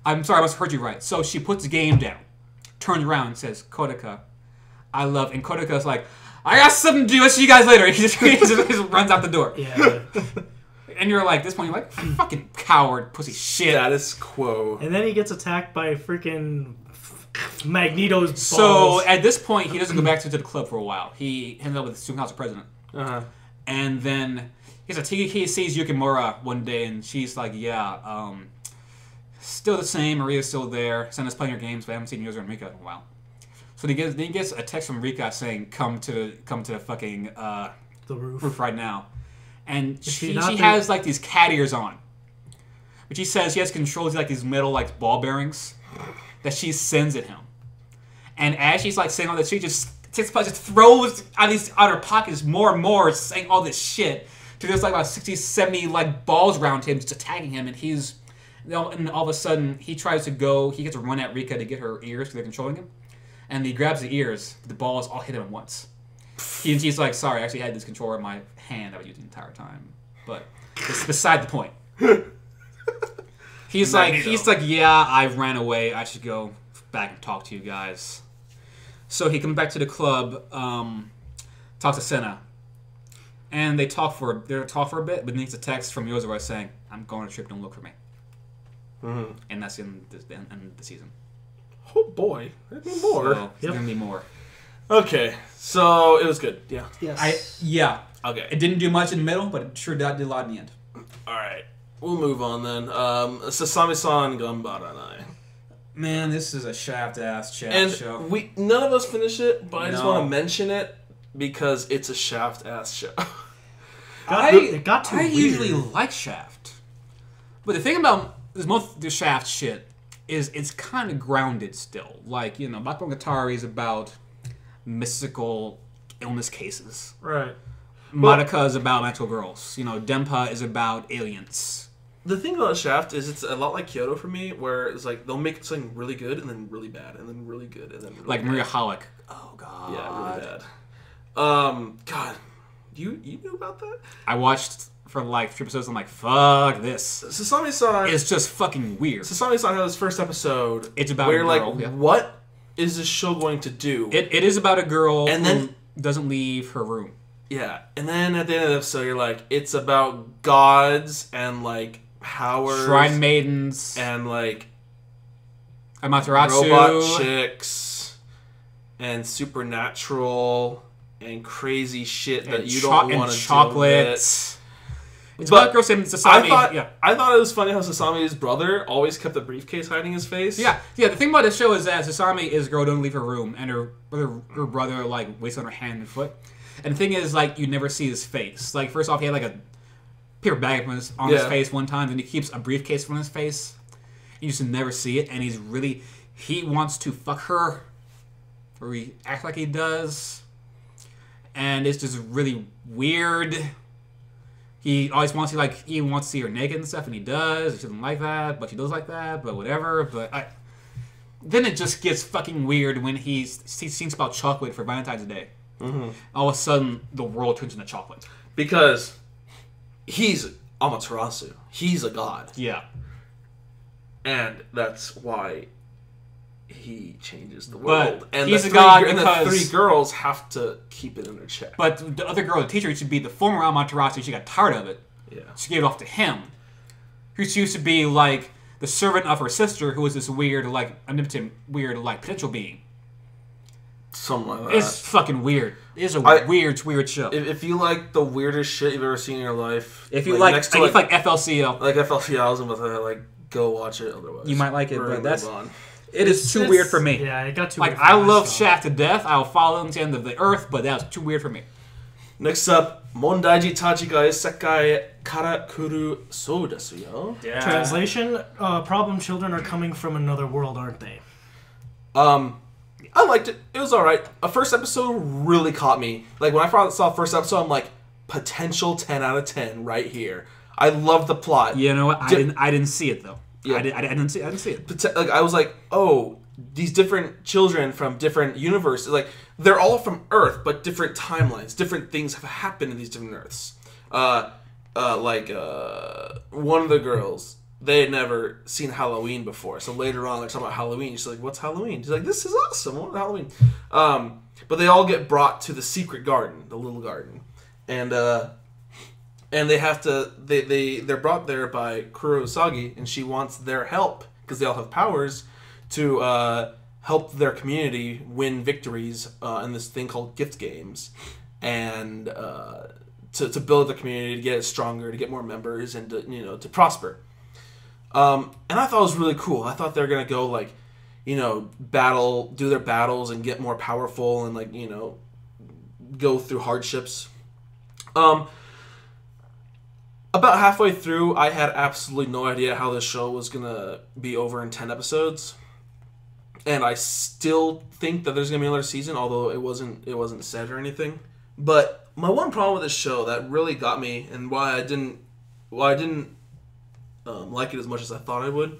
I'm sorry, I must have heard you right. So she puts the game down, turns around and says, Kodaka, I love. And Kodaka's like, I got something to do. I'll see you guys later. He just runs out the door. Yeah. And you're like, this point, you're like, fucking coward, pussy shit. Status quo. And then he gets attacked by freaking Magneto's balls. So at this point, he doesn't go back to the club for a while. He ends up with the student council president. And then he sees Yukimura one day, and she's like, yeah, still the same. Maria's still there. Sena's playing her games, but I haven't seen Yozura and Rika in a while. So then he gets a text from Rika saying, come to the fucking the roof right now. And she has like these cat ears on. But she says she has controls like these metal like ball bearings that she sends at him. And as she's like saying all this, she just throws out her pockets more and more, saying all this shit. To there's like about 60, 70 like balls around him, just attacking him, and and all of a sudden he gets to run at Rika to get her ears because they're controlling him. And he grabs the ears, the balls all hit him at once. He's like, sorry, I actually had this controller in my hand that I was using the entire time. But it's beside the point. He's like, yeah, I ran away. I should go back and talk to you guys. So he comes back to the club, talks to Sena. And they talk for a bit, but then it's a text from Yozora saying, "I'm going on a trip. Don't look for me." Mm-hmm. And that's in the end of the season. Oh boy, there's more. So there's gonna be more. Okay, so it was good. Yeah. Yes. Okay. It didn't do much in the middle, but it sure did a lot in the end. All right. We'll move on then. Sasami-san Gambaranai. Man, this is a shaft show. And none of us finish it, but I just No. want to mention it because it's a shaft-ass show. It got too I weird. usually like Shaft, but the thing about most of the Shaft shit is it's kind of grounded still. Like, you know, Bakumonogatari is about mystical illness cases. Right. Madoka is about magical girls. You know, Denpa is about aliens. The thing about Shaft is it's a lot like Kyoto for me, where it's like they'll make something really good and then really bad and then really good and then really Like bad. Maria Halleck. Oh, God. Yeah, really bad. God, you knew about that? I watched for like 3 episodes. I'm like, fuck this. Sasami-san. It's just fucking weird. Sasami-san had his first episode. It's about where a girl. like, Yeah. what is this show going to do? It is about a girl And who then- doesn't leave her room. Yeah, and then at the end of the episode, you're like, it's about gods and like powers, Shrine maidens, and like Amaterasu, robot chicks, and supernatural and crazy shit that you don't want to deal with. chocolates. It's But about girls named Sasami. I thought it was funny how Sasami's brother always kept a briefcase hiding his face. Yeah. The thing about this show is that Sasami is a girl who doesn't leave her room, and her brother like waits on her hand and foot. And the thing is, like, you never see his face. Like, first off, he had like a paper bag on his face one time, then he keeps a briefcase from his face. You just never see it, and he wants to fuck her, or he acts like he does, and it's just really weird. He always wants to see her naked and stuff, and he does. She doesn't like that, but she does like that, but whatever. But then it just gets fucking weird when he sings about chocolate for Valentine's Day. Mm-hmm. All of a sudden, the world turns into chocolate. Because he's Amaterasu. He's a god. Yeah. And that's why he changes the world. But And he's the a god and the because- 3 girls have to keep it in their check. But the other girl, the teacher, used to be the former Amaterasu. She got tired of it. Yeah. She gave it off to him. Who used to be like the servant of her sister, who was this weird, like omnipotent, weird, like potential being. Something like that. It's fucking weird. It's a weird show. If you like the weirdest shit you've ever seen in your life, If you like FLCL, like FLCLs and with it, like go watch it. Otherwise, you might like it, we're but gonna that's move on. it is too weird for me. Yeah, it got too Like weird. I love Shaft to death. I'll follow him to the end of the earth, but that was too weird for me. Next up, Mondaiji Tachi ga Isekai kara kuru sou desu yo. Yeah. Translation: Problem children are coming from another world, aren't they? I liked it. It was alright. A first episode really caught me. Like, when I saw the first episode, I'm like, potential 10 out of 10 right here. I love the plot. You know what? I didn't see it though. Yeah. I didn't see it. Like, I was like, oh, these different children from different universes, like, they're all from Earth, but different timelines. Different things have happened in these different Earths. One of the girls, they had never seen Halloween before. So later on, they're talking about Halloween. She's like, what's Halloween? She's like, this is awesome. What's Halloween? But they all get brought to the secret garden, the little garden. And they have to, they're brought there by Kurosagi, and she wants their help, because they all have powers, to help their community win victories in this thing called gift games. And to build the community, to get it stronger, to get more members, and to prosper. And I thought it was really cool. I thought they were gonna go do their battles and get more powerful and go through hardships. About halfway through, I had absolutely no idea how this show was gonna be over in 10 episodes, and I still think that there's gonna be another season, although it wasn't said or anything. But my one problem with this show that really got me, and why I didn't like it as much as I thought I would,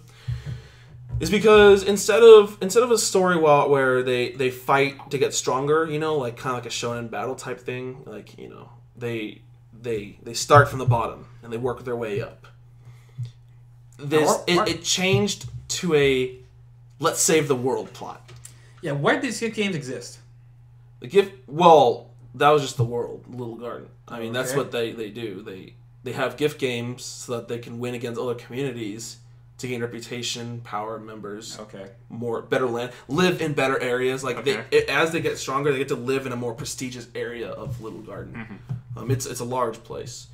is because instead of a story where they fight to get stronger, kind of like a shonen battle type thing, they start from the bottom and they work their way up. It changed to a let's save the world plot. Yeah, why did these games exist? that was just the world, Little Garden. I mean, that's Okay. what they do. They have gift games so that they can win against other communities to gain reputation, power, members, Okay. better land, live in better areas. Like Okay. as they get stronger, they get to live in a more prestigious area of Little Garden. Mm-hmm. It's a large place,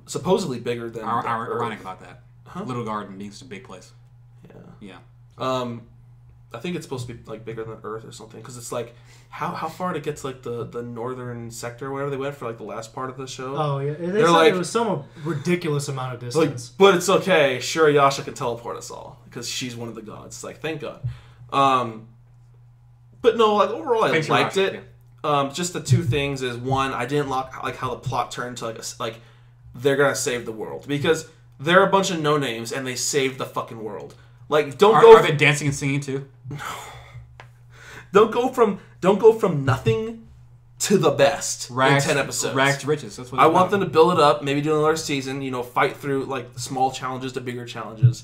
supposedly bigger than. Ironic about that. Huh? Little Garden being such a big place. Yeah. Yeah. I think it's supposed to be like bigger than Earth or something because it's like how far to get to like the northern sector or whatever they went for like the last part of the show. Oh yeah, they They're said like- it was some ridiculous amount of Like, distance. but it's okay. Sure, Yasha can teleport us all because she's one of the gods. It's like, thank God. But no, like overall, I Thanks for liked watching, it. Just the two things is one, I didn't like how the plot turned to like they're gonna save the world because they're a bunch of no names and they saved the fucking world. Like, Are they dancing and singing too? don't go from nothing to the best in 10 episodes. Rags to riches. That's what I want them to build it up, maybe do another season, fight through like small challenges to bigger challenges.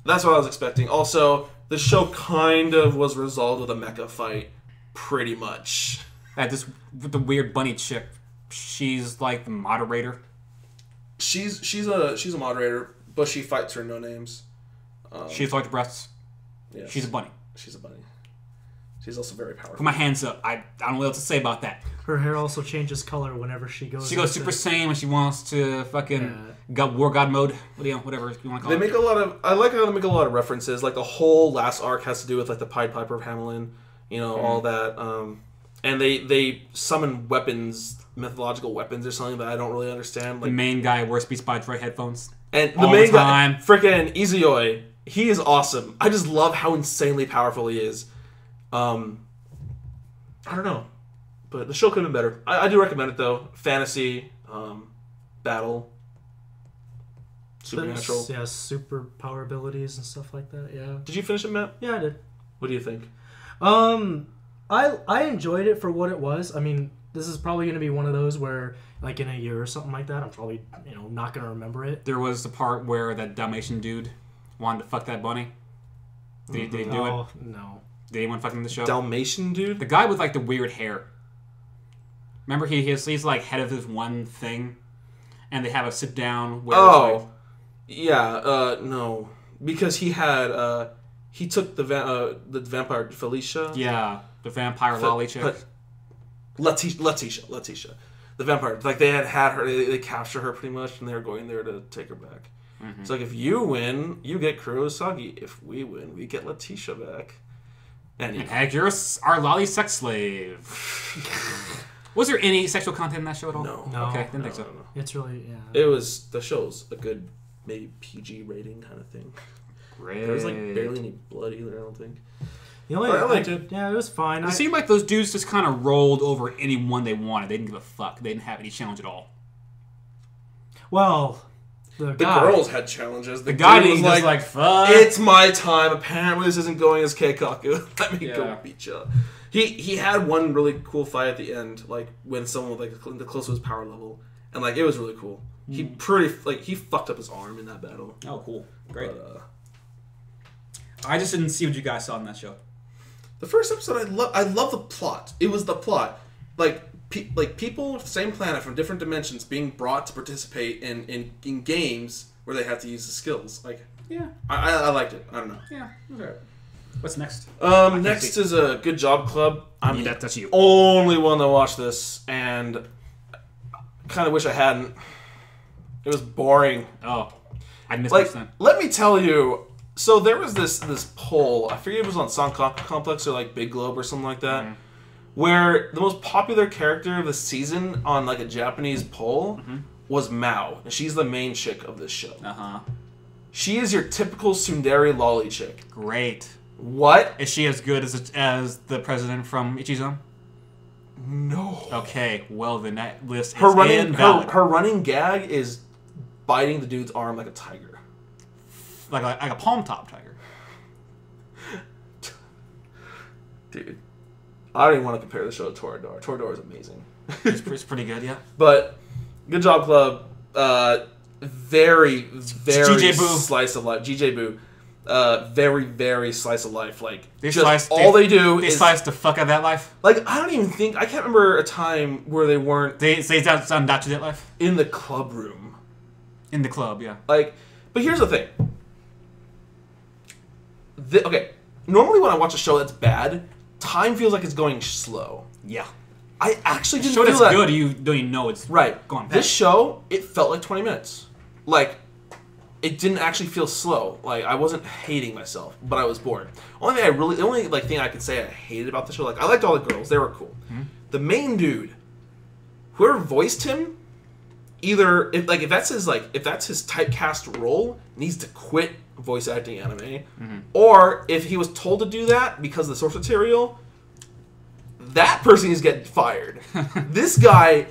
That's what I was expecting. Also, the show kind of was resolved with a mecha fight, pretty much. This with the weird bunny chick. She's like the moderator. She's a moderator, but she fights her no names. She has large breasts. Yes. She's a bunny. She's a bunny. She's also very powerful. Put my hands up. I don't know what else to say about that. Her hair also changes color whenever she goes. She goes into- Super Saiyan when she wants to fucking War God mode. Whatever you want to call They it. make a lot of. I like how they make a lot of references. Like the whole last arc has to do with like the Pied Piper of Hamelin, all that. And they summon weapons, mythological weapons or something that I don't really understand. The Like, main guy wears Beats by Dre headphones. and the all main the guy, time. freaking Izuyoi, he is awesome. I just love how insanely powerful he is. I don't know, but the show could have been better. I do recommend it though. Fantasy, battle, supernatural. Yeah, super power abilities and stuff like that. Yeah. Did you finish it, Matt? Yeah, I did. What do you think? I enjoyed it for what it was. I mean, this is probably going to be one of those where, like, in a year or something like that, I'm probably, not going to remember it. There was the part where that Dalmatian dude wanted to fuck that bunny. Did he do it? No. Did anyone fuck him in the show? Dalmatian dude? The guy with like the weird hair. Remember he's like head of this one thing, and they have a sit down where No, because he had he took the vampire Felicia. yeah, the vampire lolly chick. Letitia, the vampire. Like they had her, they captured her pretty much, and they were going there to take her back. Mm-hmm. It's like if you win, you get Kurosagi. If we win, we get Letitia back. And heck, you're our lolly sex slave. Was there any sexual content in that show at all? No. Okay, didn't think so. No. It's really, yeah. It was the show's a good maybe PG rating kind of thing. Great. There was like barely any blood either. I don't think. The only, I liked it. Yeah, it was fine. It seemed like those dudes just kind of rolled over anyone they wanted. They didn't give a fuck. They didn't have any challenge at all. Well, the The guy. girls had challenges. The guy dude was like, fuck. "It's my time. Apparently, this isn't going as Keikaku. Let me go Yeah. beat you." He had one really cool fight at the end, like when someone was like the close to his power level, and like it was really cool. He he fucked up his arm in that battle. Oh, cool. Great. But, I just didn't see what you guys saw in that show. the first episode, I love the plot. It was the plot, like people of the same planet from different dimensions being brought to participate in games where they have to use the skills. Like, Yeah. I liked it. I don't know. Yeah. Okay. What's next? Next is a Good Job Club. I'm Yeah, that's you. only one that watched this, and I kind of wish I hadn't. It was boring. Oh, I missed Like, this then. let me tell you. So there was this poll. I forget if it was on Song Complex or like Big Globe or something like that, where the most popular character of the season on like a Japanese poll was Mao, and she's the main chick of this show. Uh-huh. She is your typical tsundere lolly chick. Great. What? Is she as good as the president from Ichizome? No. Okay, well then that list Her is invalid. her running gag is biting the dude's arm like a tiger. Like a palm top tiger. Dude, I don't even want to compare the show to Toradora. Toradora is amazing. It's pretty good, yeah. But Good Job Club, very GJ Boo. slice of life. GJ Boo. Very, very slice of life. Like, They just slice the fuck out of that life. Like, I don't even think... I can't remember a time where they weren't... They done that to that life? In the club room. In the club, yeah. Like, but here's the thing. Okay, normally when I watch a show that's bad, time feels like it's going slow. Yeah. I actually didn't feel feel that. Good, you don't even know it's going bad. This show, it felt like 20 minutes. Like, it didn't actually feel slow. Like, I wasn't hating myself, but I was bored. The only thing I could say I hated about the show, like, I liked all the girls, they were cool. Mm-hmm. The main dude, whoever voiced him, either if that's his typecast role, needs to quit voice acting anime, mm-hmm. or if he was told to do that because of the source material, that person is getting fired. This guy,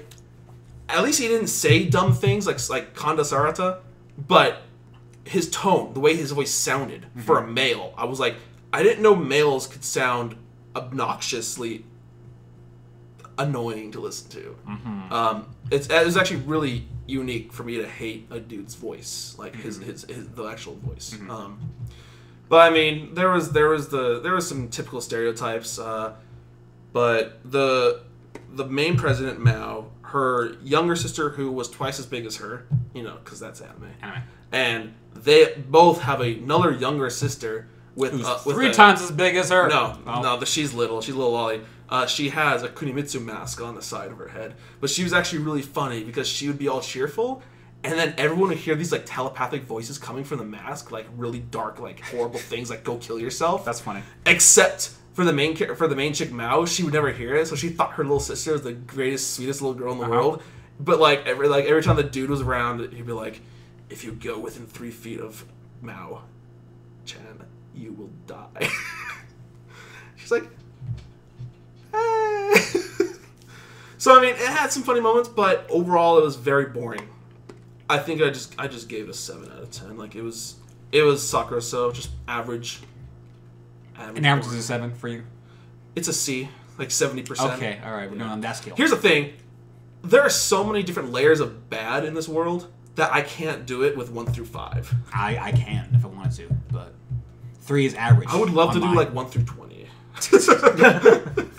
at least he didn't say dumb things like Kanda Sarata, but his tone, the way his voice sounded mm-hmm. for a male, I was like, I didn't know males could sound obnoxiously annoying to listen to. Mm-hmm. It was actually really unique for me to hate a dude's voice, like mm-hmm. his the actual voice. Mm-hmm. But I mean, there was some typical stereotypes. But the main president, Mao, her younger sister, who was twice as big as her, because that's anime. And they both have another younger sister with three times as big as her. No, she's little. She's a little lolly. She has a Kunimitsu mask on the side of her head. But she was actually really funny because she would be all cheerful, and then everyone would hear these like telepathic voices coming from the mask, like really dark, like horrible things, like "Go kill yourself." That's funny. Except for the main chick Mao, she would never hear it, so she thought her little sister was the greatest, sweetest little girl in the world. But every time the dude was around, he'd be like, "If you go within 3 feet of Mao-chan, you will die." She's like, "Hey." So I mean, it had some funny moments, but overall, it was very boring. I think I just gave it a 7 out of 10. Like it was Sakura, so just average. An average is a 7 for you? It's a C, like 70%. Okay, alright, we're going on that scale. Here's the thing. There are so many different layers of bad in this world that I can't do it with 1 through 5. I can if I wanted to, but 3 is average. I would love to do like 1 through 20.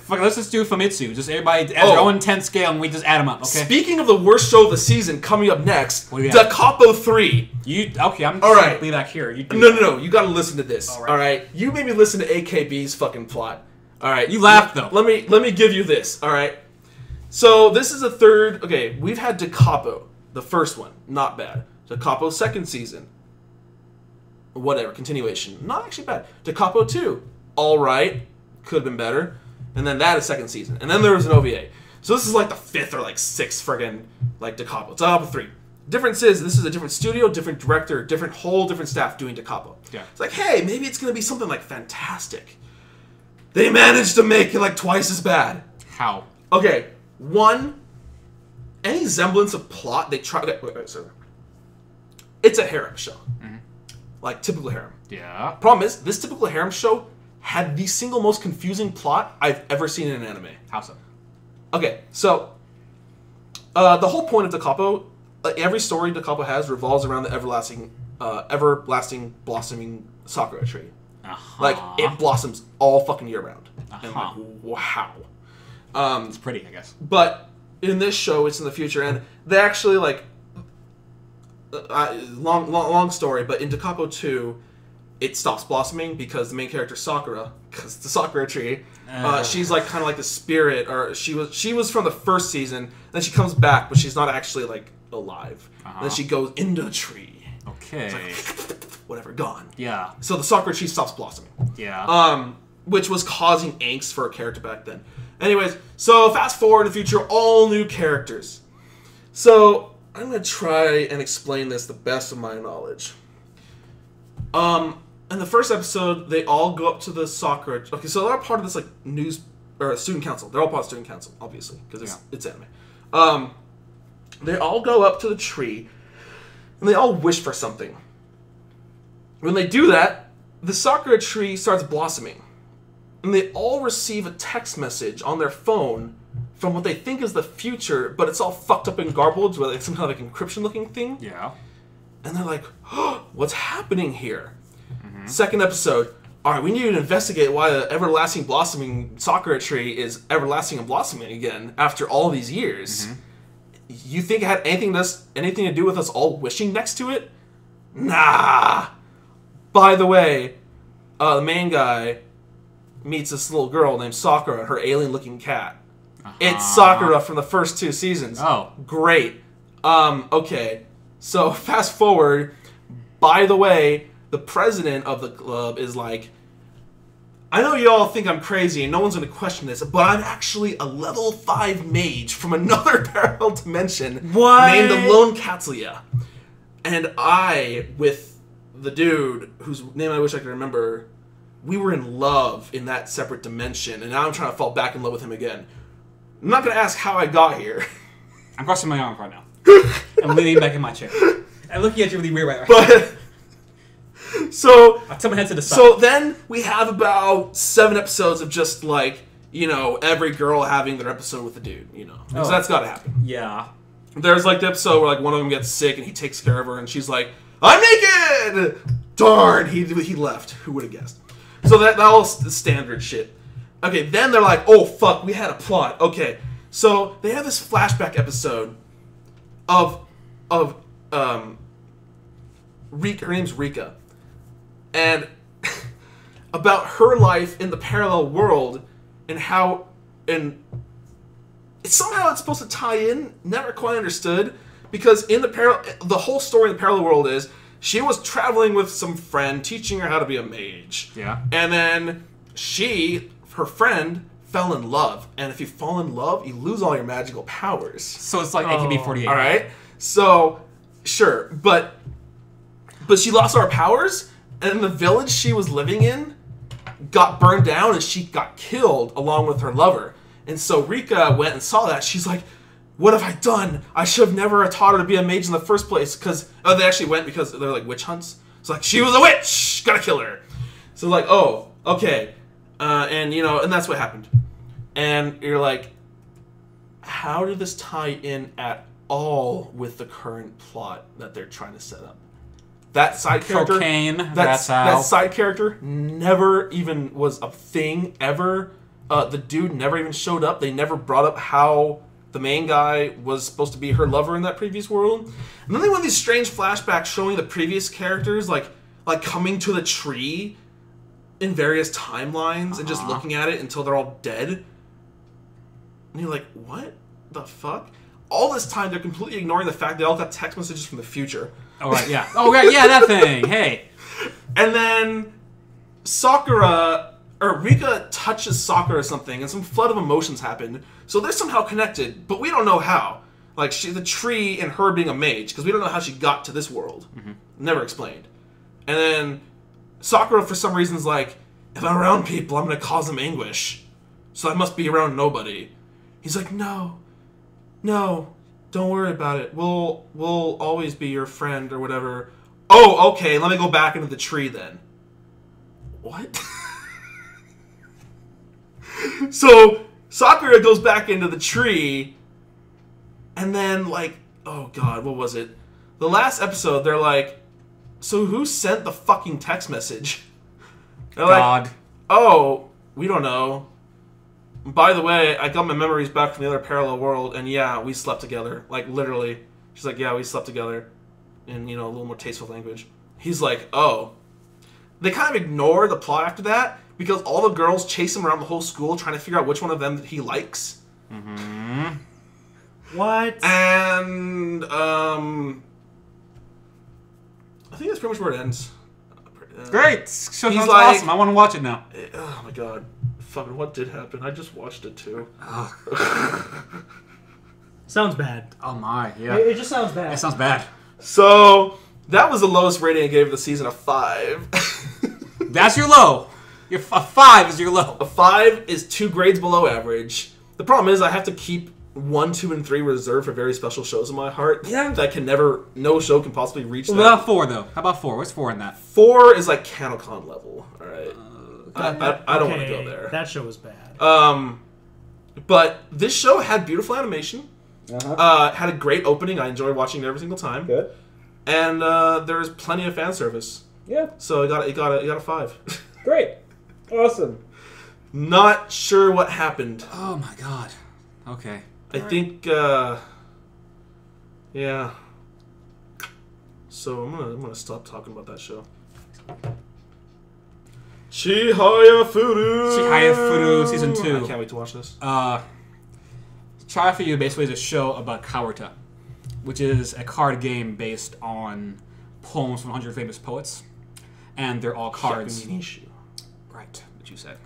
Fuck, let's just do Famitsu. Just everybody has their own 10 scale and we just add them up, okay? Speaking of the worst show of the season, coming up next, Da Capo 3. I'm just leave back here. No. You gotta listen to this. All right. You made me listen to AKB's fucking plot. All right. You laughed though. Let me give you this. All right. So this is the third. Okay, we've had Da Capo, the first one, not bad. Da Capo second season. Whatever, continuation, not actually bad. Da Capo 2, all right, could have been better. And then that is second season. And then there was an OVA. So this is like the 5th or like 6th friggin' like Da Capo. It's Da Capo 3. Difference is, this is a different studio, different director, different staff doing Da Capo. Yeah. It's like, hey, maybe it's going to be something like fantastic. They managed to make it like twice as bad. How? Okay, one, any semblance of plot, they try to... Wait, sorry. It's a harem show. Mm-hmm. Like, typical harem. Yeah. Problem is, this typical harem show had the single most confusing plot I've ever seen in an anime. How so? Okay, so the whole point of Da Capo, every story Da Capo has revolves around the everlasting blossoming Sakura tree. Uh-huh. Like, it blossoms all fucking year round. Uh-huh. And like, wow. It's pretty, I guess. But in this show, it's in the future, and they actually, like, long story, but in Da Capo 2, it stops blossoming because the main character Sakura, because it's the Sakura tree, she's like kind of like the spirit, or she was from the first season. Then she comes back, but she's not actually like alive. Uh-huh. Then she goes into the tree. Okay. It's like, whatever, gone. Yeah. So the Sakura tree stops blossoming. Yeah. Which was causing angst for a character back then. Anyways, so fast forward in the future, all new characters. So I'm gonna try and explain this the best of my knowledge. In the first episode, they all go up to the Sakura. Okay, so they're part of this like news or student council. They're all part of student council, obviously, because it's anime. They all go up to the tree, and they all wish for something. When they do that, the Sakura tree starts blossoming, and they all receive a text message on their phone from what they think is the future, but it's all fucked up and garbled with like some kind of like encryption-looking thing. Yeah. And they're like, oh, what's happening here? Mm-hmm. Second episode, all right, we need to investigate why the everlasting blossoming sakura tree is everlasting and blossoming again after all these years. You think it had anything to do with us all wishing next to it? Nah. By the way, the main guy meets this little girl named Sakura and her alien-looking cat. It's Sakura from the first 2 seasons. Oh. Great. Okay. So, fast forward. By the way, the president of the club is like, I know you all think I'm crazy and no one's going to question this, but I'm actually a level 5 mage from another parallel dimension named the Lone Katsuya. And I, with the dude whose name I wish I could remember, we were in love in that separate dimension, and now I'm trying to fall back in love with him again. I'm not going to ask how I got here. I'm crossing my arms right now. I'm leaning back in my chair. I'm looking at you really weird right now. But... So, I'll tell my head to the side. So then we have about 7 episodes of just like, you know, every girl having their episode with the dude, you know. Because that's got to happen. Yeah. There's like the episode where like one of them gets sick and he takes care of her and she's like, I'm naked! Darn, he left. Who would have guessed? So that all standard shit. Okay, then they're like, oh fuck, we had a plot. Okay, so they have this flashback episode of Rika, her name's Rika. And about her life in the parallel world and how, and somehow it's supposed to tie in, never quite understood, because in the whole story in the parallel world is she was traveling with some friend, teaching her how to be a mage. Yeah. And then her friend, fell in love. And if you fall in love, you lose all your magical powers. So it's like AKB48. All right? So, sure, but she lost all her powers, and the village she was living in got burned down and she got killed along with her lover. And so Rika went and saw that. She's like, what have I done? I should have never taught her to be a mage in the first place. Because they actually went because they're like witch hunts. It's like, she was a witch! Gotta kill her. So like, oh, okay. And you know, and that's what happened. And you're like, how did this tie in at all with the current plot that they're trying to set up? That side character, cocaine. that side character never even was a thing ever. The dude never even showed up. They never brought up how the main guy was supposed to be her lover in that previous world. And then they went these strange flashbacks showing the previous characters like coming to the tree in various timelines and just looking at it until they're all dead. And you're like, what the fuck? All this time they're completely ignoring the fact they all got text messages from the future. Oh, right, yeah. Oh, right, yeah, that thing. Hey. And then Rika touches Sakura or something, and some flood of emotions happened. So they're somehow connected, but we don't know how. Like, the tree and her being a mage, because we don't know how she got to this world. Never explained. And then Sakura, for some reason, is like, if I'm around people, I'm going to cause them anguish. So I must be around nobody. He's like, no, don't worry about it. We'll always be your friend or whatever. Oh, okay, let me go back into the tree then. What? So Sakura goes back into the tree, and then, like, oh god, what was it? The last episode, they're like, so who sent the fucking text message? They're God. like, oh, we don't know. By the way, I got my memories back from the other parallel world, and yeah, we slept together. Like, literally. She's like, yeah, we slept together. In, you know, a little more tasteful language. He's like, oh. They kind of ignore the plot after that, because all the girls chase him around the whole school trying to figure out which one of them he likes. What? And, I think that's pretty much where it ends. Great! So he's sounds like, awesome. I want to watch it now. Oh my god. Fucking what did happen? I just watched it too. Sounds bad. Oh my, yeah. It just sounds bad. It sounds bad. So, that was the lowest rating I gave the season, a 5. That's your low. A 5 is your low. A 5 is 2 grades below average. The problem is I have to keep 1, 2, and 3 reserved for very special shows in my heart. Yeah. That can never, no show can possibly reach that. What about 4 though? How about 4? What's 4 in that? 4 is like Canocon level. Alright. I don't want to go there. That show was bad. But this show had beautiful animation. Had a great opening. I enjoyed watching it every single time. Good. And there was plenty of fan service. Yeah. So it got a 5. Great. Awesome. Not sure what happened. Oh my god. Okay. I think, yeah. So I'm gonna stop talking about that show. Chihaya Furu Season 2. I can't wait to watch this. Chihaya Furu basically is a show about Karuta, which is a card game based on poems from 100 famous poets, and they're all cards. Right, what you said.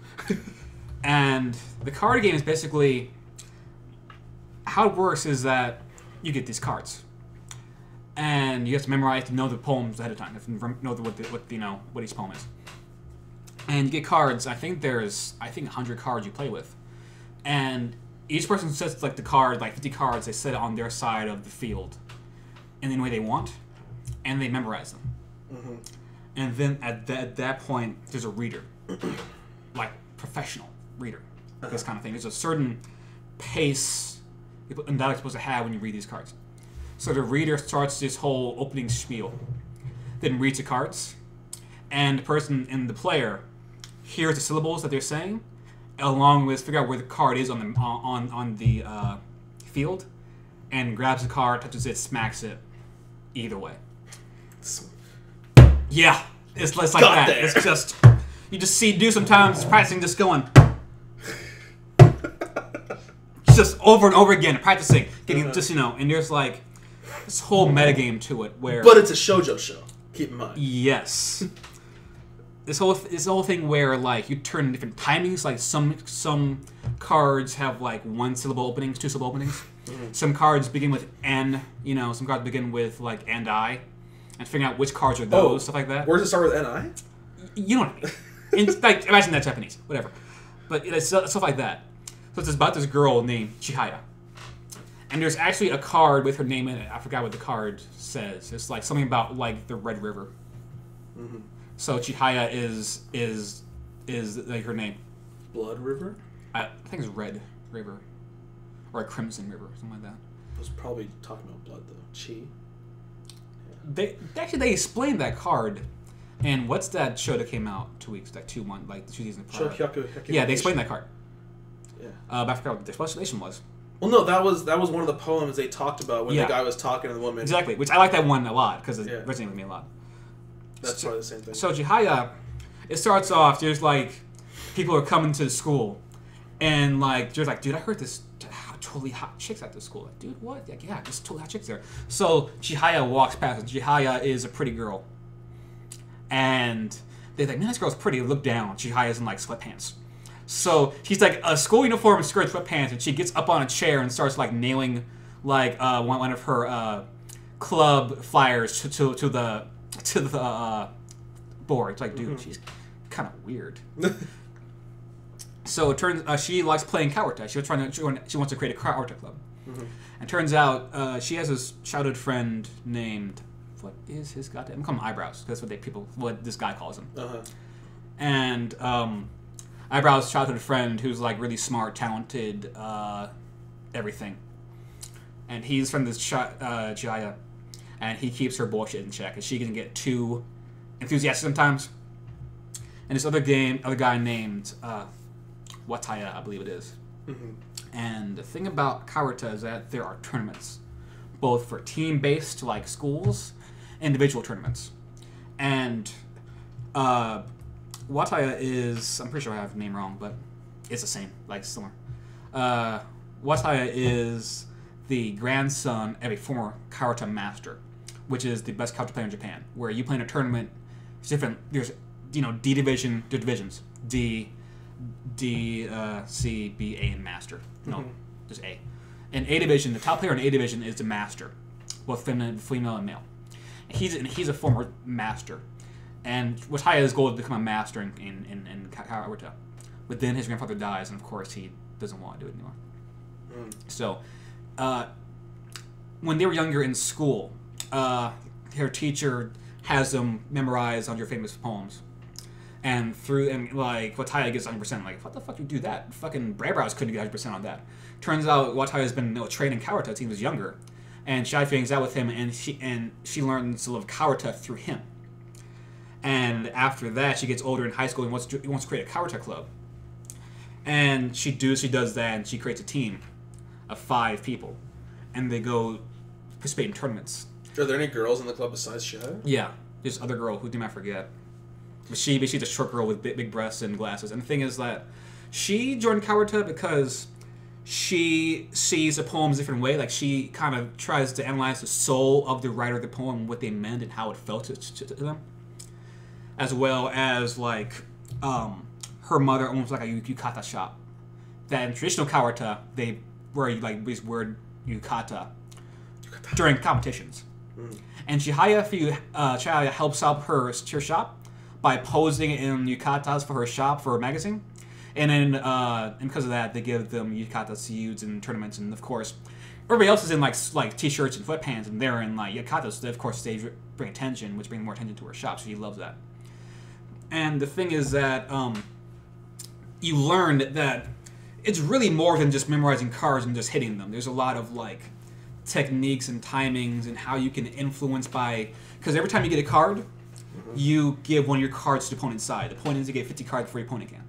And the card game is basically how it works is that you get these cards, and you have to memorize to know the poems ahead of time. You have to know what each poem is. And you get cards. I think 100 cards you play with, and each person sets like the card, like 50 cards. They set it on their side of the field, in any way they want, and they memorize them. Mm-hmm. And then at that point, there's a reader, like professional reader, this kind of thing. There's a certain pace and that you're supposed to have when you read these cards. So the reader starts this whole opening spiel, then reads the cards, and the person in the player hears the syllables that they're saying, along with figure out where the card is on the field, and grabs the card, touches it, smacks it. Either way. Yeah, it's like that. There. It's just you just do sometimes practicing, just going, just over and over again, practicing, getting just and there's like this whole metagame to it where. But it's a shoujo show. Keep in mind. Yes. This whole thing where like you turn different timings. Like some cards have like 1-syllable openings, 2-syllable openings. Mm-hmm. Some cards begin with N. Some cards begin with like and I, and figuring out which cards are those, stuff like that. Where does it start with N-I? You know what I mean? Like imagine that Japanese, whatever. But it's stuff like that. So it's about this girl named Chihaya, and there's actually a card with her name in it. I forgot what the card says. It's like something about like the Red River. Mm-hmm. So Chihaya is like her name. Blood River? I think it's Red River. Or a Crimson River, something like that. I was probably talking about blood, though. Chi? Yeah. They explained that card. And what's that show that came out 2 weeks, like 2 seasons prior? Yeah, they explained that card. Yeah. But I forgot what the explanation was. Well, no, that was one of the poems they talked about when the guy was talking to the woman. Exactly, which I like that one a lot, because it resonated with me a lot. That's probably the same thing. So Chihaya, it starts off, there's like, people are coming to the school, and like, there's like, dude, I heard this totally hot chicks at this school. Like, dude, what? Like, yeah, there's totally hot chicks there. So Chihaya walks past, and Chihaya is a pretty girl. And they're like, man, this girl's pretty. Look down. Chihaya's in like sweatpants. So she's like a school uniform, skirt, sweatpants, and she gets up on a chair and starts like nailing like one of her club flyers to the board. It's like, dude, she's kind of weird. So it turns she likes playing Karuta. She wants to create a Karuta club. Mm-hmm. And turns out she has this childhood friend named, what is his goddamn? I'm calling him Eyebrows. That's what this guy calls him. Uh-huh. And Eyebrows' childhood friend who's like really smart, talented, everything. And he's from this Chihaya, and he keeps her bullshit in check, and she can get too enthusiastic sometimes. And this other guy named Wataya, I believe it is. Mm-hmm. And the thing about Karuta is that there are tournaments, both for team-based, like schools, individual tournaments. And Wataya is, I'm pretty sure I have the name wrong, but it's the same, like similar. Wataya is the grandson of a former Karuta master, which is the best Karuta player in Japan, where you play in a tournament, it's different, there's, D division, there's divisions, D, C, B, A, and master. No, just A. In A division, the top player in A division is the master, both female and male. He's a former master, and Wataya's goal is to become a master in Karuta. But then his grandfather dies, and of course he doesn't want to do it anymore. So, when they were younger in school, her teacher has them memorize 100 famous poems. And like, Wataya gets 100%. Like, what the fuck you do that? Fucking Eyebrows couldn't get 100% on that. Turns out Wataya's been trained in Karuta since he was younger. And Shai hangs out with him, and she learns to love Karuta through him. And after that, she gets older in high school and wants to create a Kawata club. And she does that, and she creates a team of 5 people, and they go participate in tournaments. Are there any girls in the club besides Shia? Yeah, this other girl who I forget, but she's a short girl with big breasts and glasses. And the thing is that she joined Kawata because she sees the poem a different way. Like, she kind of tries to analyze the soul of the writer of the poem, what they meant and how it felt to them, as well as like her mother owns like a yukata shop. That in traditional Kawata, they wear like this word yukata during competitions. And Chihaya helps out her shop by posing in yukatas for her shop for a magazine. And then and because of that, they give them yukata feuds and tournaments. And of course, everybody else is in like t-shirts and sweatpants, and they're in like yukatas. So of course, they bring attention, which brings more attention to her shop. So she loves that. And the thing is that you learn that it's really more than just memorizing cards and just hitting them. There's a lot of like techniques and timings and how you can influence by, because every time you get a card, you give one of your cards to the opponent's side. The point is to get 50 cards before your opponent can.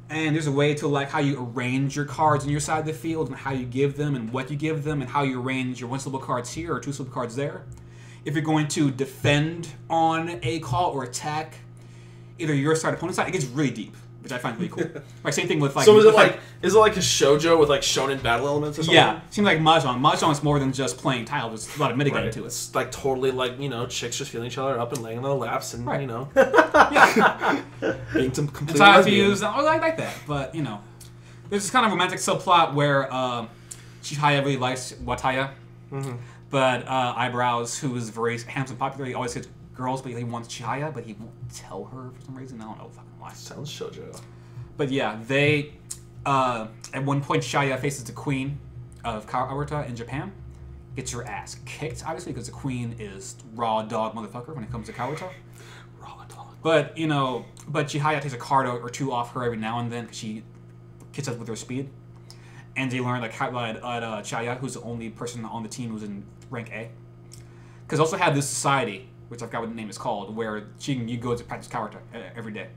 And there's a way to like how you arrange your cards on your side of the field and how you give them and what you give them and how you arrange your 1-syllable cards here or 2-syllable cards there. If you're going to defend on a call or attack either your side or opponent's side, it gets really deep, which I find really cool. Like same thing with like. So is it like a shoujo with like shonen battle elements or something? Yeah, seems like mahjong. Mahjong is more than just playing tile. There's a lot of mitigating to it. It's like totally like, you know, chicks just feeling each other up and laying on their laps and you know, being some complete. It's how I use. I like that, but you know, there's this kind of romantic subplot where Chihaya really likes Wataya, but Eyebrows, who is very handsome, popular, he always gets girls, but he wants Chihaya, but he won't tell her for some reason. I don't know fucking why. Sounds shoujo. But yeah, they at one point Chihaya faces the queen of Kawata in Japan, gets her ass kicked, obviously, because the queen is raw dog motherfucker when it comes to Kawata. Raw dog. But you know, Chihaya takes a card or 2 off her every now and then because she gets up with her speed. And they learn that Chihaya, who's the only person on the team who's in rank A, because also have this society, which I forgot what the name is called, where you go to practice Kawata every day.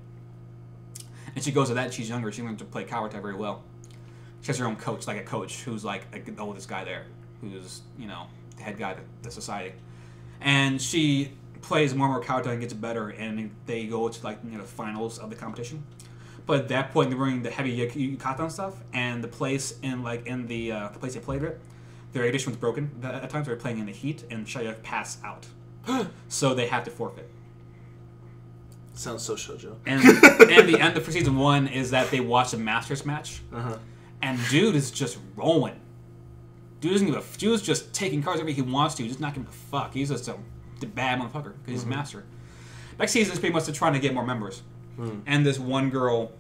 And she goes to that, and she's younger, she learns to play Kawata very well. She has her own coach, like a coach, who's like the oldest guy there, who's, you know, the head guy of the society. And she plays more and more Kawata and gets better, and they go to like, you know, finals of the competition. But at that point, they're wearing the heavy yukata and stuff, and the place in the place they played it, their air condition was broken. At times, they were playing in the heat, and Chihaya passed out. So they have to forfeit. Sounds so shoujo. And the end of season 1 is that they watch a Masters match, and dude is just rolling. Dude's just taking cards every he wants to. He's just not giving a fuck. He's just a bad motherfucker because he's a master. Next season is pretty much trying to get more members. And this one girl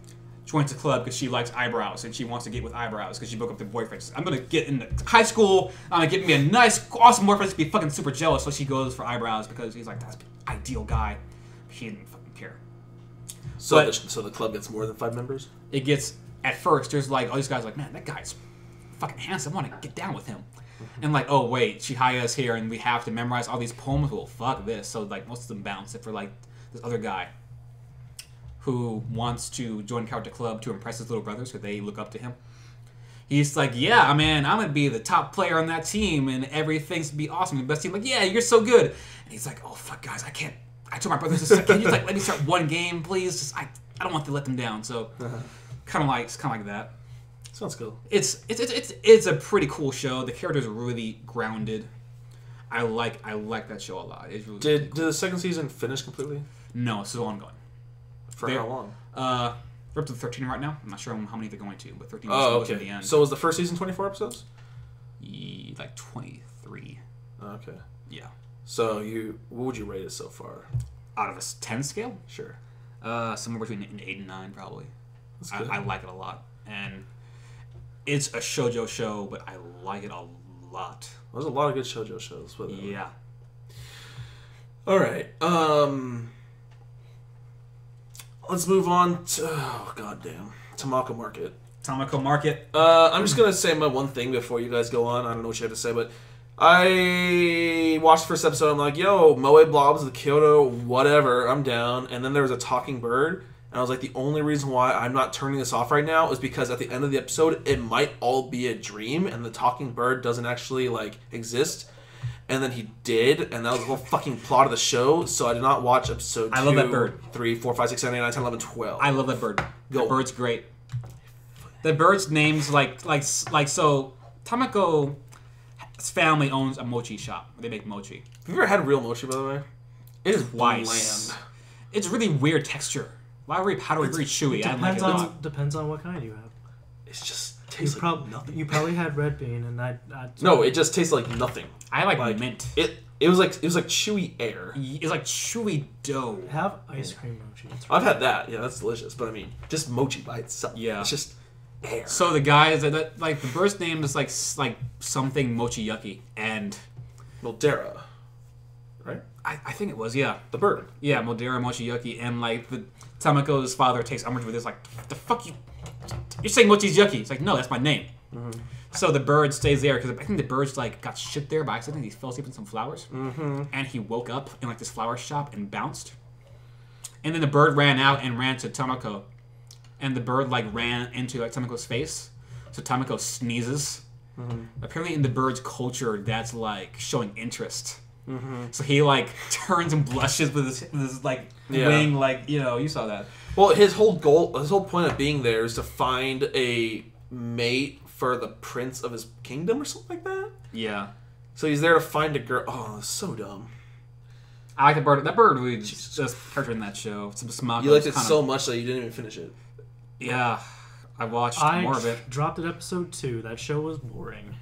joins the club because she likes Eyebrows and she wants to get with Eyebrows because she broke up with her boyfriend. She's, I'm gonna get into high school. I'm gonna get me a nice, awesome boyfriend to be fucking super jealous. So she goes for Eyebrows because he's like, that's the ideal guy. He didn't fucking care. So the club gets more than 5 members? It gets, at first, there's like all these guys like, man, that guy's fucking handsome. I want to get down with him. And like, oh wait, Chihiya's here and we have to memorize all these poems. Well, fuck this. So like most of them bounce except for like this other guy who wants to join Kawata Club to impress his little brothers because they look up to him. He's like, yeah, man, I'm going to be the top player on that team and everything's going to be awesome. The best team. Like, yeah, you're so good. And he's like, oh, fuck, guys, I can't. I told my brothers, can you like let me start one game, please? Just, I don't want to let them down. So kind of like that. Sounds cool. It's a pretty cool show. The characters are really grounded. I like that show a lot. It's really did the second season finish completely? No, it's still ongoing. For how long? We're up to 13 right now. I'm not sure how many they're going to, but 13 was at the end. So was the first season 24 episodes? Like 23. Okay. Yeah. So what would you rate it so far? Out of a 10 scale? Sure. Somewhere between an 8 and 9 probably. That's good. I like it a lot. And it's a shoujo show, but I like it a lot. There's a lot of good shoujo shows. Yeah. All right. Let's move on to Tamako Market. Tamako Market. I'm just gonna say my one thing before you guys go on. I don't know what you have to say, but I watched the first episode. I'm like, yo, Moe Blobs, the Kyoto, whatever. I'm down. And then there was a talking bird. And I was like, the only reason why I'm not turning this off right now is because at the end of the episode, it might all be a dream. And the talking bird doesn't actually, like, exist. And then he did. And that was the whole fucking plot of the show. So I did not watch episode 2, I love that bird. 3, 4, 5, 6, 7, 8, 9, 10, 11, 12. I love that bird. Go. The bird's great. The bird's name's like so. Tamako. His family owns a mochi shop. They make mochi. Have you ever had real mochi, by the way? It is Twice. bland. It's really weird texture. Very powdery, very chewy. I don't like it a lot. Depends on what kind you have. It just tastes like nothing. You probably had red bean, and I No, it just tastes like nothing. I like mint. It was like chewy air. It's like chewy dough. have ice cream mochi. I've had that. Yeah, that's delicious. But I mean, just mochi by itself. Yeah. It's just air. So the guy that like the bird's name is like something mochi yucky, and Moldera, right? I think it was, yeah. The bird. Yeah, Moldera Mochi Yucky, and like the Tamako's father takes umbrage with this, like, the fuck you're saying Mochi's Yucky. It's like, no, that's my name. Mm-hmm. So the bird stays there, because I think the bird's like got shit there by accident. He fell asleep in some flowers. Mm-hmm. And he woke up in like this flower shop and bounced. And then the bird ran out and ran to Tamako. And the bird like ran into like Tamako's face. So Tamako sneezes. Mm-hmm. Apparently in the bird's culture, that's like showing interest. Mm-hmm. So he like turns and blushes with his like wing, like, you know, you saw that. Well, his whole point of being there is to find a mate for the prince of his kingdom or something like that. Yeah. So he's there to find a girl. Oh, so dumb. I like the bird. That bird really just character in that show. You liked it so much that you didn't even finish it. Yeah, I watched more of it. Dropped at episode 2. That show was boring.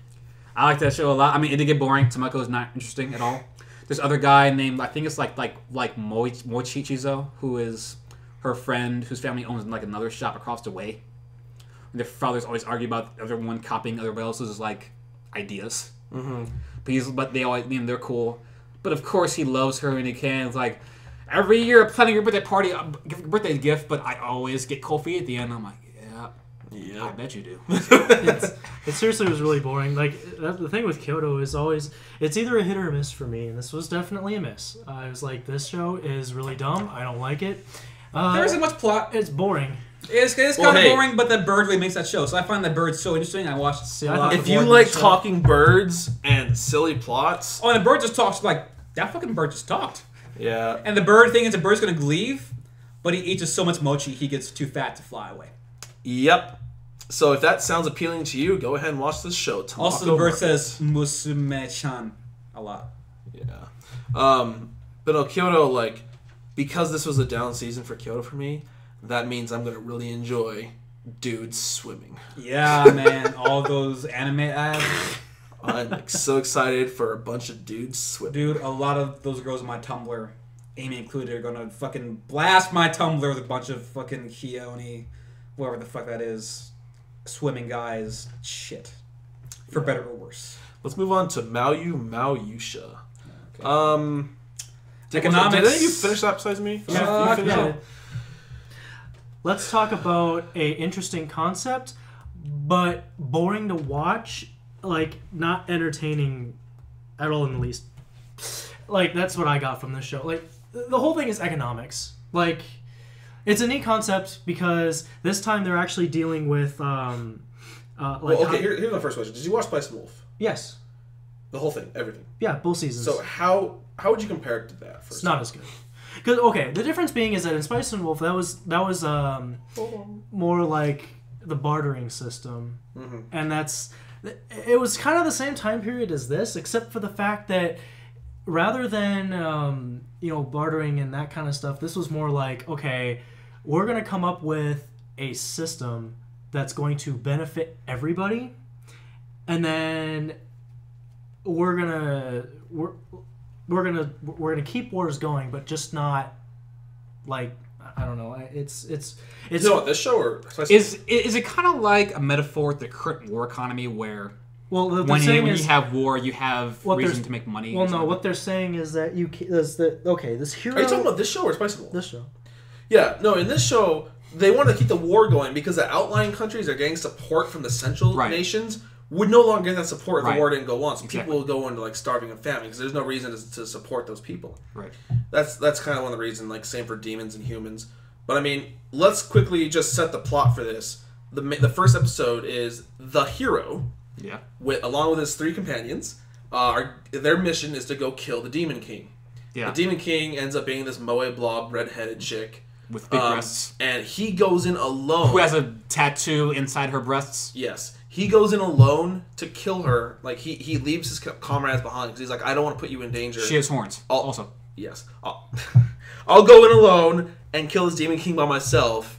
I like that show a lot. I mean, it did get boring. Tamako's not interesting at all. There's other guy named, I think it's like Mochichizo, who is her friend whose family owns like another shop across the way. And their fathers always argue about everyone copying everybody else's like ideas. Mm-hmm. But they always, they're cool. But of course he loves her and he can. It's like, every year planning your birthday party, birthday gift, but I always get cold feet at the end. I'm like, yeah, I bet you do. It seriously was really boring. Like, the thing with Kyoto is always, it's either a hit or a miss for me, and this was definitely a miss. I was like, this show is really dumb. I don't like it. There isn't much plot. It's boring. It's kind of boring, but the bird really makes that show. So I find that bird so interesting. I watched if you like talking birds and silly plots. Oh, and the bird just talks like, that fucking bird just talked. Yeah. And the bird thing is the bird's going to leave, but he eats just so much mochi he gets too fat to fly away. Yep. So if that sounds appealing to you, go ahead and watch this show. Also, the bird says Musume-chan a lot. Yeah. But no, Kyoto, like, because this was a down season for Kyoto for me, that means I'm going to really enjoy dudes swimming. Yeah, man. All those anime ads. I'm like, so excited for a bunch of dudes swimming. Dude, a lot of those girls on my Tumblr, Amy included, are going to fucking blast my Tumblr with a bunch of fucking Kioni, whatever the fuck that is, swimming guys. Shit. For better or worse. Let's move on to Mauyusha. Okay. Economics. Did any of you finish that besides me? Yeah, you finished it? Let's talk about a interesting concept, but boring to watch. Like, not entertaining at all in the least. Like, that's what I got from this show. Like, the whole thing is economics. Like, it's a neat concept because this time they're actually dealing with, here's my first question. Did you watch Spice and Wolf? Yes. The whole thing, everything? Yeah, both seasons. So how would you compare it to that? It's not as good. Because, okay, the difference being is that in Spice and Wolf, that was more like the bartering system. Mm-hmm. And it was kind of the same time period as this, except for the fact that rather than bartering and that kind of stuff, this was more like, okay, we're going to come up with a system that's going to benefit everybody, and then we're gonna keep wars going, but just not like, I don't know. It's no, this show or is it kind of like a metaphor to the current war economy where when you have war, you have reason to make money? Well, no, what they're saying is that this hero. Are you talking about this show or Spice and Wolf? This show. Yeah, no. In this show, they want to keep the war going because the outlying countries are getting support from the central nations, would no longer get that support if Right. the war didn't go on. So Exactly. people will go into like starving and famine because there's no reason to support those people. Right. That's kind of one of the reasons. Like same for demons and humans. But I mean, let's quickly just set the plot for this. The first episode is the hero, Yeah. along with his 3 companions. Their mission is to go kill the Demon King. Yeah. The Demon King ends up being this moe blob, red-headed chick. With big breasts. And he goes in alone. Who has a tattoo inside her breasts. Yes. He goes in alone to kill her. Like, he leaves his comrades behind because he's like, I don't want to put you in danger. She has horns. Also. Yes. I'll go in alone and kill this Demon King by myself.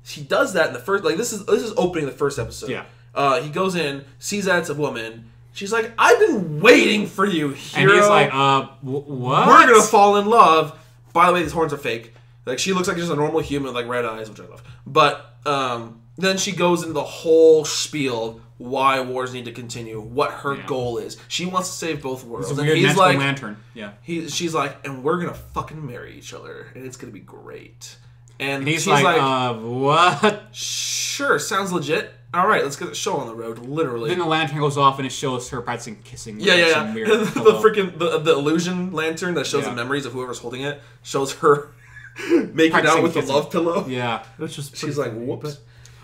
He does that in the first... Like, this is opening the first episode. Yeah. He goes in, sees that it's a woman. She's like, I've been waiting for you, hero. And he's like, what? We're gonna fall in love. By the way, these horns are fake. Like, she looks like just a normal human with, like, red eyes, which I love. But, then she goes into the whole spiel of why wars need to continue, what her goal is. She wants to save both worlds. It's a and weird he's magical like, lantern. Yeah. she's like, and we're gonna fucking marry each other, and it's gonna be great. And He's she's like, what? Sure, sounds legit. All right, let's get the show on the road, literally. Then the lantern goes off and it shows her practicing kissing. Yeah. Some weird the pillow. freaking the illusion lantern that shows the memories of whoever's holding it shows her making Practicing out with kissing. the love pillow. Yeah. Which is She's like, whoops.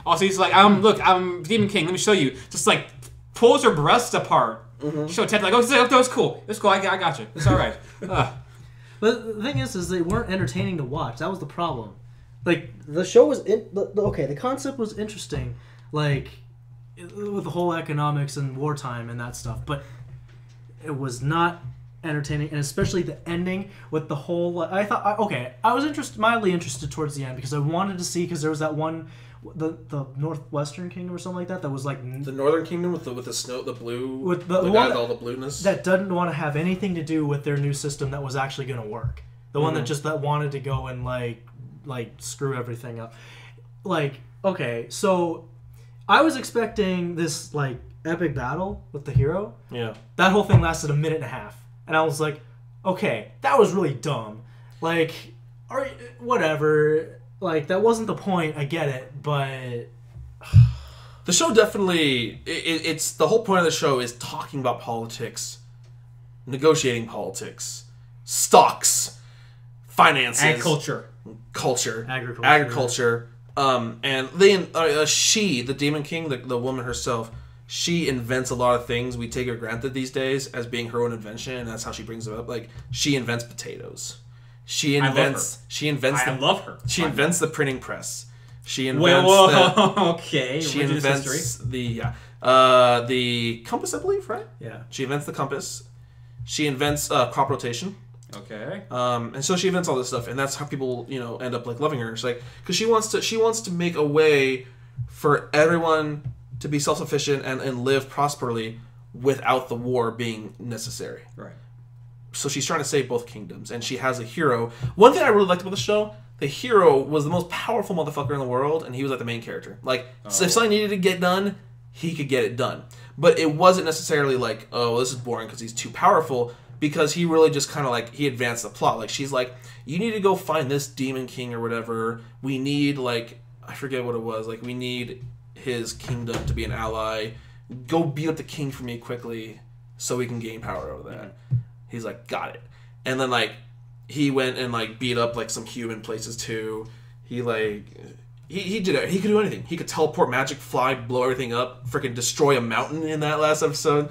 Also, he's like, look, I'm Demon King. Let me show you. Just like pulls her breasts apart. Show Ted like, oh, that was cool. It's cool. I got you. It's all right. But the thing is they weren't entertaining to watch. That was the problem. Like, the show was... okay, the concept was interesting, like, with the whole economics and wartime and that stuff, but it was not entertaining, and especially the ending with the whole... I was mildly interested towards the end, because I wanted to see, because there was that one... The Northwestern Kingdom or something like that was like... The Northern Kingdom with the snow, the blue... With the guy one with all the blueness. that doesn't want to have anything to do with their new system that was actually going to work. The one that wanted to go and like screw everything up. Like, okay, so I was expecting this like epic battle with the hero. Yeah. That whole thing lasted a minute and a half, and I was like, okay, that was really dumb. Like, whatever. Like, that wasn't the point. I get it, but The show definitely... It's the whole point of the show is talking about politics, negotiating politics, stocks, finances, Agriculture. Agriculture. And they, she, the Demon King, the woman herself, she invents a lot of things we take for granted these days as being her own invention, and that's how she brings them up. Like, she invents potatoes. She invents I love her. She invents the printing press. She invents okay. She Revisionist invents history. the compass, I believe, right? yeah. She invents the compass. She invents crop rotation. Okay. And so she invents all this stuff, and that's how people, end up like loving her. It's like, because she wants to make a way for everyone to be self-sufficient and live prosperly without the war being necessary. Right. So she's trying to save both kingdoms, and she has a hero. One thing I really liked about the show, the hero was the most powerful motherfucker in the world, and he was like the main character. Like, so if something needed to get done, he could get it done. But it wasn't necessarily like, oh, well, this is boring because he's too powerful. Because he really just kind of like, he advanced the plot. Like, she's like, you need to go find this Demon King or whatever. We need, like, I forget what it was. Like, we need his kingdom to be an ally. Go beat up the king for me quickly so we can gain power over that. He's like, got it. And then, like, he went and, like, beat up, like, some human places, too. He, like... He did it. He could do anything. He could teleport, magic, fly, blow everything up, freaking destroy a mountain in that last episode.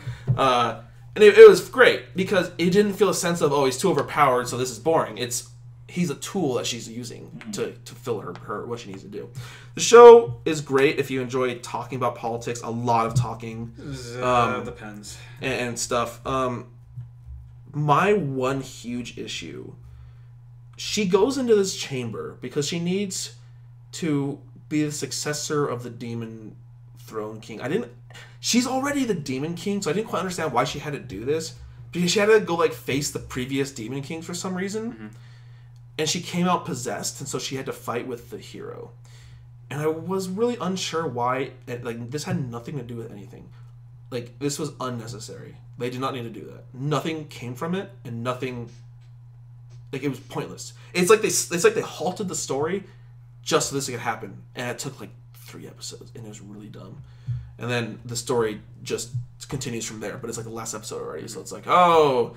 And it was great because it didn't feel a sense of, oh, he's too overpowered, so this is boring. He's a tool that she's using to fill her what she needs to do. The show is great if you enjoy talking about politics, a lot of talking. Depends. And stuff. My one huge issue, she goes into this chamber because she needs to be the successor of the Demon Throne King. She's already the Demon King, so I didn't quite understand why she had to do this. Because she had to go, like, face the previous Demon Kings for some reason. Mm-hmm. And she came out possessed, and so she had to fight with the hero. And I was really unsure why. This had nothing to do with anything. Like, this was unnecessary. They did not need to do that. Nothing came from it, and nothing... Like, it was pointless. It's like they halted the story just so this could happen. And it took, like, 3 episodes, and it was really dumb. and then the story just continues from there. But it's like the last episode already, so it's like, oh,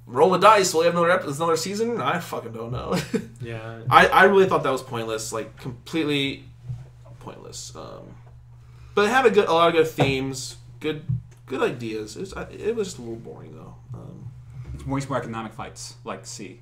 roll the dice. Will we have another season? I fucking don't know. Yeah. I really thought that was pointless, like completely pointless. But it had a lot of good themes, good ideas. It was just a little boring though. It's more economic fights, like C.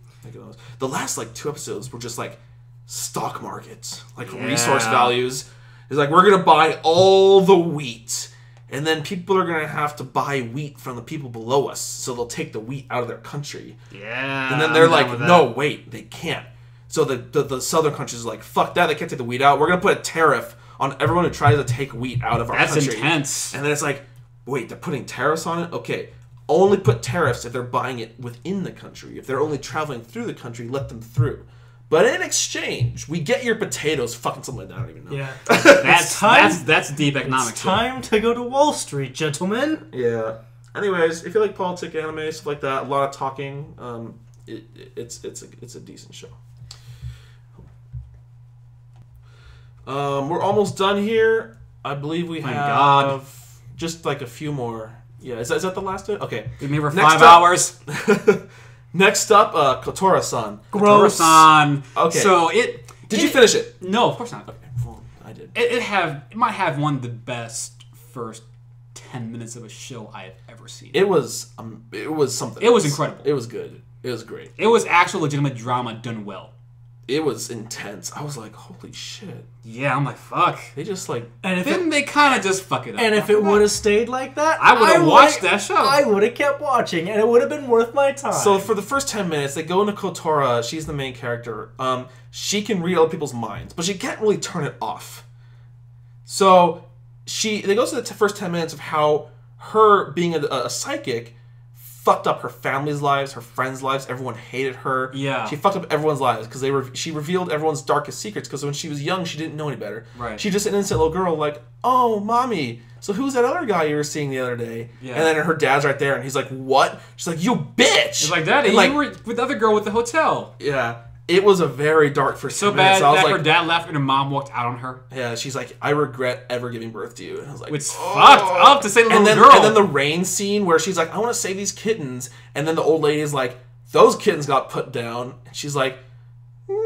The last like 2 episodes were just like stock markets, like resource values. It's like we're gonna buy all the wheat, and then people are gonna have to buy wheat from the people below us, so they'll take the wheat out of their country. Yeah. And then they're like, no, wait, they can't. So the southern countries are like, fuck that, they can't take the wheat out. We're gonna put a tariff on everyone who tries to take wheat out of our country. That's intense. And then it's like, wait, they're putting tariffs on it? Okay. Only put tariffs if they're buying it within the country. If they're only traveling through the country, let them through. But in exchange, we get your potatoes. Fucking something like that. I don't even know. Yeah. That's deep economics. It's time to go to Wall Street, gentlemen. Yeah. Anyways, if you like politic anime, stuff like that, a lot of talking, it's a decent show. We're almost done here. I believe we have just like a few more. Yeah, is that the last one? Okay. We made for 5 hours. Next up, Kotora-san. Gross. Kotora-san. Okay. So Did you finish it? No, of course not. Okay, well, I did. It might have one of the best first 10 minutes of a show I have ever seen. It was something. It was incredible. It was good. It was great. It was actual legitimate drama done well. It was intense. I was like, holy shit. Yeah, I'm like, fuck. They just like... And if Then they kind of just fuck it up. And if it would have stayed like that, I would have watched that show. I would have kept watching, and it would have been worth my time. So for the first 10 minutes, they go into Kotora. She's the main character. She can read other people's minds, but she can't really turn it off. So they go to the first 10 minutes of how her being a psychic fucked up her family's lives, her friends' lives. Everyone hated her. Yeah. She fucked up everyone's lives because she revealed everyone's darkest secrets. Because when she was young, she didn't know any better. Right. She's just an innocent little girl, like, oh, mommy. So who's that other guy you were seeing the other day? Yeah. And then her dad's right there, and he's like, what? She's like, you bitch. It's like, Daddy, And, like, you were with the other girl with the hotel. yeah. It was a very dark first 10 So minutes. bad I was that like, her dad left and her mom walked out on her. yeah, she's like, I regret ever giving birth to you. And I was like, It's fucked up to say little girl. And then the rain scene where she's like, I want to save these kittens. And then the old lady is like, those kittens got put down. And she's like, no.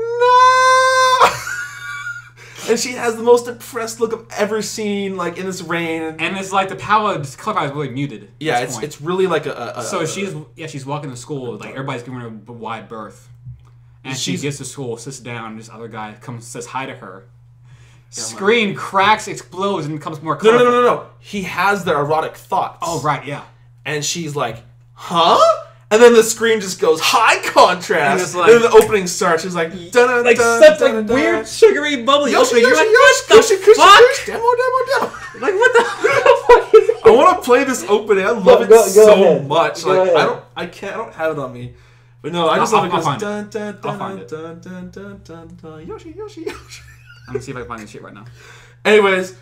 And she has the most depressed look I've ever seen, like, in this rain. And it's like the color palette is really muted. Yeah, at this point. it's really like she's walking to school, like everybody's giving her a wide berth. And she gets to school, sits down, and this other guy comes says hi to her. Screen cracks, explodes, and becomes more colorful. No. He has the erotic thoughts. Oh, right, yeah. And she's like, huh? And then the screen just goes high contrast. And And then the opening starts. She's like, dun Like such like weird sugary bubbly Yoshi, opening. You're like, what Yoshi, the fuck? demo. Like, what the fuck is it? I want to play this opening. I love it Go so ahead. much. Go Like, ahead. I don't have it on me. But no, I just love it I'll because find it. dun dun I'll dun find it. dun dun dun dun dun Yoshi. I'm gonna see if I can find this shit right now. Anyways,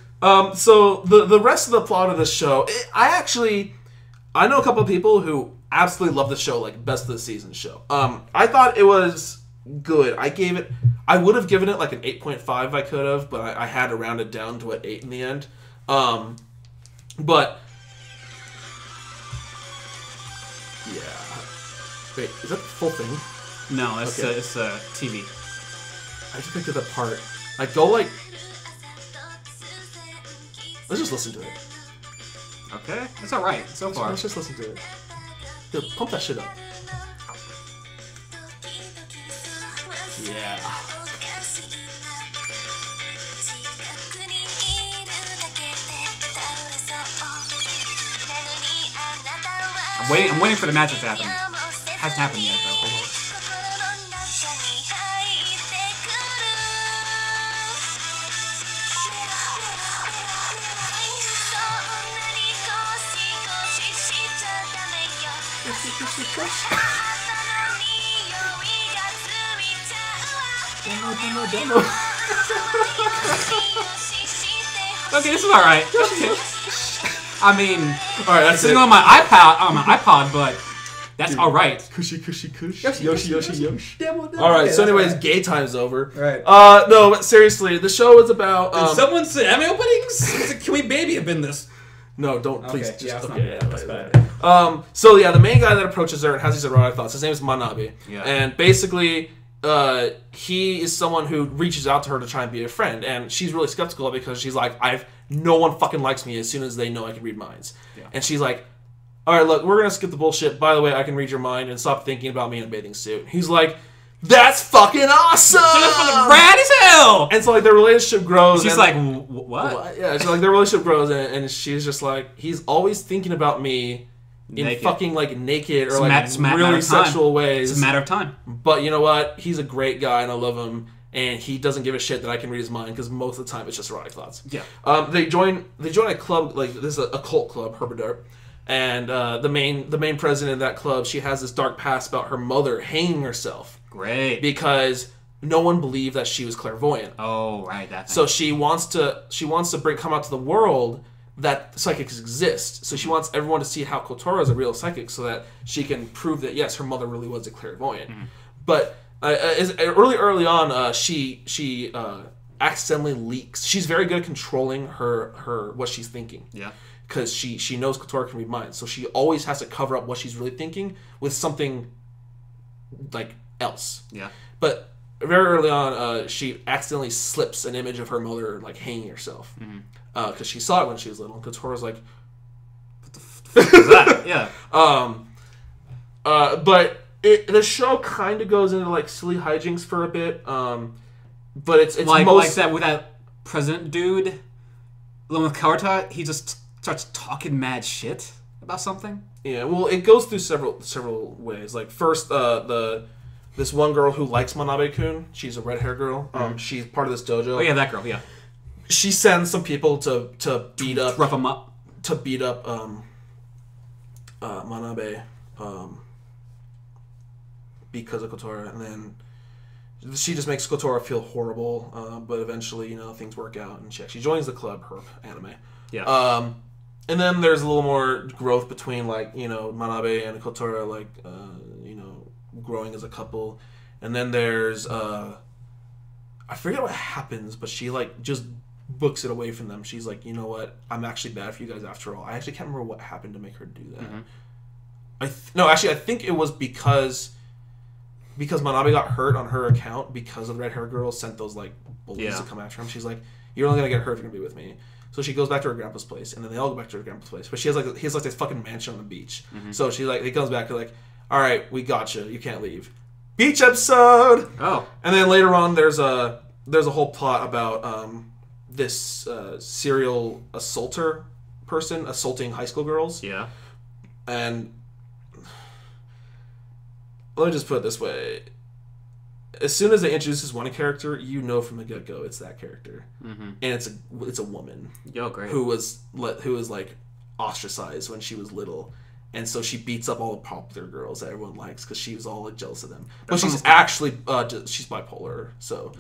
so the rest of the plot of the show, I know a couple of people who absolutely love the show, like best of the season show. I thought it was good. I would have given it like an 8.5 if I could have, but I had to round it down to an 8 in the end. But yeah. Wait, is that the full thing? No, it's Okay. it's TV. I just picked it apart. I go like. Let's just listen to it. Okay, it's all right so far. Let's just listen to it. Yo, pump that shit up. Yeah. I'm waiting for the magic to happen. Hasn't happened yet though. Hold on. Demo. Okay, this is all right. Okay. I mean, All right, that's it's it. on my iPod, but That's all right. Cushy, cushy, cush. Yoshi, Yoshi, Yoshi, Yoshi. Demo, demo. All right. Yeah, So, that's anyways, right. gay time's over. Right. No, but seriously, the show is about. Did someone say anime openings? Can we baby have been this? No, don't please. Okay, Just, yeah, it's not okay, bad. That's right, bad. right. So yeah, the main guy that approaches her and has these erotic thoughts. His name is Manabe. Yeah. And basically, he is someone who reaches out to her to try and be a friend, and she's really skeptical because she's like, no one fucking likes me as soon as they know I can read minds. Yeah. And she's like, all right, look, we're gonna skip the bullshit. By the way, I can read your mind and stop thinking about me in a bathing suit. He's like, that's fucking awesome. That's fucking rad as hell. And so like their relationship grows. She's and, like, what? yeah, so like their relationship grows, and she's just like, he's always thinking about me in Naked. fucking like naked or It's a like matter really of time. sexual ways. It's a matter of time. But you know what? He's a great guy, and I love him. And he doesn't give a shit that I can read his mind because most of the time it's just erotic thoughts. Yeah. They join a club, like this is a cult club, Herbert, and the main president of that club, she has this dark past about her mother hanging herself Great. because no one believed that she was clairvoyant. Oh, right. That thing. So she wants to come out to the world that psychics exist. So she wants everyone to see how Kotora is a real psychic, so that she can prove that yes, her mother really was a clairvoyant. But early on, she accidentally leaks. She's very good at controlling her what she's thinking. Yeah. Because she knows Kotora can read minds, so she always has to cover up what she's really thinking with something like else. Yeah. But very early on, she accidentally slips an image of her mother like hanging herself because she saw it when she was little. Kotora's like, What the fuck is that? Yeah. but the show kind of goes into like silly hijinks for a bit. But it's like that with that president dude, along with Kawata, he just starts talking mad shit about something. Yeah, well, it goes through several ways. Like first, this one girl who likes Manabe-kun, she's a red hair girl. She's part of this dojo. Oh yeah, that girl. Yeah. She sends some people to beat up Rough him up. Manabe because of Kotora, and then she just makes Kotora feel horrible. But eventually, things work out, and she actually joins the club. Herb anime. Yeah. And then there's a little more growth between Manabe and Kotora, growing as a couple. And then there's I forget what happens, but she just books it away from them. She's like, you know what? I'm actually bad for you guys after all. I actually can't remember what happened to make her do that. I think it was because Manabe got hurt on her account because of the red hair girl sent those bullies to come after him. She's like, you're only gonna get hurt if you're gonna be with me. So she goes back to her grandpa's place, and then they all go back to her grandpa's place. But he has this fucking mansion on the beach. So he comes back and all right, we got you. You can't leave. Beach episode. Oh. And then later on, there's a whole plot about this serial assaulter person assaulting high school girls. Yeah. And let me just put it this way. As soon as they introduce this one character, you know from the get-go it's that character. And it's a woman. Yo, great. Who was ostracized when she was little. And so she beats up all the popular girls that everyone likes because she was all jealous of them. But she's actually she's bipolar, so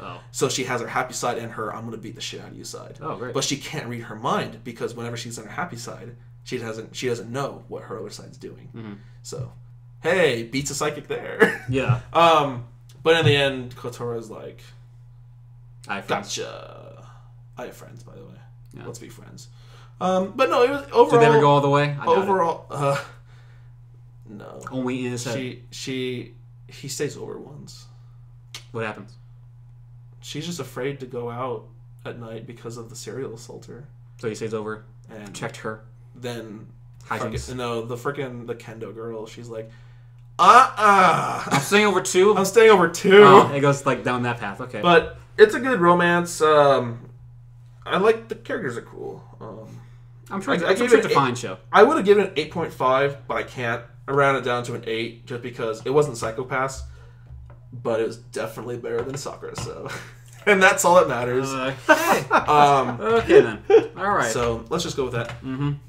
she has her happy side and her I'm gonna beat the shit out of you side. Oh, great. But she can't read her mind because whenever she's on her happy side, she doesn't know what her other side's doing. So, hey, beats a psychic there. Yeah. But in the end, Kotora's like, I have friends. gotcha. I have friends, by the way. Yeah. Let's be friends. But no, it was overall. Did they ever go all the way? I doubt it. Overall, no. Only in his head. He stays over once. What happens? She's just afraid to go out at night because of the serial assaulter. So he stays over And protect her. then Hijinks. the kendo girl, she's like, I'm staying over too. I'm staying over too. Oh, it goes down that path. Okay. But it's a good romance. I like the characters are cool. I'm sure I it's gave a it an fine show. I would have given it 8.5, but I can't. I round it down to an 8 just because it wasn't Psychopaths, but it was definitely better than Sakura. So, and that's all that matters. Okay then. All right. So let's just go with that.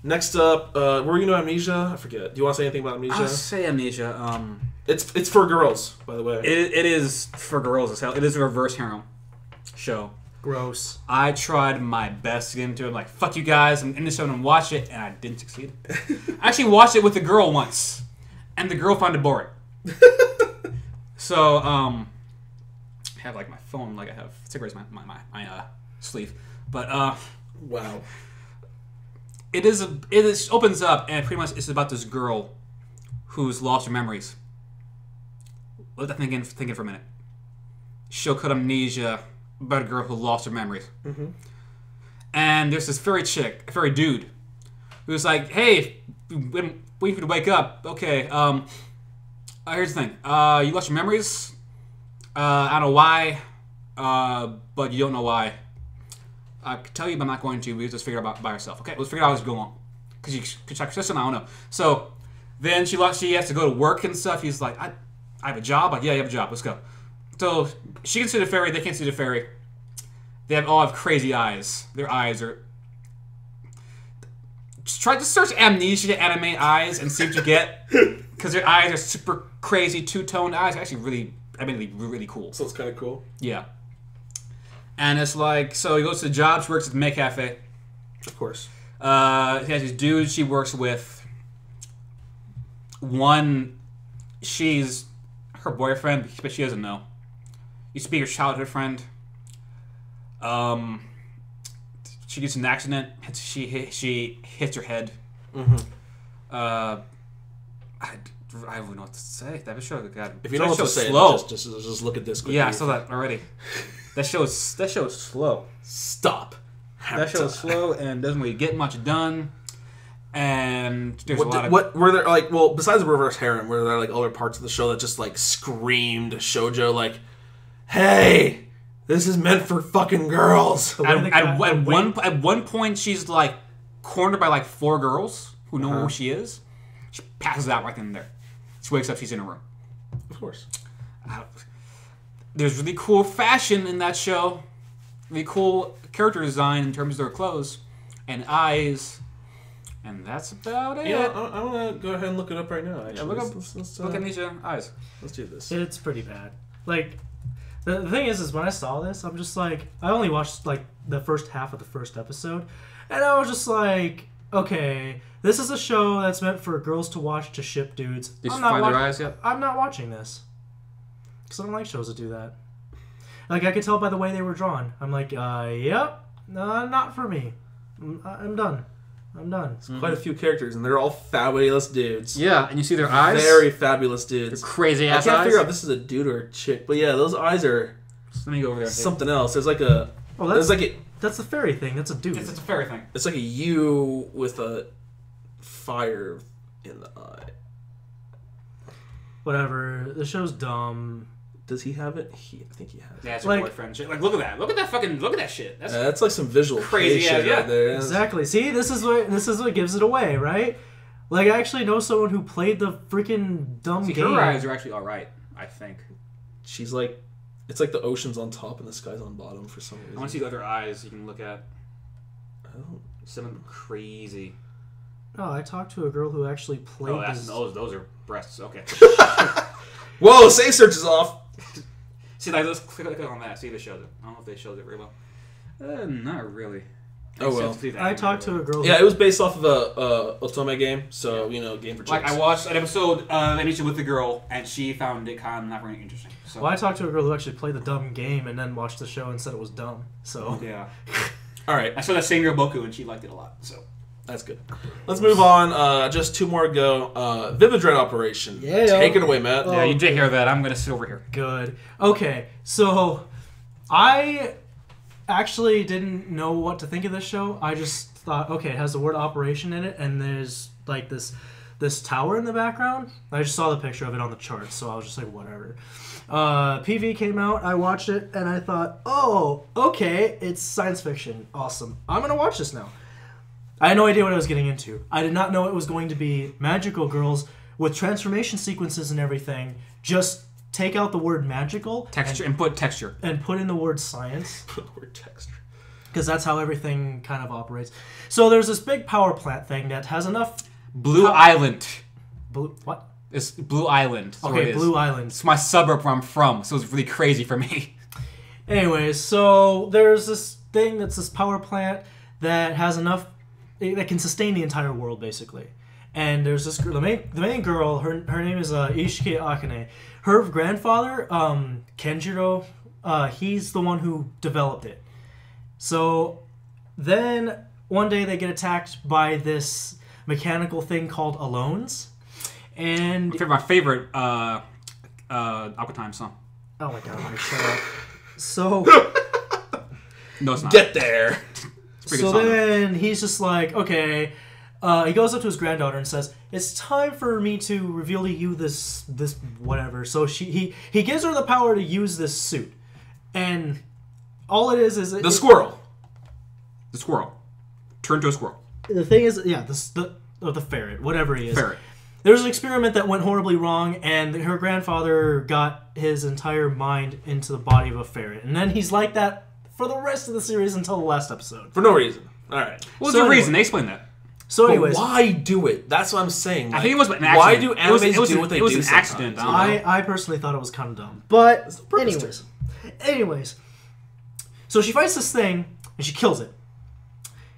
Next up, were we gonna Amnesia? I forget. Do you want to say anything about Amnesia? I'll say Amnesia. It's for girls, by the way. It is for girls as hell. It is a reverse harem show. Gross. I tried my best to get into it. I'm like, fuck you guys, I'm in the show and watch it, and I didn't succeed. I actually watched it with a girl once, and the girl found it boring. So, I have like my phone, like I have cigarettes in my sleeve, but Wow. it opens up and pretty much it's about this girl who's lost her memories. Let that thinking for a minute. She'll amnesia about a girl who lost her memories. Mm-hmm. And there's this fairy dude, who's like, hey, waiting for you to wake up. Okay, here's the thing. You lost your memories. I don't know why, but you don't know why. I could tell you, but I'm not going to. We just figure it out by herself. Okay, let's figure it out as we go along. Because you could check your system, I don't know. So then she has to go to work and stuff. He's like, I have a job. Like, yeah, you have a job. Let's go. So she can see the fairy. They can't see the fairy. They all have crazy eyes. Their eyes are... Just try to search amnesia anime eyes and see what you get. Because their eyes are super crazy, two-toned eyes. Actually really cool. So it's kind of cool. Yeah. And it's like, so he goes to the job. She works at the May Cafe. Of course. He has these dudes she works with. One, she's her boyfriend, but she doesn't know. Used to be her childhood friend. She gets in an accident. She hits her head. Mm-hmm. I don't know what to say. That show, God, If you don't know what to say, slow. just look at this quickly. Yeah, I saw that already. That show is slow. Stop. That show is slow and doesn't really get much done. And there's a lot of... What were there, like, well, besides the reverse harem, were there, like, other parts of the show that just, like, screamed shoujo, like, hey, this is meant for fucking girls? At one point, she's, like, cornered by, like, 4 girls who know who she is. She passes out right then and there. She wakes up, she's in her room. Of course. There's really cool fashion in that show. Really cool character design in terms of their clothes and eyes. And that's about it. Yeah, I want to go ahead and look it up right now, actually. Yeah, look up. Let's Look at these eyes. Let's do this. It's pretty bad. Like, the thing is when I saw this, I'm just like, I only watched, like, the first half of the first episode. And I was just like, okay, this is a show that's meant for girls to watch to ship dudes. Did you find their eyes yet? I'm not watching this. Because I don't like shows that do that. Like, I could tell by the way they were drawn. I'm like, yep, not for me. I'm done. It's quite a few characters, and they're all fabulous dudes. Yeah, and you see their eyes? Very fabulous dudes. They're crazy ass eyes. I can't figure out if this is a dude or a chick, but yeah, those eyes are Let me go over there. something else. There's like a... Oh, that's the fairy thing. That's a dude. It's a fairy thing. It's like a U with a fire in the eye. Whatever. The show's dumb. Does he have it? I think he has it. Yeah, it's her boyfriend. Like, look at that. Look at that shit. That's like some visual crazy shit right there. Exactly. See, this is what gives it away, right? Like, I actually know someone who played the freaking dumb game. Her eyes are actually all right, I think. She's like, it's like the ocean's on top and the sky's on bottom for some reason. I want to see the other eyes you can look at. I don't... Some of them crazy. No, I talked to a girl who actually played this. Those are breasts. Okay. Whoa, save search is off. See, like, let's click on that. See if it shows it. I don't know if they showed it very well. Not really. Oh well. I talked to a girl. Yeah, it was based off of a Otome game, so game for chicks. Like, I watched an episode with the girl, and she found it kind of not very interesting. So. Well, I talked to a girl who actually played the dumb game and then watched the show and said it was dumb. So yeah. All right. I saw that same girl Boku, and she liked it a lot. So that's good. Let's move on. Just 2 more to go. Vividred Operation. Yeah. Take it away, Matt. Yeah, you did hear that. I'm gonna sit over here. Good. Okay, so I actually didn't know what to think of this show. I just thought, okay, it has the word operation in it, and there's like this tower in the background. I just saw the picture of it on the charts, so I was just like, whatever. PV came out, I watched it, and I thought, oh, okay, it's science fiction. Awesome. I'm going to watch this now. I had no idea what I was getting into. I did not know it was going to be magical girls with transformation sequences and everything. Just take out the word magical. And put texture. And put in the word science. Put the word texture. Because that's how everything kind of operates. So there's this big power plant thing that has enough... Blue Island. What? It's Blue Island. Okay, Blue Island. It's my suburb where I'm from, so it's really crazy for me. Anyways, so there's this thing that's this power plant that has enough... that can sustain the entire world, basically. And there's this girl, the main girl. Her name is Ishiki Akane. Her grandfather, Kenjiro, he's the one who developed it. So then one day they get attacked by this mechanical thing called Alones. And My favorite Aqua Time song. oh my god, Mike, shut up. So No, it's not. Get there. It's a pretty good so song. then he's just like, okay. He goes up to his granddaughter and says, "It's time for me to reveal to you this whatever." So he gives her the power to use this suit, and all it is The squirrel. The squirrel. Turn to a squirrel. the thing is, yeah, the ferret, whatever he is. Ferret. There was an experiment that went horribly wrong, and her grandfather got his entire mind into the body of a ferret, and then he's like that for the rest of the series until the last episode. For no reason. All right. What's So the anyway- reason? They explained that. So, But anyways, why do it? That's what I'm saying. I think it was an accident. Why do It was- animes it was do an- what they it was do an accident. sometimes? I personally thought it was kind of dumb. But purpose anyways, so she fights this thing and she kills it,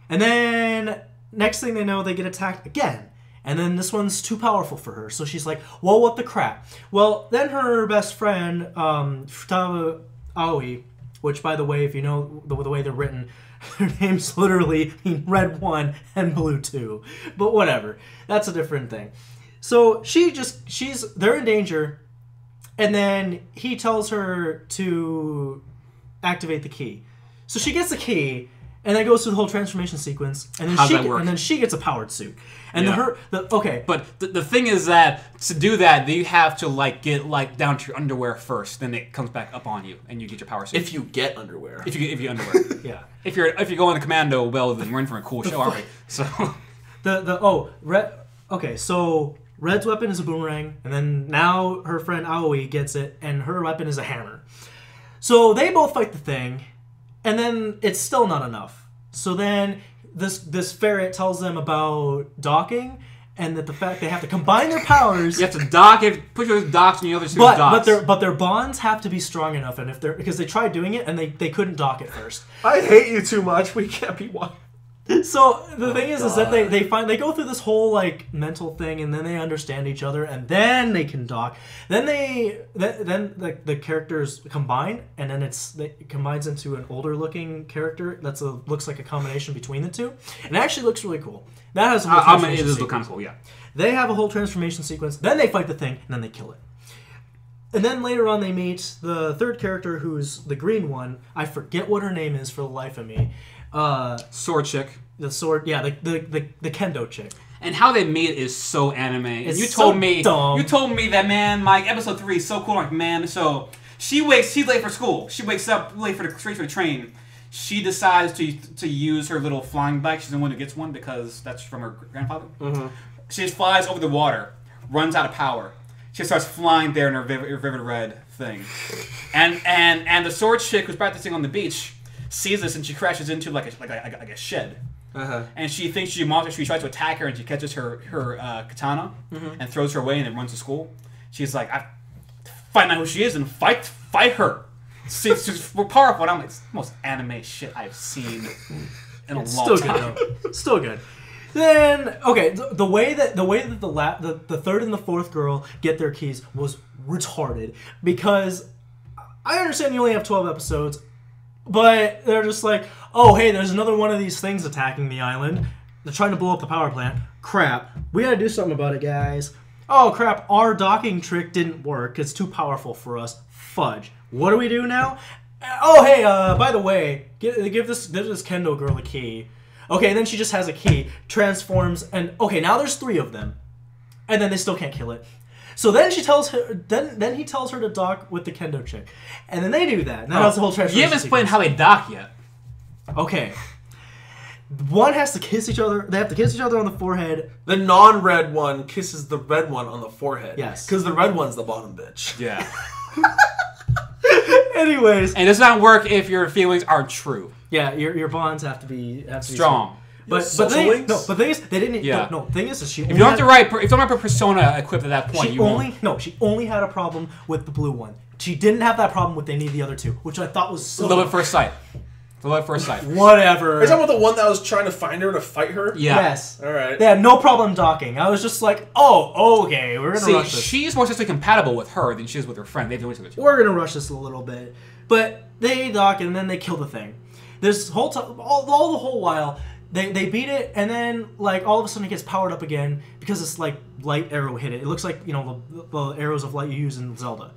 and then next thing they know, they get attacked again. And then this one's too powerful for her, so she's like, "Well, what the crap?" Well, then her best friend, Futaba Aoi, which, by the way, if you know the way they're written, their names literally mean red 1 and blue 2. But whatever, that's a different thing. So they're in danger, and then he tells her to activate the key. So she gets the key, and then goes through the whole transformation sequence, and then How's that work? and then she gets a powered suit. And Yeah. okay, But the thing is that to do that, you have to get down to your underwear first. Then it comes back up on you, and you get your power suit. If you get underwear. If you underwear. yeah. If you're going to commando, well, then we're in for a cool show, aren't we? So So Red's weapon is a boomerang, and then now her friend Aoi gets it, and her weapon is a hammer. So they both fight the thing, and then it's still not enough. So then this ferret tells them about docking, and that the fact they have to combine their powers. you have to dock. You have to put your docks and the other two docks. But their bonds have to be strong enough, and because they tried doing it and they couldn't dock it first. I hate you too much. We can't be one. So the thing is that they go through this whole like mental thing, and then they understand each other, and then they can dock. Then the characters combine, and then it combines into an older looking character looks like a combination between the two, and it actually looks really cool. That has a whole it transformation does sequence. look kind of cool, yeah. They have a whole transformation sequence. Then they fight the thing, and then they kill it. And then later on, they meet the third character, who's the green one. I forget what her name is for the life of me. Sword chick. The sword, yeah, the kendo chick. And how they meet is so anime. And It's you so told me dumb. You told me that, man, Mike, episode 3 is so cool. I'm like, man, so she's late for school. She wakes up straight for the train. She decides to use her little flying bike. She's the one who gets one because that's from her grandfather. Mm-hmm. She just flies over the water, runs out of power. She starts flying there in her Vivid Red thing. And the sword chick who's practicing on the beach sees this, and she crashes into like a shed. Uh-huh. And she thinks she's a monster. She tries to attack her, and she catches her katana and throws her away, and then runs to school. She's like, "I find out who she is and fight her." She's more powerful. And I'm like, it's the most anime shit I've seen in a long time. Still good. Then okay, the way that the third and the fourth girl get their keys was retarded, because I understand you only have 12 episodes. But they're just like, oh, hey, there's another one of these things attacking the island. They're trying to blow up the power plant. Crap. We gotta do something about it, guys. Oh, crap. Our docking trick didn't work. It's too powerful for us. Fudge. What do we do now? Oh, hey, by the way, give this Kendo girl a key. Okay, and then she just has a key, transforms, and okay, now there's 3 of them. And then they still can't kill it. So then she tells her. Then he tells her to dock with the kendo chick, and then they do that. And that's the whole transformation. You haven't explained how they dock yet. Okay. One has to kiss each other. They have to kiss each other on the forehead. The non-red one kisses the red one on the forehead. Yes. Because the red one's the bottom bitch. Yeah. Anyways. And it does not work if your feelings are true. Yeah, your bonds have to be Strong. But the thing is, they didn't. Yeah. No, the thing is, she. If you don't have the right persona equipped at that point, She only had a problem with the blue one. She didn't have that problem with any of the other two, which I thought was so. Love at first sight. Love at first sight. Whatever. Are you talking about the one that was trying to find her to fight her? Yeah. Yes. All right. They had no problem docking. I was just like, oh, okay, we're gonna rush this. She's more sexually compatible with her than she is with her friend. They've known each other too. We're gonna rush this a little bit, but they dock and then they kill the thing. This whole time, all the whole while, they beat it, and then like all of a sudden it gets powered up again because this like light arrow hit it. It looks like the arrows of light you use in Zelda.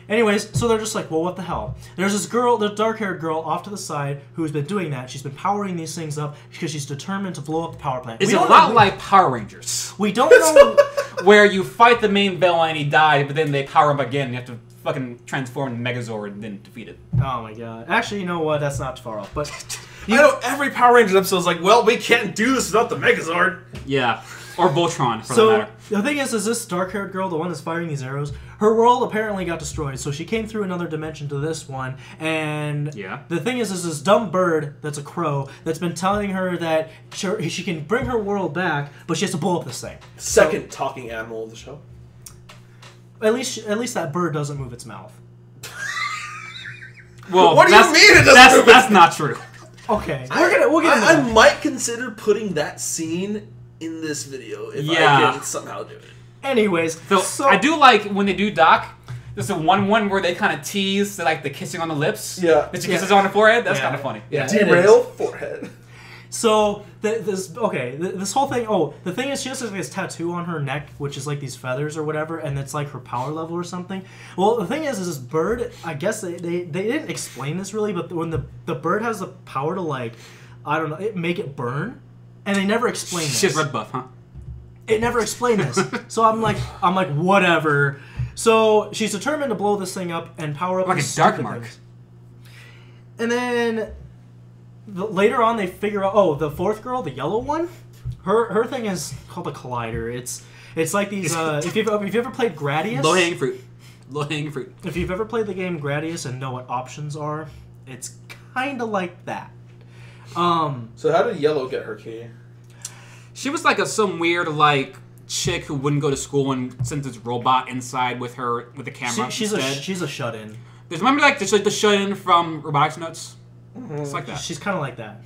Anyways, so they're just like, well, what the hell? There's this girl, the dark-haired girl off to the side who's been doing that. She's been powering these things up because she's determined to blow up the power plant. It's a lot like Power Rangers. We don't know where you fight the main villain and he dies, but then they power him again and you have to fucking transform the Megazord and then defeat it. Oh my god. Actually, you know what? That's not too far off. But you know, every Power Rangers episode is like, well, we can't do this without the Megazord. Yeah. Or Voltron, for that matter. The thing is this dark-haired girl, the one that's firing these arrows, her world apparently got destroyed, so she came through another dimension to this one, and the thing is this dumb bird that's a crow that's been telling her that she can bring her world back, but she has to blow up this thing. Second talking animal of the show. At least that bird doesn't move its mouth. Well, what do you mean it doesn't move That's not true. Okay, we'll get into I that. might consider putting that scene in this video if I can somehow do it. Anyways, so I do like when they do doc. There's the one where they kind of tease the kissing on the lips. Yeah, that she kisses on the forehead. That's kind of funny. Yeah, derail forehead. So this whole thing. Oh, the thing is, she has like this tattoo on her neck, which is like these feathers or whatever, and it's like her power level or something. Well, the thing is this bird. I guess they didn't explain this really, but when the bird has the power to like, I don't know, make it burn, and they never explain this. She's red buff, huh? It never explained this. So I'm like whatever. So she's determined to blow this thing up and power up like a dark mark. Things. And then later on they figure out, oh, the fourth girl, the yellow one, her thing is called a collider. It's like these if you've ever played Gradius, low hanging fruit. If you've ever played the game Gradius and know what options are, it's kind of like that. So how did Yellow get her key? She was like some weird chick who wouldn't go to school and sent this robot inside with her with the camera. She's a shut-in. Remember the shut-in from Robotics Notes? Mm-hmm. It's like that. She's kind of like that.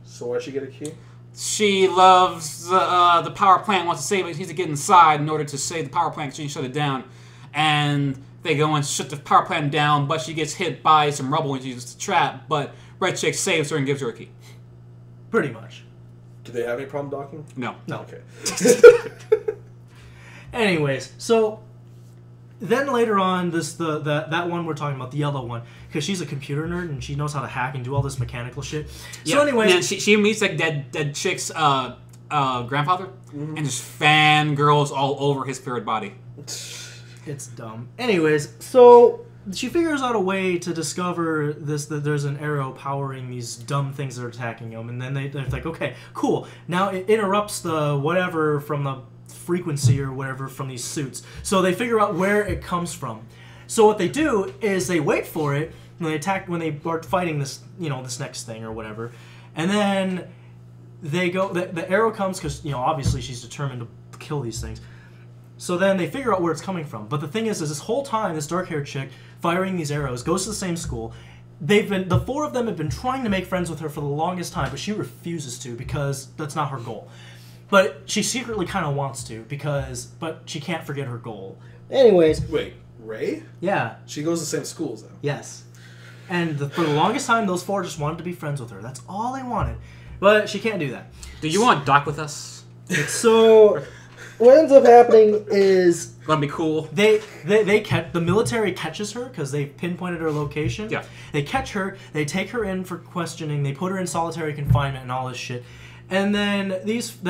So why'd she get a key? She loves the power plant, wants to save it. She needs to get inside in order to save the power plant. She can shut it down, and they go and shut the power plant down. But she gets hit by some rubble and she's trapped. But Red Chick saves her and gives her a key. Pretty much. Do they have any problem docking? No. Okay. Anyways, so then later on, that one we're talking about, the yellow one, because she's a computer nerd and she knows how to hack and do all this mechanical shit. So anyways, and she meets dead chick's grandfather and just fangirls all over his spirit body. It's dumb. Anyways, so she figures out a way to discover that there's an arrow powering these dumb things that are attacking them, and then they're like, okay, cool. Now it interrupts the whatever from the frequency or whatever from these suits. So they figure out where it comes from. So what they do is they wait for it when they attack, when they are fighting this, this next thing or whatever, and then they go. The arrow comes because obviously she's determined to kill these things. So then they figure out where it's coming from. But the thing is this whole time, this dark-haired chick firing these arrows goes to the same school. The four of them have been trying to make friends with her for the longest time, but she refuses to because that's not her goal. But she secretly kind of wants to but she can't forget her goal. Anyways. Wait, Ray? Yeah. She goes to the same schools, though. Yes. And for the longest time, those four just wanted to be friends with her. That's all they wanted. But she can't do that. Do you want to dock with us? So what ends up happening is Gonna be cool. The military catches her because they pinpointed her location. Yeah. They catch her. They take her in for questioning. They put her in solitary confinement and all this shit. And then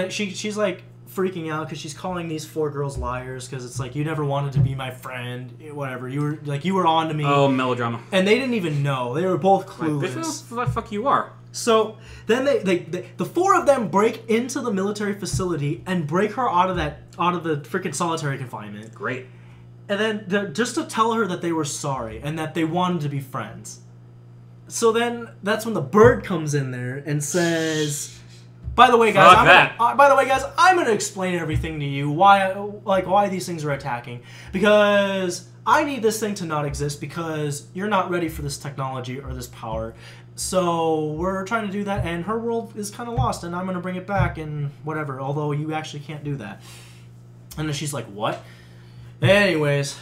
she's like freaking out because she's calling these four girls liars because it's like, you never wanted to be my friend, whatever. You were on to me. Oh, melodrama. And they didn't even know. They were both clueless. This is what the fuck you are. So then the four of them break into the military facility and break her out of the freaking solitary confinement. Great. And then just to tell her that they were sorry and that they wanted to be friends. So then that's when the bird comes in there and says, by the way, guys, I'm gonna explain everything to you, why these things are attacking, because I need this thing to not exist because you're not ready for this technology or this power. So we're trying to do that, and her world is kind of lost, and I'm going to bring it back and whatever, although you actually can't do that. And then she's like, what? Anyways.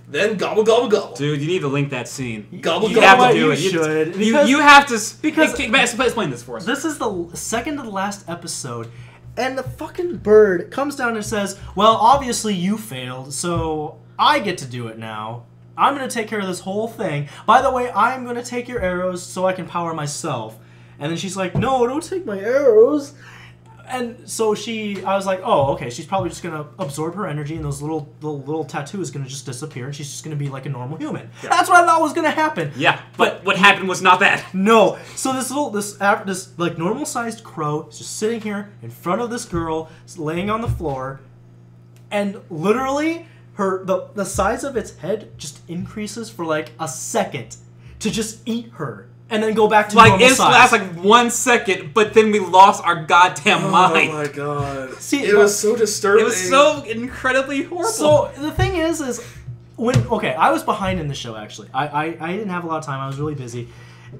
Then gobble, gobble, gobble. Dude, you need to link that scene. Gobble, You gobble. have to do You it. should, You have to... because- Explain this for us. This is the second to the last episode, and the fucking bird comes down and says, well, obviously you failed, so I get to do it now. I'm going to take care of this whole thing. By the way, I'm going to take your arrows so I can power myself. And then she's like, no, don't take my arrows. And so I was like, oh, okay, she's probably just going to absorb her energy, and those little tattoo is going to just disappear, and she's just going to be like a normal human. Yeah. That's what I thought was going to happen. Yeah, but what happened was not that. No. So this like normal-sized crow is just sitting here in front of this girl, laying on the floor, and literally the size of its head just increases for like a second to just eat her. And then go back to normal size. It lasts like 1 second, but then we lost our goddamn mind. Oh my god. See, it was so disturbing. It was so incredibly horrible. So the thing is I was behind in the show actually. I didn't have a lot of time. I was really busy.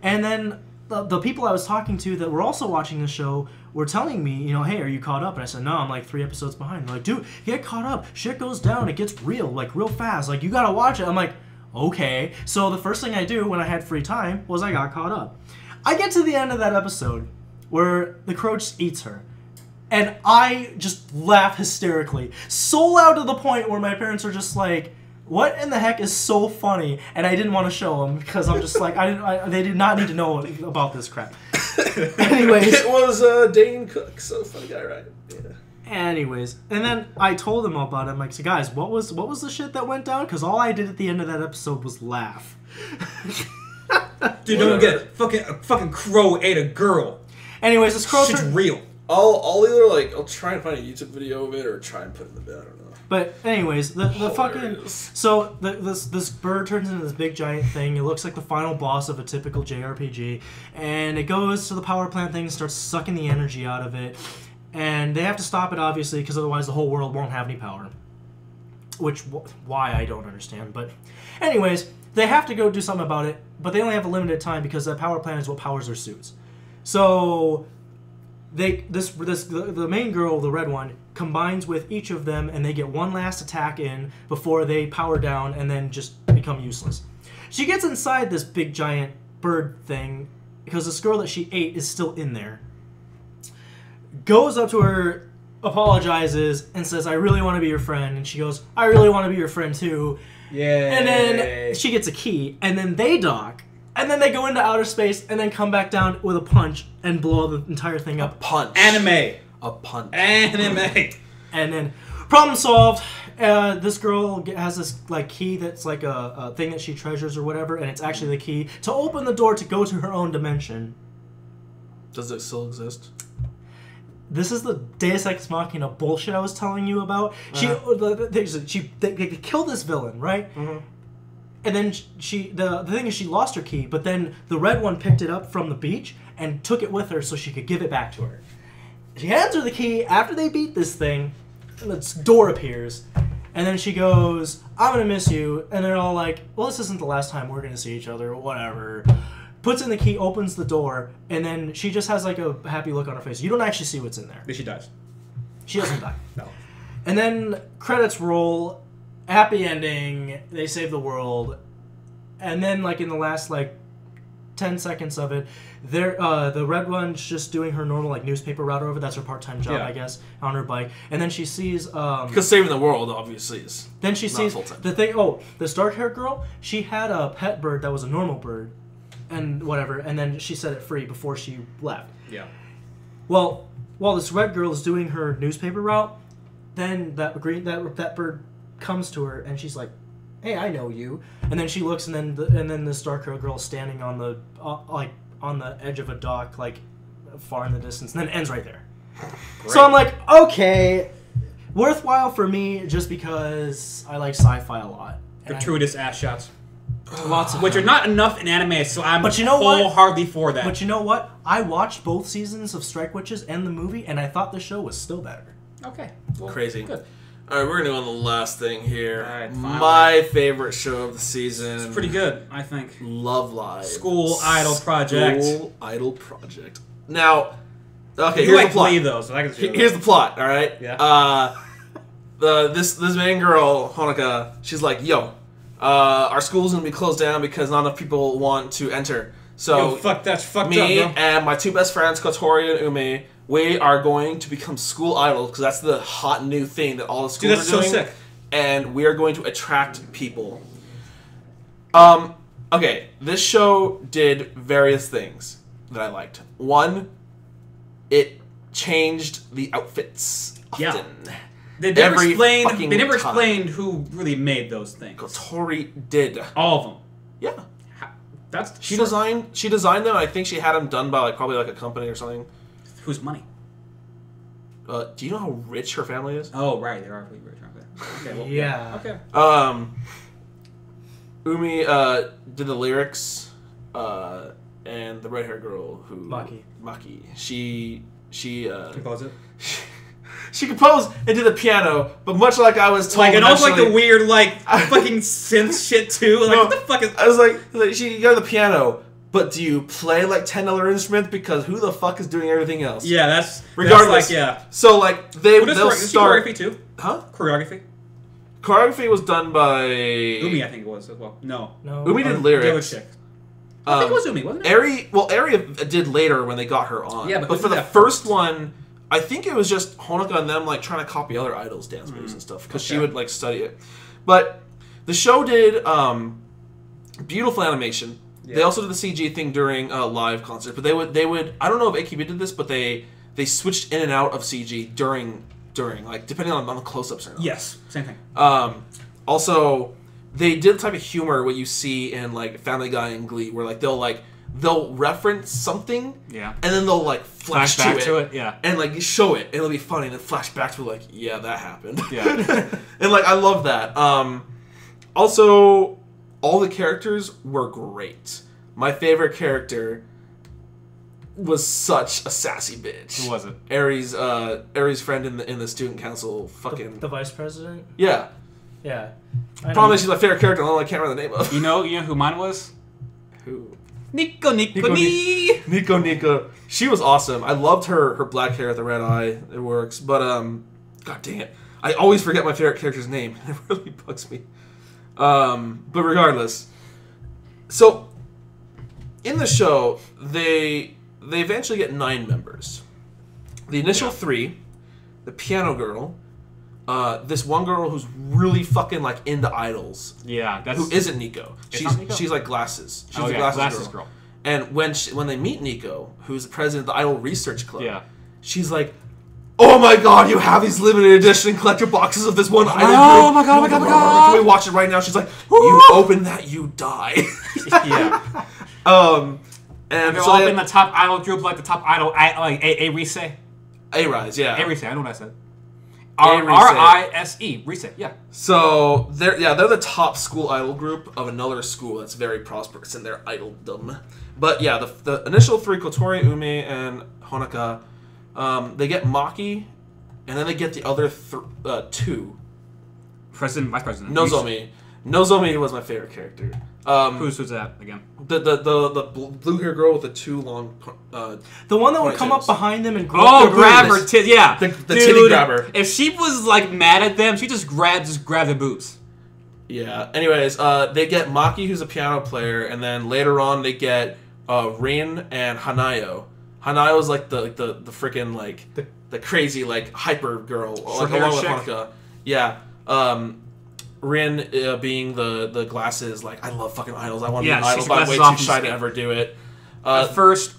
And then the people I was talking to that were also watching the show were telling me, hey, are you caught up? And I said, no, I'm like 3 episodes behind. They're like, dude, get caught up. Shit goes down. It gets real, like real fast. Like, you gotta watch it. I'm like, okay. So the first thing I do when I had free time was I got caught up. I get to the end of that episode where the crow just eats her. And I just laugh hysterically. So loud to the point where my parents are just like, what in the heck is so funny? And I didn't want to show them because I'm just like, they did not need to know about this crap. Anyways. It was Dane Cook, so funny guy, right? Yeah. Anyways, and then I told them about it. I'm like, so guys, what was the shit that went down? Because all I did at the end of that episode was laugh. Dude, don't get it. A fucking crow ate a girl. Anyways, this crow... Shit's real. I'll either I'll try and find a YouTube video of it or try and put it in the bed. I don't know. But anyways, the fucking... So this bird turns into this big giant thing. It looks like the final boss of a typical JRPG. And it goes to the power plant thing and starts sucking the energy out of it. And they have to stop it, obviously, because otherwise the whole world won't have any power. Why, I don't understand. But anyways, they have to go do something about it, but they only have a limited time because that power plant is what powers their suits. So the main girl, the red one, combines with each of them, and they get one last attack in before they power down and then just become useless. She gets inside this big giant bird thing because this girl that she ate is still in there. Goes up to her, apologizes, and says, I really want to be your friend. And she goes, I really want to be your friend too. Yay. And then she gets a key, and then they dock, and then they go into outer space, and then come back down with a punch and blow the entire thing up. A punch. Anime. A punch. Anime. And then, problem solved. This girl has this key that's like a thing that she treasures or whatever, and it's actually the key to open the door to go to her own dimension. Does it still exist? This is the Deus Ex Machina bullshit I was telling you about. They killed this villain, right? Mm-hmm. And then the thing is, she lost her key, but then the red one picked it up from the beach and took it with her so she could give it back to her. She hands her the key after they beat this thing, and this door appears, and then she goes, I'm gonna miss you, and they're all like, well, this isn't the last time we're gonna see each other, whatever. Puts in the key, opens the door, and then she just has like a happy look on her face. You don't actually see what's in there. But she dies. She doesn't die. No. And then credits roll, happy ending, they save the world, and then in the last 10 seconds of it, the red one's just doing her normal newspaper route over. That's her part-time job, I guess, on her bike. And then she sees because saving the world obviously is then she sees full-time. the thing. Oh, this dark-haired girl. She had a pet bird that was a normal bird, and whatever. And then she set it free before she left. Yeah. Well, while this red girl is doing her newspaper route, then that bird comes to her, and she's like, hey, I know you. And then she looks, and then this dark-haired girl is standing on the on the edge of a dock, far in the distance, and then it ends right there. Great. So I'm like, okay, worthwhile for me just because I like sci-fi a lot. Gratuitous ass shots. Lots of which them. are not enough in anime, so I'm but you know what? wholeheartedly for that. But you know what? I watched both seasons of Strike Witches and the movie, and I thought the show was still better. Okay. Well, crazy. Good. All right, we're gonna go on the last thing here. All right, finally. My favorite show of the season. It's pretty good, I think. Love Live. School Idol Project. School Idol Project. Now, okay, You here's like the plot. Glee, though, so I can see Here's the plot. All right. Yeah. This main girl, Honoka, she's like, yo, our school's gonna be closed down because not enough people want to enter. So Yo, fuck, that's fucked me up, bro. and my two best friends, Kotori and Ume, we are going to become school idols because that's the hot new thing that all the schools Dude, that's are doing. so sick. And we are going to attract people. Okay, this show did various things that I liked. One, it changed the outfits often. Yeah. They never Every explained. fucking They never time. explained who really made those things. Kotori did. All of them. Yeah. That's She designed them. I think she had them done by probably a company or something. Whose money? Do you know how rich her family is? Oh, right. They are really rich, aren't they? Okay. Well, Yeah. Okay. Umi did the lyrics, and the red hair girl who Maki. She Compose it. she composed and did the piano, but much like I was told, Like, and also like the eventually- weird fucking synth shit too. Like, No, what the fuck is? I was like she got the piano, but do you play like $10 instruments? Because who the fuck is doing everything else? Yeah, that's Regardless, That's like, yeah. So like they'll Is start. choreography too? Huh? Choreography. Choreography was done by Umi, I think it was as well. No. Umi did The other lyrics. chick. I think it was Umi, wasn't it? Eri did later when they got her on. Yeah, but but who for did the that first one, I think it was just Honoka and them like trying to copy other idols' dance moves and stuff because she Okay. would like study it. But the show did beautiful animation. Yeah. They also did the CG thing during a live concert, but they would I don't know if AKB did this, but they switched in and out of CG during like depending on the close-ups or not. Yes. Same thing. Also, they did the type of humor what you see in like Family Guy and Glee, where like they'll reference something, Yeah. and then they'll like flash back to it. Yeah. and like show it, and it'll be funny, and then flash back to it, like, yeah, that happened. Yeah. And like I love that. Also, all the characters were great. My favorite character was such a sassy bitch. Who was it? Aries' friend in the student council. Fucking The vice president? yeah. Yeah. Problem is she's my favorite character. I can't remember the name of. You know who mine was? Who? Nico Nee. Nico. She was awesome. I loved her black hair with the red eye. It works. But god dang it. I always forget my favorite character's name. It really bugs me. But regardless. So in the show, they eventually get 9 members. The initial 3, the piano girl, this one girl who's really fucking like into idols. Yeah, that's Who isn't Nico? not Nico? She's like glasses. She's the yeah, glasses girl. And when they meet Nico, who's the president of the Idol Research Club, Yeah. she's like, "Oh my god, you have these limited edition collector boxes of this one idol group. Oh my god, oh my god, oh my god. Can we watch it right now?" She's like, "You open that, you die." Yeah. And They're so all they in the top idol group, like the top idol, like A-Rise. A-Rise, yeah. A-Rise, I know what I said. A-Rise. R-I-S-E, Rise, yeah. So they're the top school idol group of another school that's very prosperous in their idoldom. But yeah, the initial 3, Kotori, Ume, and Honoka, they get Maki, and then they get the other 2. President, vice president. Nozomi. Nozomi was my favorite character. Who's that again? The blue hair girl with the 2 long. The one that would come up ponytails. behind them and Grab her titty, yeah. The Dude, titty grabber. If she was like mad at them, she just grabbed the boobs. Yeah. Anyways, they get Maki, who's a piano player, and then later on they get Rin and Hanayo. Hanayo's like the freaking like the crazy like hyper girl, like, hair along with chick? Hanukkah. Yeah. Rin being the glasses, like I love fucking idols. I want to be an Yeah, idol, she's but I'm way glasses too off shy and to skate. ever do it. At first,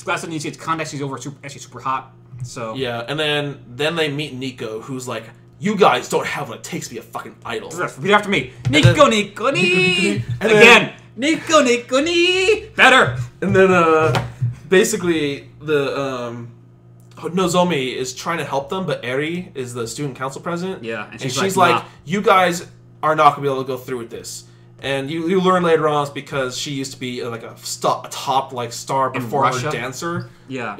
Glass needs to get context. She's actually super hot. So Yeah, and then they meet Nico, who's like, "You guys don't have what it takes to be a fucking idol." repeat after me. then- Nico Nee. And Again. Nico Nee. Better. And then basically the Nozomi is trying to help them, but Eri is the student council president. Yeah, and she's like, nah. "You guys are not gonna be able to go through with this." And you learn later on it's because she used to be like a top like star performer Russia? dancer. Yeah.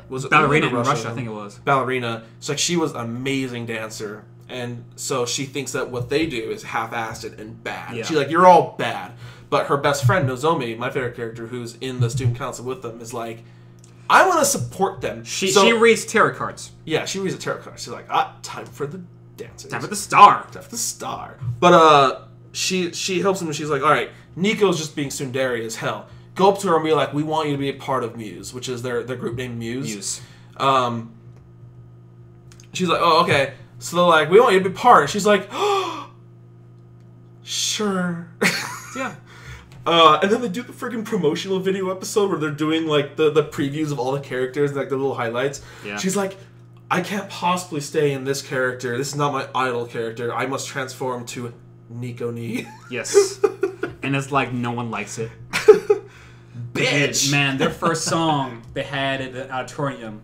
Was it Ballerina in Russia? Russia, I think it was. Ballerina. It's like she was an amazing dancer. And so she thinks that what they do is half-assed and bad. Yeah. She's like, you're all bad. But her best friend, Nozomi, my favorite character, who's in the student council with them, is like, I want to support them. She reads tarot cards. Yeah, she reads a tarot card. She's like, time for the dancers. Time for the star. Time for the star. But she helps him, and she's like, all right, Nico's just being tsundere as hell. Go up to her and be like, we want you to be a part of Muse, which is their group name Muse. Muse. She's like, oh, okay. So they're like, we want you to be part. And she's like, oh, sure. Yeah. And then they do the freaking promotional video episode where they're doing like the previews of all the characters, like the little highlights. Yeah. She's like, I can't possibly stay in this character. This is not my idol character. I must transform to Nico Ni. Yes. And it's like no one likes it. Bitch! Man, their first song they had at the auditorium,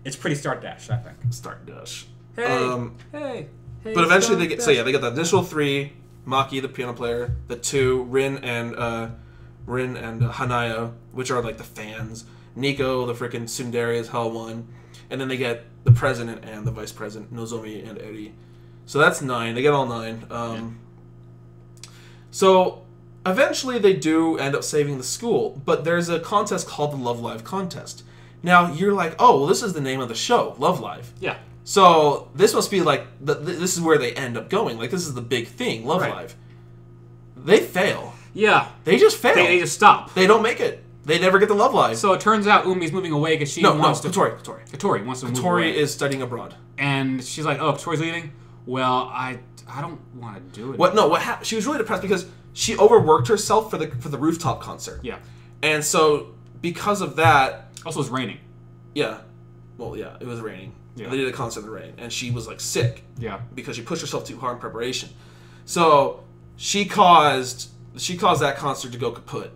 it's pretty Stardust, I think. Stardust. Hey, hey. But eventually they get they got the initial 3, Maki the piano player, the 2, Rin and Hanaya, which are like the fans, Nico the freaking tsundere as hell one, and then they get the president and the vice president, Nozomi and Eri. So that's 9. They get all 9. So eventually they do end up saving the school, but there's a contest called the Love Live contest. Now you're like, oh, well, this is the name of the show, Love Live. Yeah. So this must be like this is where they end up going. Like this is the big thing, Love Live. They fail. Yeah. They just fail. They just stop. They don't make it. They never get the Love Live. So it turns out Umi's moving away because she wants to. Kotori wants to move away. Kotori is studying abroad. And she's like, oh, Kotori's leaving? Well, I don't want to do it. What happened? She was really depressed because she overworked herself for the rooftop concert. Yeah. And so because of that, also it's raining. Yeah. Well, yeah, it was raining. Yeah. They did a concert in the rain, and she was like sick. Yeah. Because she pushed herself too hard in preparation. So she caused that concert to go kaput,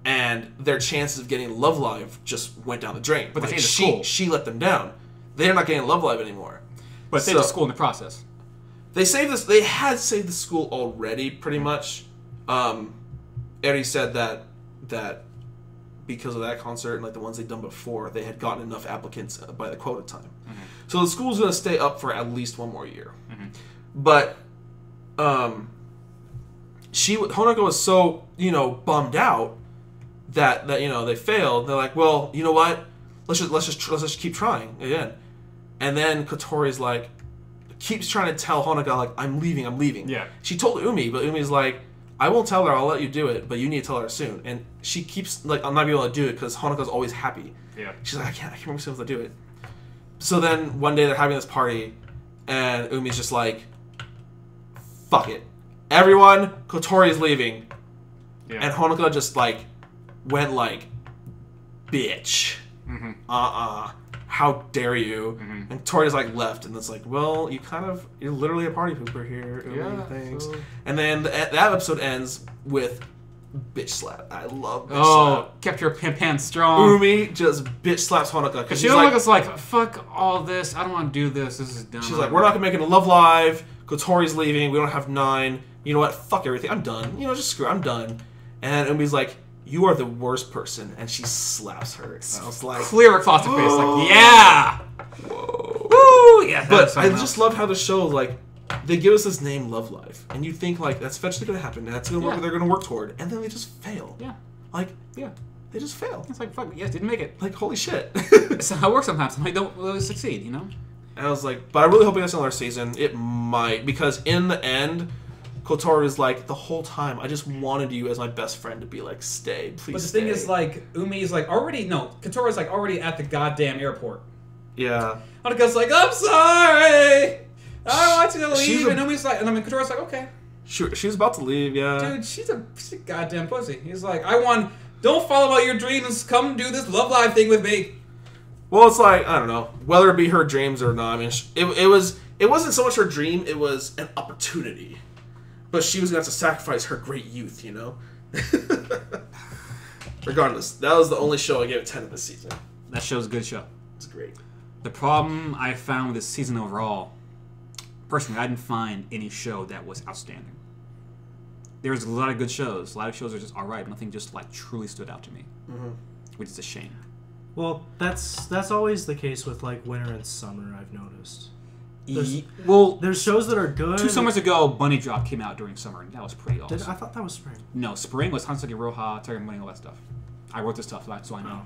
and their chances of getting Love Live just went down the drain. But they saved the school. She let them down. They're not getting Love Live anymore. But they saved the school in the process. They saved this. They had saved the school already, pretty much. Eri said that because of that concert and like the ones they'd done before, they had gotten enough applicants by the quota time. Mm-hmm. So the school's going to stay up for at least one more year. Mm-hmm. But Honoko was so bummed out that they failed. They're like, well, you know what? Let's just keep trying again. And then Kotori's like keeps trying to tell Honoka like I'm leaving. Yeah. She told Umi, but Umi's like, I won't tell her. I'll let you do it, but you need to tell her soon. And she keeps like, I'm not able to do it because Honoka's always happy. Yeah. She's like, I can't remember if I do it. So then one day they're having this party, and Umi's just like, fuck it, everyone, Kotori's leaving. Yeah. And Honoka just like went like, bitch. Mm-hmm. How dare you? Mm-hmm. And Tori's like left, and it's like, well, you're literally a party pooper here. Yeah. Things. So... And then that episode ends with bitch slap. I love bitch slap. Kept your pants strong. Umi just bitch slaps Honoka because she's like, fuck all this. I don't want to do this. This is dumb. She's like, we're not gonna make it a Love Live. Kotori's leaving. We don't have 9. You know what? Fuck everything. I'm done. Just screw. I'm done. And Umi's like, you are the worst person, and she slaps her. And I was like, clear across the face, like, yeah, whoa, woo, yeah. But I just love how the show, like, they give us this name, Love Live, and you think like that's eventually gonna happen, and that's gonna work. They're gonna work toward, and then they just fail. Yeah, like, they just fail. It's like, fuck, yes, didn't make it. Like, holy shit. It's how it works sometimes. They don't really succeed, And I was like, but I really hope it gets another season. It might, because in the end, Kotori is like, the whole time, I just wanted you as my best friend to be like, stay, please. But the stay. thing is, like, Umi's like Kotori's like already at the goddamn airport. Yeah. Honoka's like, I'm sorry, I want you to leave, and Umi's like, Kotori's like, okay. She was about to leave, yeah. Dude, she's a goddamn pussy. He's like, don't follow out your dreams, come do this Love Live thing with me. Well, it's like, I don't know, whether it be her dreams or not. I mean, it wasn't so much her dream, it was an opportunity. But she was going to have to sacrifice her great youth, Regardless, that was the only show I gave it 10 of this season. That show's a good show. It's great. The problem I found with this season overall, personally, I didn't find any show that was outstanding. There's a lot of good shows. A lot of shows are just alright, but nothing just like truly stood out to me. Mm-hmm. Which is a shame. Well, that's always the case with like winter and summer, I've noticed. Well, there's shows that are good. 2 summers ago, Bunny Drop came out during summer, and that was pretty awesome. I thought that was spring. No, spring was Hansaki Roha, Tiger Bunny, all that stuff. I wrote this stuff, so I know.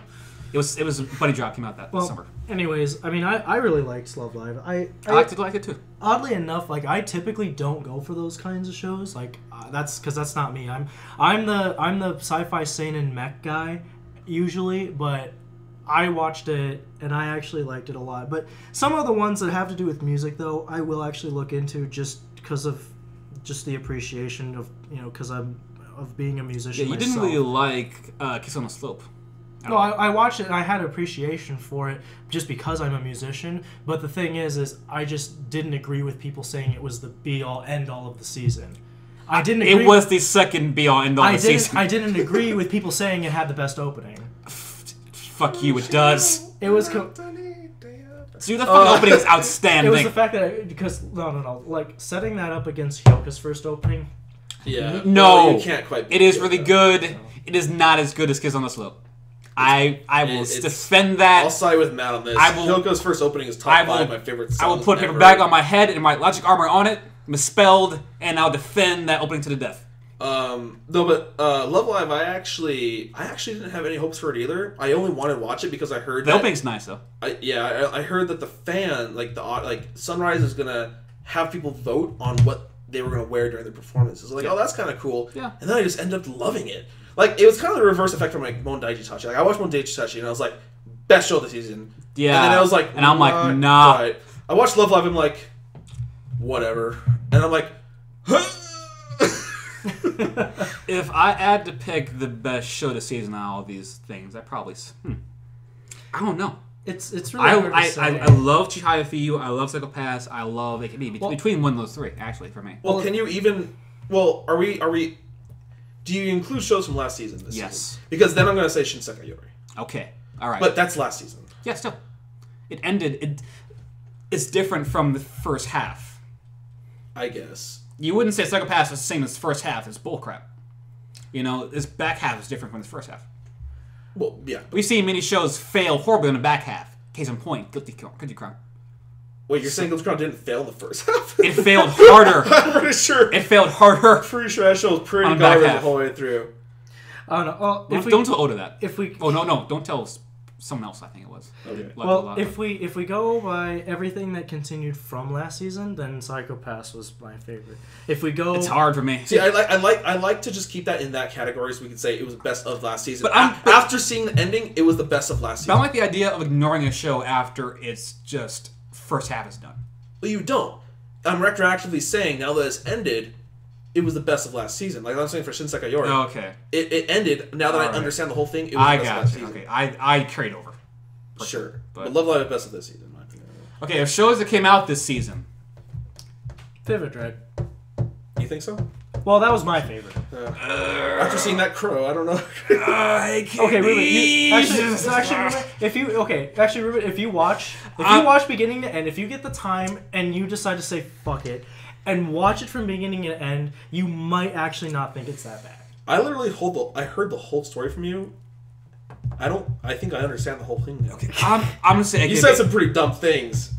It was Bunny Drop came out that summer. Anyways, I mean, I really liked Love Live. I like it too. Oddly enough, like I typically don't go for those kinds of shows. Like that's because that's not me. I'm the sci-fi seinen mech guy usually, but I watched it and I actually liked it a lot. But some of the ones that have to do with music, though, I will actually look into just because of just the appreciation of because I'm of being a musician. Yeah, you myself. didn't really like Kiss on the Slope. No, I watched it and I had appreciation for it just because I'm a musician. But the thing is I just didn't agree with people saying it was the be-all, end-all of the season. I didn't agree. It was the second be-all, end-all of the season. I didn't agree with people saying it had the best opening. Fuck you, it does. It was... Dude, the fucking opening is outstanding. It was the fact that... Because... No. Like, setting that up against Hyoka's first opening... Yeah. No. You can't quite... It is really good. No. It is not as good as Kiss on the Slope. I will defend that. I'll side with Matt on this. Hyoka's first opening is top 5 my favorite songs. I will put a paper bag on my head and write Logic Armor on it, misspelled, and I'll defend that opening to the death. No, but Love Live, I actually didn't have any hopes for it either. I only wanted to watch it because I heard the opening's nice though. I heard that the fan, like Sunrise is gonna have people vote on what they were gonna wear during their performances. Like, oh, that's kind of cool. Yeah. And then I just ended up loving it. Like, it was kind of the reverse effect from like Mon Daiji Tachi. Like, I watched Mon Daiji Tachi and I was like, best show of the season. Yeah. And then I was like, and I'm like, nah. Right. I watched Love Live. I'm like, whatever. And I'm like, if I had to pick the best show of the season on all of these things, I probably. I don't know. It's really hard to say. I love Chihaya Fiyu. I love Psycho-Pass. I love AKB. Between one of those three, actually, for me. Well, can you even? Well, are we? Do you include shows from last season? Yes. Season? Because then I'm going to say Shinsekai Yori. Okay. All right. But that's last season. Yeah, still. It ended. It's different from the first half. I guess. You wouldn't say Psycho-Pass was the same as the first half. It's bullcrap. This back half is different from the first half. Well, yeah. We've seen many shows fail horribly in the back half. Case in point, Guilty Crown. Wait, you're saying Guilty Crown didn't fail in the first half? It failed harder. I'm pretty sure. It failed harder. I'm pretty sure that show was pretty garbage the whole way through. I don't know. Don't tell Oda that. Oh no! Don't tell someone else. I think it was. Okay. Well, if we go by everything that continued from last season, then Psycho-Pass was my favorite. If we go, it's hard for me. See, I like to just keep that in that category, so we can say it was best of last season. But after seeing the ending, it was the best of last season. But I like the idea of ignoring a show after it's just first half is done. Well, you don't. I'm retroactively saying now that it's ended, it was the best of last season. Like I'm saying for Shinsekai Yori. Oh, okay. It ended. Now that I understand the whole thing, it was the best of last season. Okay, I carried over. Sure. But Love Live is best of this season, in my opinion. Okay, of shows that came out this season. Vividred. You think so? Well, that was my favorite. After seeing that crow, I don't know. Okay, Ruben. Ruben, if you watch beginning to end, if you get the time and you decide to say fuck it and watch it from beginning to end, you might actually not think it's that bad. I literally heard the whole story from you. I think I understand the whole thing now. Okay. I'm gonna say you said some pretty dumb things,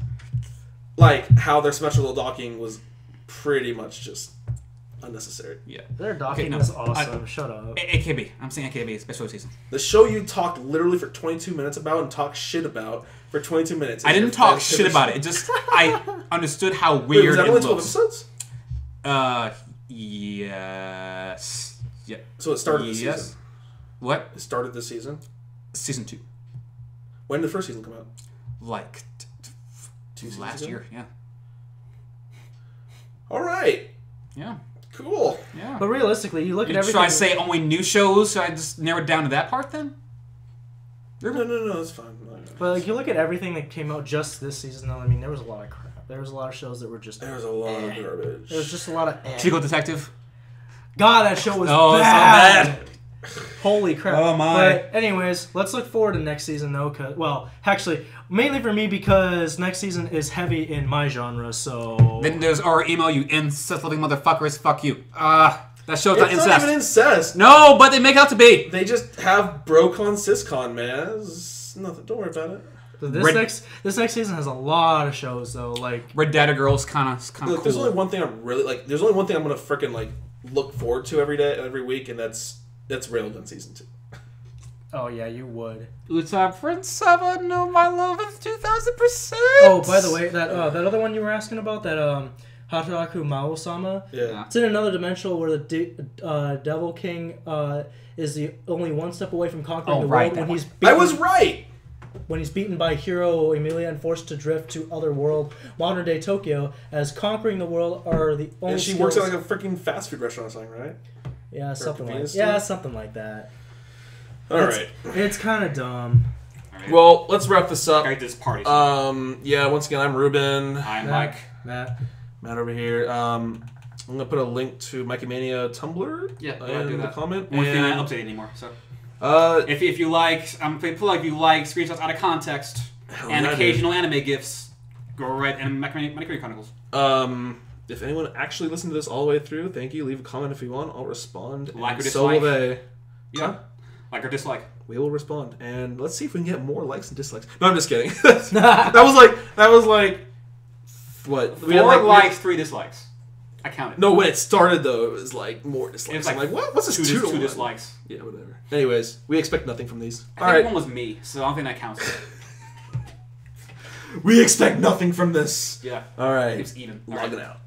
like how their symmetrical docking was pretty much just unnecessary. Yeah, their docking was awesome. Shut up. AKB. I'm saying AKB special season. The show you talked literally for 22 minutes about and talked shit about for 22 minutes. I didn't talk shit about it. It just I understood how weird. Wait, was that it only 12 looks. episodes? Yes. Yeah. So it started this season. What? It started this season. Season 2. When did the first season come out? Like 2 seasons last ago? year. Yeah. All right. Yeah. Cool. Yeah. But realistically, you look at everything. Should I say only new shows? Should I just narrow it down to that part then? No, that's fine. But like you look at everything that came out just this season, though. I mean, there was a lot of crap. There was a lot of shows that were just. There was a lot of garbage. There was just a lot of. Chico Detective. God, that show was bad. So bad. Holy crap. Oh my. But anyways, let's look forward to next season though. Well, actually, mainly for me because next season is heavy in my genre, so... Then there's our email, you incest-loving motherfuckers, fuck you. That show's not incest. It's not even incest. No, but they make it out to be. They just have brocon, ciscon, man. It's nothing. Don't worry about it. This next season has a lot of shows though. Like Red Data Girl's kind of cool. There's only one thing I'm really like. There's only one thing I'm gonna freaking like look forward to every week, and that's Railgun season 2. oh yeah, you would. Uta Prince 7, no, my love is 2000%. Oh, by the way, that other one you were asking about, that Hataraku Mao-sama. Yeah. It's in another dimension where the Devil King is the only one step away from conquering the world when he's beaten, I was right. when he's beaten by Hiro Emilia and forced to drift to other world, modern day Tokyo, as conquering the world are the only. And she works at like a freaking fast food restaurant or something, right? Yeah, something like that. All right. It's kind of dumb. Right. Well, let's wrap this up. This party. Yeah. Once again, I'm Ruben. I'm Mike. Matt Over here. I'm gonna put a link to Mikey Mania Tumblr. Yeah, in the comment. One thing I don't update anymore. So if you like, if you like screenshots out of context and occasional anime gifs, go right and Macaroni Chronicles. If anyone actually listened to this all the way through, thank you. Leave a comment if you want. I'll respond. Like or so will dislike. they. Yeah. Huh? Like or dislike. We will respond, and let's see if we can get more likes and dislikes. No, I'm just kidding. that was like what? 4 likes, 3 dislikes. I counted. No, when it started though, it was like more dislikes. It was like, I'm like, what? What's this? 2 to 1? Dislikes. Yeah, whatever. Anyways, we expect nothing from these. I think one was me, so I don't think that counts. We expect nothing from this. Yeah. All right. It's even. Logging out.